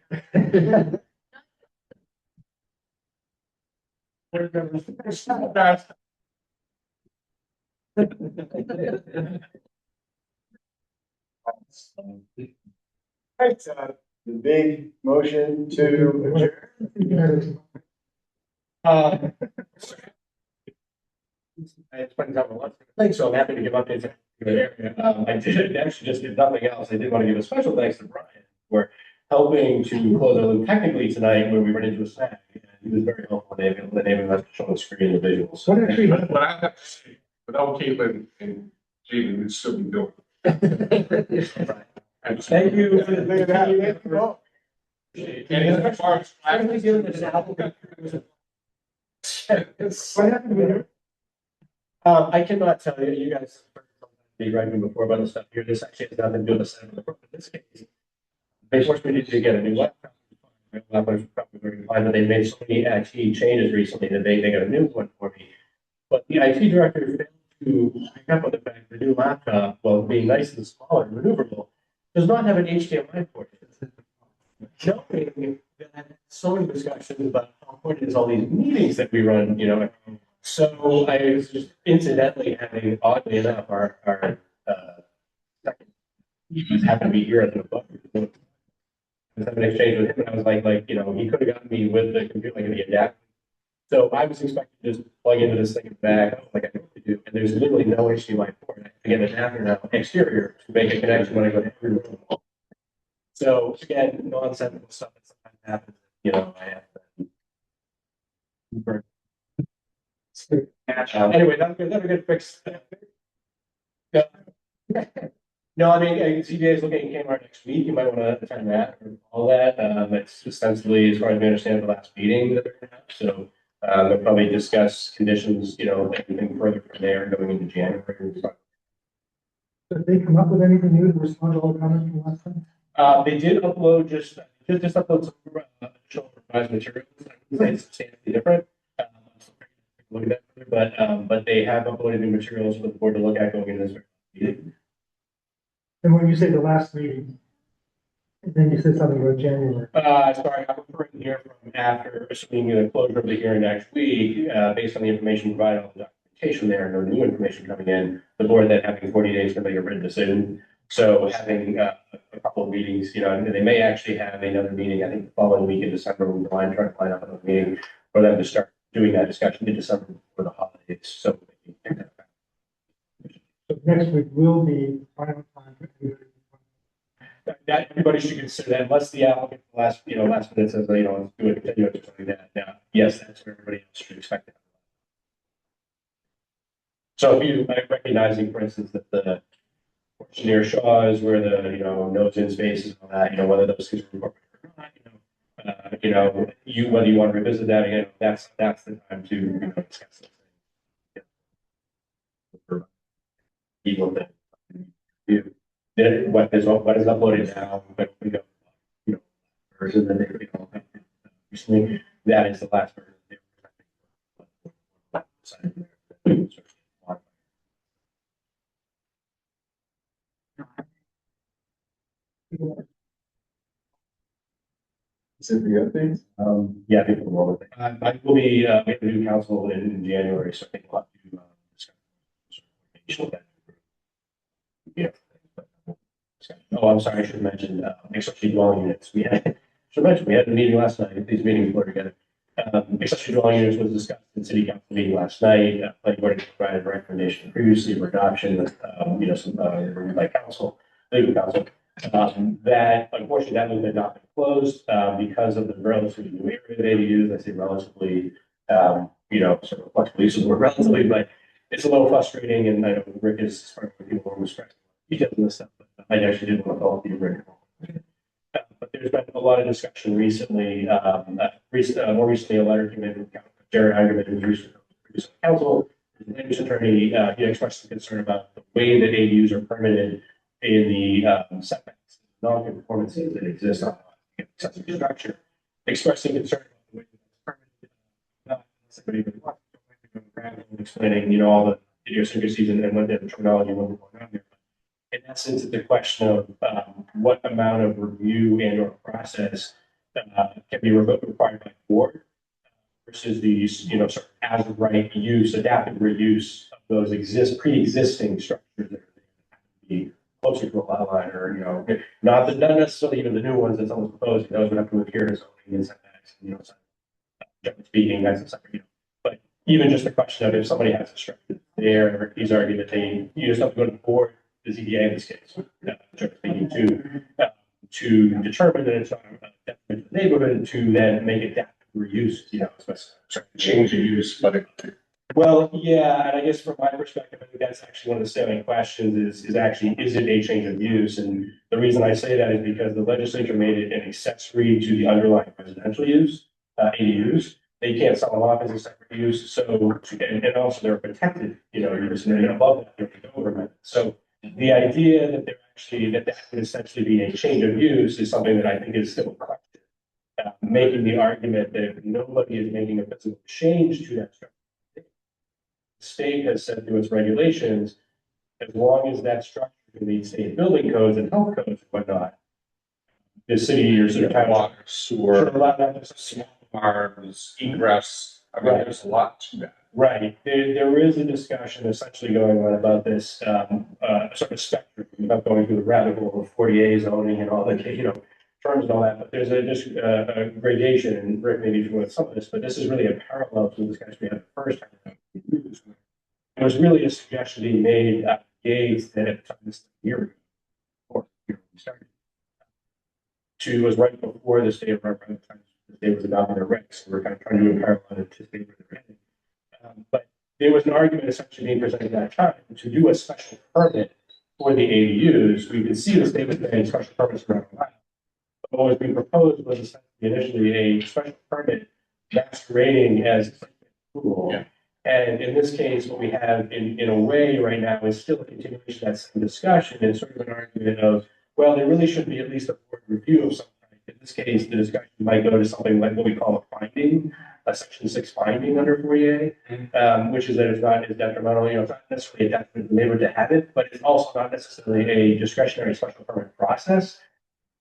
Speaker 2: Right, the big motion to adjourn.
Speaker 1: I spent time on lots of things, so I'm happy to give updates. I did actually just did nothing else. I did want to give a special thanks to Brian for helping to close a loop technically tonight where we ran into a snag. And he was very helpful in enabling us to show on the screen the visuals.
Speaker 5: What actually
Speaker 7: But I have to say, without Caitlin and Jamie, we'd still be doing.
Speaker 1: Thank you for the
Speaker 2: Look at that.
Speaker 7: And as far as.
Speaker 5: What happened with it?
Speaker 1: I cannot tell you, you guys be writing before about the stuff here. This actually has nothing to do with the center of the program. In this case, they forced me to get a new laptop. My laptop was probably very fine, but they made so many IT changes recently that they got a new one for me. But the IT director failed to pick up on the fact the new laptop, while being nice and small and maneuverable, does not have an HDMI port. Knowing that so many discussions about how important is all these meetings that we run, So I was just incidentally having, oddly enough, our second, he just happened to be here at the book. I was having an exchange with him, and I was like, he could have gotten me with the computer, like the adapter. So I was expecting to just plug into this thing in the back, like I normally do, and there's literally no HDMI port. I have to get an adapter now, exterior, to make a connection when I go to every room. So again, nonsensical stuff that sometimes happens, I have to. Anyway, that's a good fix. Yeah. No, I mean, CJ is looking at Kmart next week. You might want to attend that or all that. It's ostensibly, as far as we understand, the last meeting that they're going to have. So they'll probably discuss conditions, anything further from there going into January.
Speaker 5: Did they come up with anything new to respond to all the comments from last time?
Speaker 1: They did upload just upload some additional revised materials. I would say it's substantially different. Look at that further, but they have uploaded new materials for the board to look at going into this meeting.
Speaker 5: And when you say the last meeting, then you said something about January.
Speaker 1: Sorry, I'm referring here from after, assuming the closure of the hearing next week, based on the information provided on the documentation there, no new information coming in, the board then having 40 days to make a written decision. So having a couple of meetings, and they may actually have another meeting, I think the following week in December, we're trying to line up another meeting for them to start doing that discussion in December for the holidays. So
Speaker 5: Next week will be final time for everybody.
Speaker 1: that everybody should consider that unless the applicant last minute says, let's do it, continue it, or something like that. Now, yes, that's what everybody else should expect. So if you recognizing, for instance, that the portion near Shaw is where the, nodes in spaces and all that, whether those things are incorporated or not, whether you want to revisit that again, that's the time to, discuss those things. Equal thing. What is uploaded now, but we go, version that they, recently, that is the last version.
Speaker 2: Specific updates?
Speaker 1: Yeah, I think for the moment. I will be, we have a new council in January, so I think we'll have to, discuss. Yeah. Oh, I'm sorry, I should have mentioned, accessory dwelling units. We had, should mention, we had a meeting last night, these meetings were together. Accessory dwelling units was discussed in city council meeting last night. Planning board provided a recommendation previously for adoption with, some, reviewed by council, legal council. That unfortunately, that one had not been closed, because of the relatively new area they use. I say relatively, sort of flexible use of the word relatively, but it's a little frustrating, and I know Rick is part of the people who are stressing details of this stuff, but I actually didn't want to follow the original. But there's been a lot of discussion recently, more recently, a letter came in from Jared Heigerman, who's recently produced council. The language attorney, he expressed some concern about the way that ADUs are permitted in the setbacks, non-conformances that exist on the accessory structure, expressing concern about the way that it's permitted. Not somebody really wants to go explaining, all the idiosyncrasies and what the terminology and what's going on here. In essence, it's a question of what amount of review and or process can be required by the board versus the sort of as of right use, adaptive reuse of those pre-existing structures that are be closer to a lot line or not necessarily even the new ones that someone's proposing. Those would have to adhere to zoning and setbacks, generally speaking, that's a separate, but even just the question of if somebody has a structure there, he's arguing that you just have to go to the board, the ZBA in this case, to determine that it's not a detriment to the neighborhood, to then make it adaptive reuse,
Speaker 7: Change the use, but
Speaker 1: well, yeah, and I guess from my perspective, I think that's actually one of the salient questions is it a change of use? And the reason I say that is because the legislature made it an accessory to the underlying residential use, ADUs. They can't sell them off as a separate use, so, and also they're protected, use, and above that, they're government. So the idea that that could essentially be a change of use is something that I think is still a question. Making the argument that if nobody is making a physical change to that structure, the state has said through its regulations, as long as that structure meets state building codes and health codes and whatnot, the city or sort of
Speaker 7: water, sewer,
Speaker 1: small
Speaker 7: farms, egress. I mean, there's a lot to that.
Speaker 1: Right. There is a discussion essentially going on about this sort of spectrum, about going through the rabbit hole of 40A zoning and all the terms and all that. But there's a gradation, and Rick maybe you with some of this, but this is really a parallel to the discussion we had the first time. It was really a suggestion being made at Gates that at the time this year ago, or year we started, was right before the state of our the state was adopting their regs. So we're kind of trying to do a parallel to state where they're heading. But there was an argument essentially being presented at that time to do a special permit for the ADUs. We could see the state was getting special permits for a while. But what was being proposed was essentially initially a special permit masquerading as approval. Yeah. And in this case, what we have in a way right now is still a continuation of that same discussion. It's sort of an argument of, well, there really should be at least a board review of some kind. In this case, the discussion might go to something like what we call a finding, a section 6 finding under 40A, which is that it's not as detrimental, it's not necessarily a detriment to the neighborhood to have it, but it's also not necessarily a discretionary special permit process.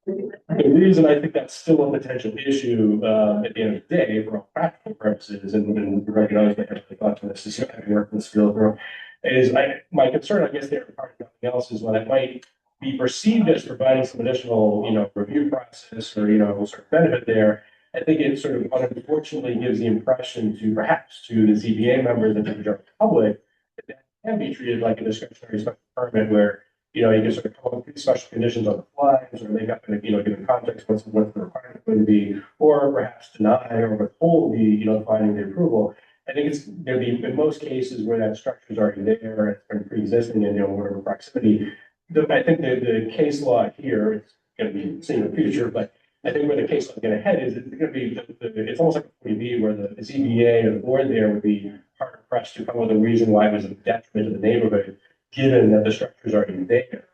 Speaker 1: The reason I think that's still a potential issue at the end of the day for all practical purposes, and recognize that everybody thought to this is having worked in this field, is my concern, I guess, there part of nothing else is when it might be perceived as providing some additional, review process or, sort of benefit there. I think it sort of unfortunately gives the impression to perhaps to the ZBA members and to the general public that can be treated like a discretionary special permit where you can sort of come up with special conditions on the fly, or make up, given context, what's the requirement going to be, or perhaps deny or withhold the, finding the approval. I think there'd be in most cases where that structure is already there, it's been pre-existing in, whatever proximity. I think the case law here, it's going to be seen in the future, but I think where the case law is going to head is it's going to be, it's almost like a 40B where the ZBA or the board there would be hard pressed to come up with a reason why it was a detriment to the neighborhood, given that the structure is already there,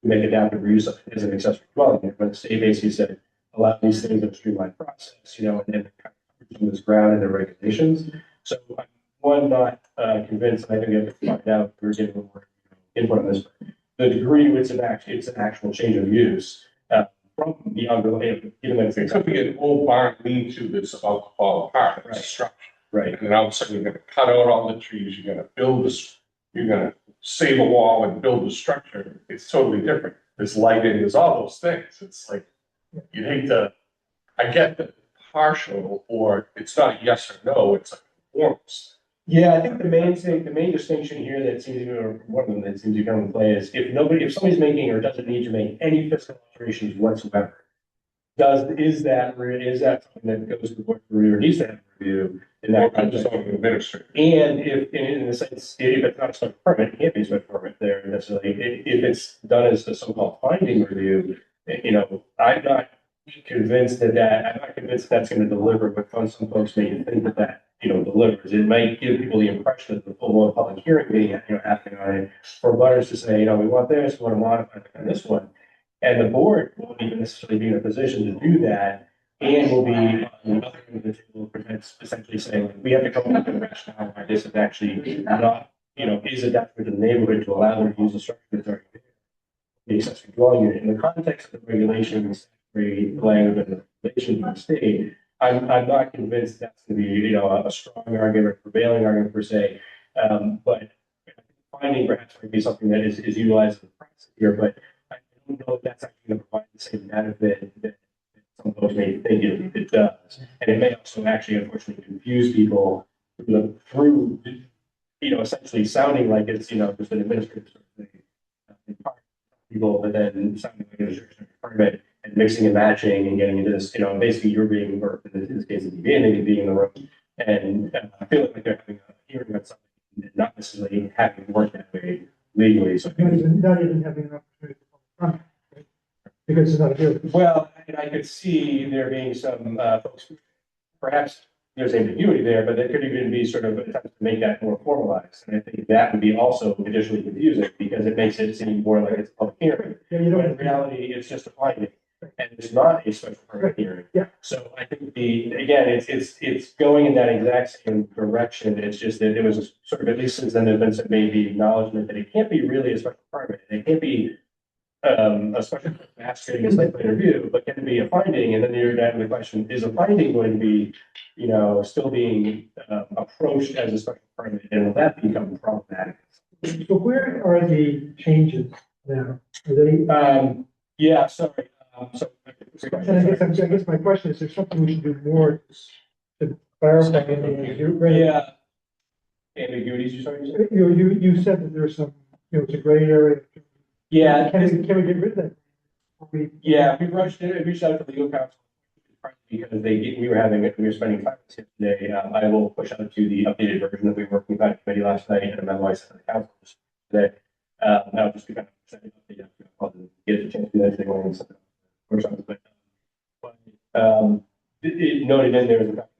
Speaker 1: to make adaptive reuse of it as an accessory dwelling. But the state basically said, allow these things in a streamlined process, and then kind of this ground in the regulations. So I'm not convinced, and I think we have to find out, we're getting more input on this, the degree to which it's an actual change of use from the underlying, given that it's
Speaker 7: It could be an old barn lean-to that's about to fall apart, it's a
Speaker 1: Right.
Speaker 7: structure.
Speaker 1: right.
Speaker 7: And then all of a sudden, you're gonna cut out all the trees, you're gonna build this, you're gonna save a wall and build a structure. It's totally different. There's lighting, there's all those things. It's like, you'd hate to, I get the partial, or it's not a yes or no, it's a conformance.
Speaker 1: Yeah, I think the main thing, the main distinction here that seems to, or one of them that seems to come into play is if somebody's making or doesn't need to make any fiscal alterations whatsoever, is that something that goes to the board for review or needs to have a review in that
Speaker 7: I'm just
Speaker 1: context?
Speaker 7: on the administrator.
Speaker 1: And if, in the sense, if it's not a special permit, it can't be a special permit there necessarily. If it's done as a so-called finding review, I'm not convinced that's going to deliver what some folks may think that delivers. It might give people the impression that the full public hearing being, happening on it, for butters to say, we want this, we want to modify it on this one. And the board won't even necessarily be in a position to do that, and will be on the other end of the table, essentially saying, we have to come up with a rationale why this is actually not, is a detriment to the neighborhood to allow them to use the structure that's already there. The accessory dwelling unit, in the context of the regulations, the language and the regulations of the state, I'm not convinced that's going to be, a strong argument, prevailing argument per se. But finding perhaps might be something that is utilized in the practice here, but I don't know if that's actually going to provide the same benefit that some folks may think it does. And it may also actually unfortunately confuse people through essentially sounding like it's, just an administrative sort of thing. People, but then sounding like a permit and mixing and matching and getting into this, basically you're being, or in this case, the DBA maybe being in the room and feeling like they're having a hearing on something and not necessarily having worked that way legally. So
Speaker 5: Not even having an opportunity to comment, right? Because it's not a hearing.
Speaker 1: well, and I could see there being some folks, perhaps there's ambiguity there, but there could even be sort of attempts to make that more formalized. And I think that would be also additionally confusing because it makes it seem more like it's a public hearing.
Speaker 5: Yeah,
Speaker 1: But in reality, it's just a finding and it's not a special permit hearing.
Speaker 5: Yeah.
Speaker 1: So I think it's going in that exact same direction. It's just that it was sort of, at least since then, there's been some maybe acknowledgement that it can't be really a special permit. It can't be a special masking a site plan review, but can it be a finding? And then you're down to the question, is a finding going to be, still being approached as a special permit? And will that become problematic?
Speaker 5: So where are the changes now? Are they?
Speaker 1: Yeah, sorry.
Speaker 5: And I guess my question is, there something we should do more to clarify?
Speaker 1: Yeah. Ambiguities, you sorry?
Speaker 5: You said that there's some, it's a gray area.
Speaker 1: Yeah.
Speaker 5: Can we get rid of that?
Speaker 1: Yeah, we rushed it, reached out to legal counsel because we were spending time yesterday. I will push out to the updated version that we were working on committee last night and a memo I sent to the council today. Now just to kind of set it up, get a chance to do that today when it's it noted in there is that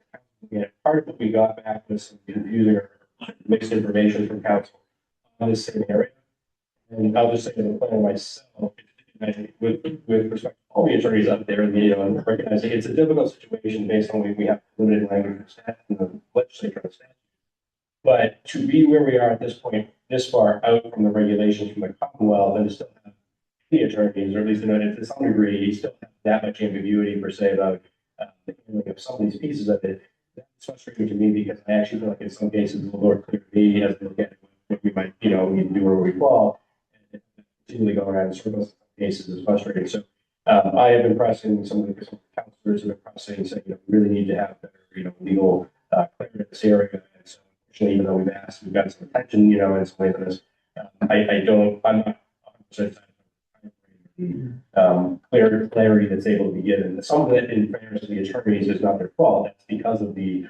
Speaker 1: part of what we got back was some confusing or mixed information from council on this same area. And I'll just say as a planner myself, with respect to all the attorneys up there, and recognizing it's a difficult situation based on we have limited language and staff and the legislature and staff. But to be where we are at this point, this far out from the regulations from the Commonwealth, and to still have the attorneys, or at least to some degree, you still have that much ambiguity per se about the handling of some of these pieces of it. That's frustrating to me because I actually feel like in some cases it's a little more clear to me as we look at what we might, need to do where we fall. And continually going around in circles in some cases is frustrating. So I have been pressing some of the counselors have been pressing, saying, we really need to have better, legal clarity in this area. And so unfortunately, even though we've asked, we've got some attention, in some ways on this. I'm not 100% clarity that's able to be given. Some of it, in fairness to the attorneys, is not their fault. That's because of the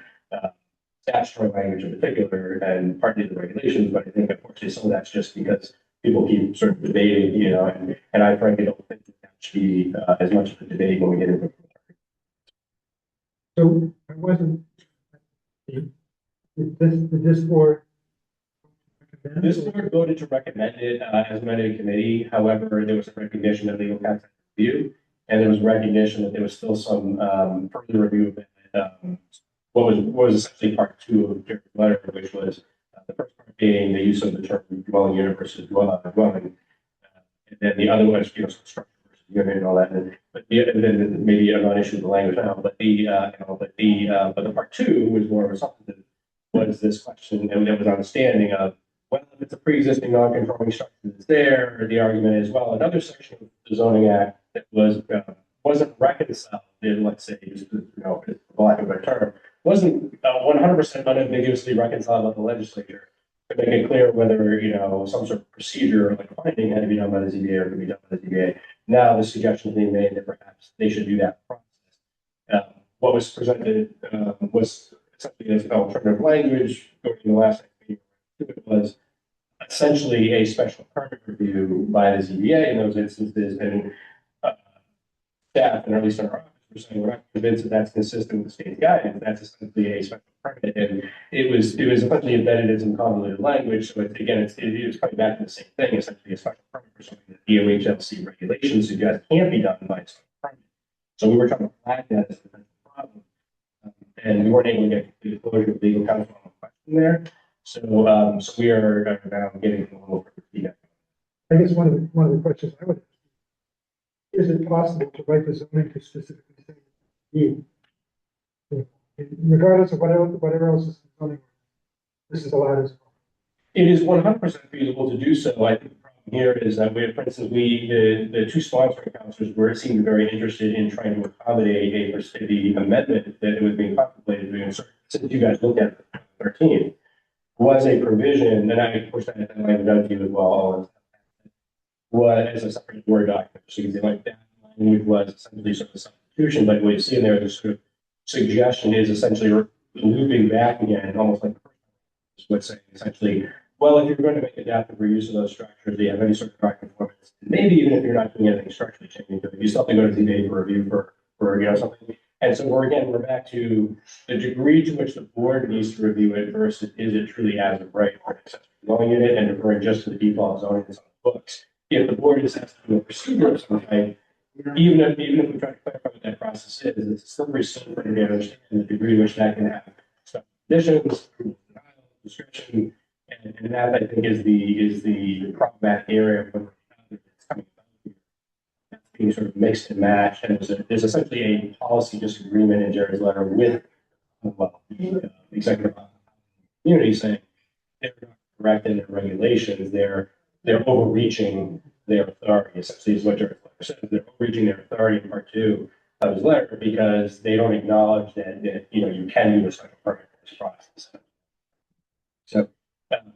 Speaker 1: statutory language in particular and partly the regulations. But I think, unfortunately, some of that's just because people keep sort of debating, and I frankly don't think that should be as much of a debate when we get into it.
Speaker 5: So I wasn't, this board.
Speaker 1: This board voted to recommend it as amended committee. However, there was a recognition of legal counsel review, and there was recognition that there was still some further review of what was essentially part 2 of Jerry's letter, which was the first part being the use of the term dwelling unit versus dwelling, and then the other was structure versus unit and all that, but and then maybe I'm not issuing the language now, but but the part two was more of a substantive, was this question, and it was understanding of, well, if it's a pre-existing non-conforming structure that's there, the argument is, well, another section of the zoning act that wasn't reconciled, in, let's say, for lack of a better term, wasn't 100% unambiguously reconciled by the legislature to make it clear whether, some sort of procedure like finding had to be done by the ZBA or could be done by the ZBA. Now the suggestion is being made that perhaps they should do that process. What was presented was essentially as alternative language going to the last meeting. It was essentially a special permit review by the ZBA in those instances, and staff, and at least in our office, we're saying we're not convinced that that's consistent with the state guidance. That's essentially a special permit, and it was essentially embedded in some convoluted language. So it was coming back to the same thing, essentially a special permit for something that DOHLC regulations suggest can't be done by a special permit. So we were trying to flag that as a potential problem, and we weren't able to get complete closure of legal counsel on the question there. So we are now getting a little further feedback.
Speaker 5: I guess one of the questions I would ask, is it possible to write the zoning to specifically say you? Regardless of whatever else is zoning, this is allowed as well.
Speaker 1: It is 100% feasible to do so. I think the problem here is that we, for instance, the two sponsoring councilors seemed very interested in trying to accommodate the amendment that was being contemplated. Since you guys looked at 13, was a provision, and I pushed that language out to you as well, was a separate Word document. So you like that language was essentially sort of a substitution, but what you see in there, the sort of suggestion is essentially looping back again, almost like what's saying essentially, well, if you're going to make adaptive reuse of those structures, do you have any sort of non-conformance? Maybe even if you're not doing anything structurally changing, you still have to go to ZBA for review for something. And so we're back to the degree to which the board needs to review it versus is it truly as of right for an accessory dwelling unit and deferring just to the default zoning that's on the books. If the board is has to do a procedure of some type, even if we try to clarify what that process is, it's still very simple to understand the degree to which that can have some conditions, description, and that I think is the problematic area of it's coming about here. That's being sort of mixed and matched, and there's essentially a policy disagreement in Jerry's letter with the executive community saying they're not correct in their regulations, they're overreaching their authority. Essentially, is what Jerry's letter says. They're overreaching their authority in part 2 of his letter because they don't acknowledge that you can do a special permit for this process. So,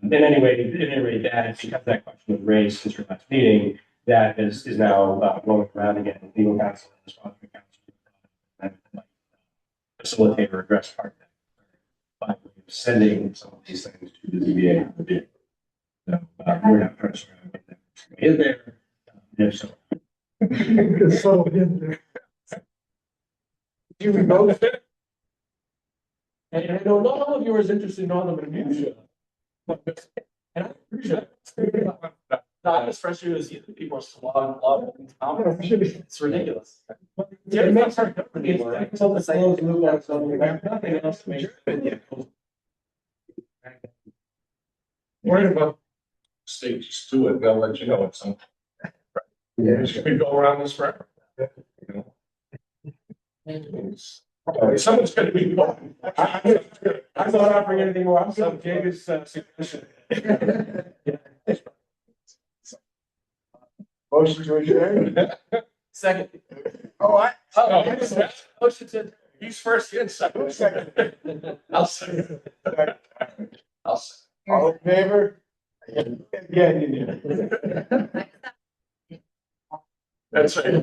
Speaker 1: in any rate, that because that question was raised since your last meeting, that is now rolling around again. Legal counsel and the sponsoring counsel facilitate or address part of that by sending some of these things to the ZBA review. So we're not trying to sort of get that in there. If so,
Speaker 5: It's subtle in there.
Speaker 7: You both. And I know not all of you are as interested in all the minutia. And I appreciate it.
Speaker 8: Not as frustrated as people are slog in town. It's ridiculous.
Speaker 1: it makes our company close the loop on something. I have nothing else to make.
Speaker 7: Worried about stages to it, they'll let you know at some point. Yeah, you could go around this forever. You know? Someone's gonna be.
Speaker 1: I'm not offering anything more. I'm so David's suggestion.
Speaker 2: Motion to adjourn.
Speaker 8: Second.
Speaker 7: Motion to, he's first and second. I'll second.
Speaker 2: All in favor? Yeah, you did.
Speaker 7: That's right.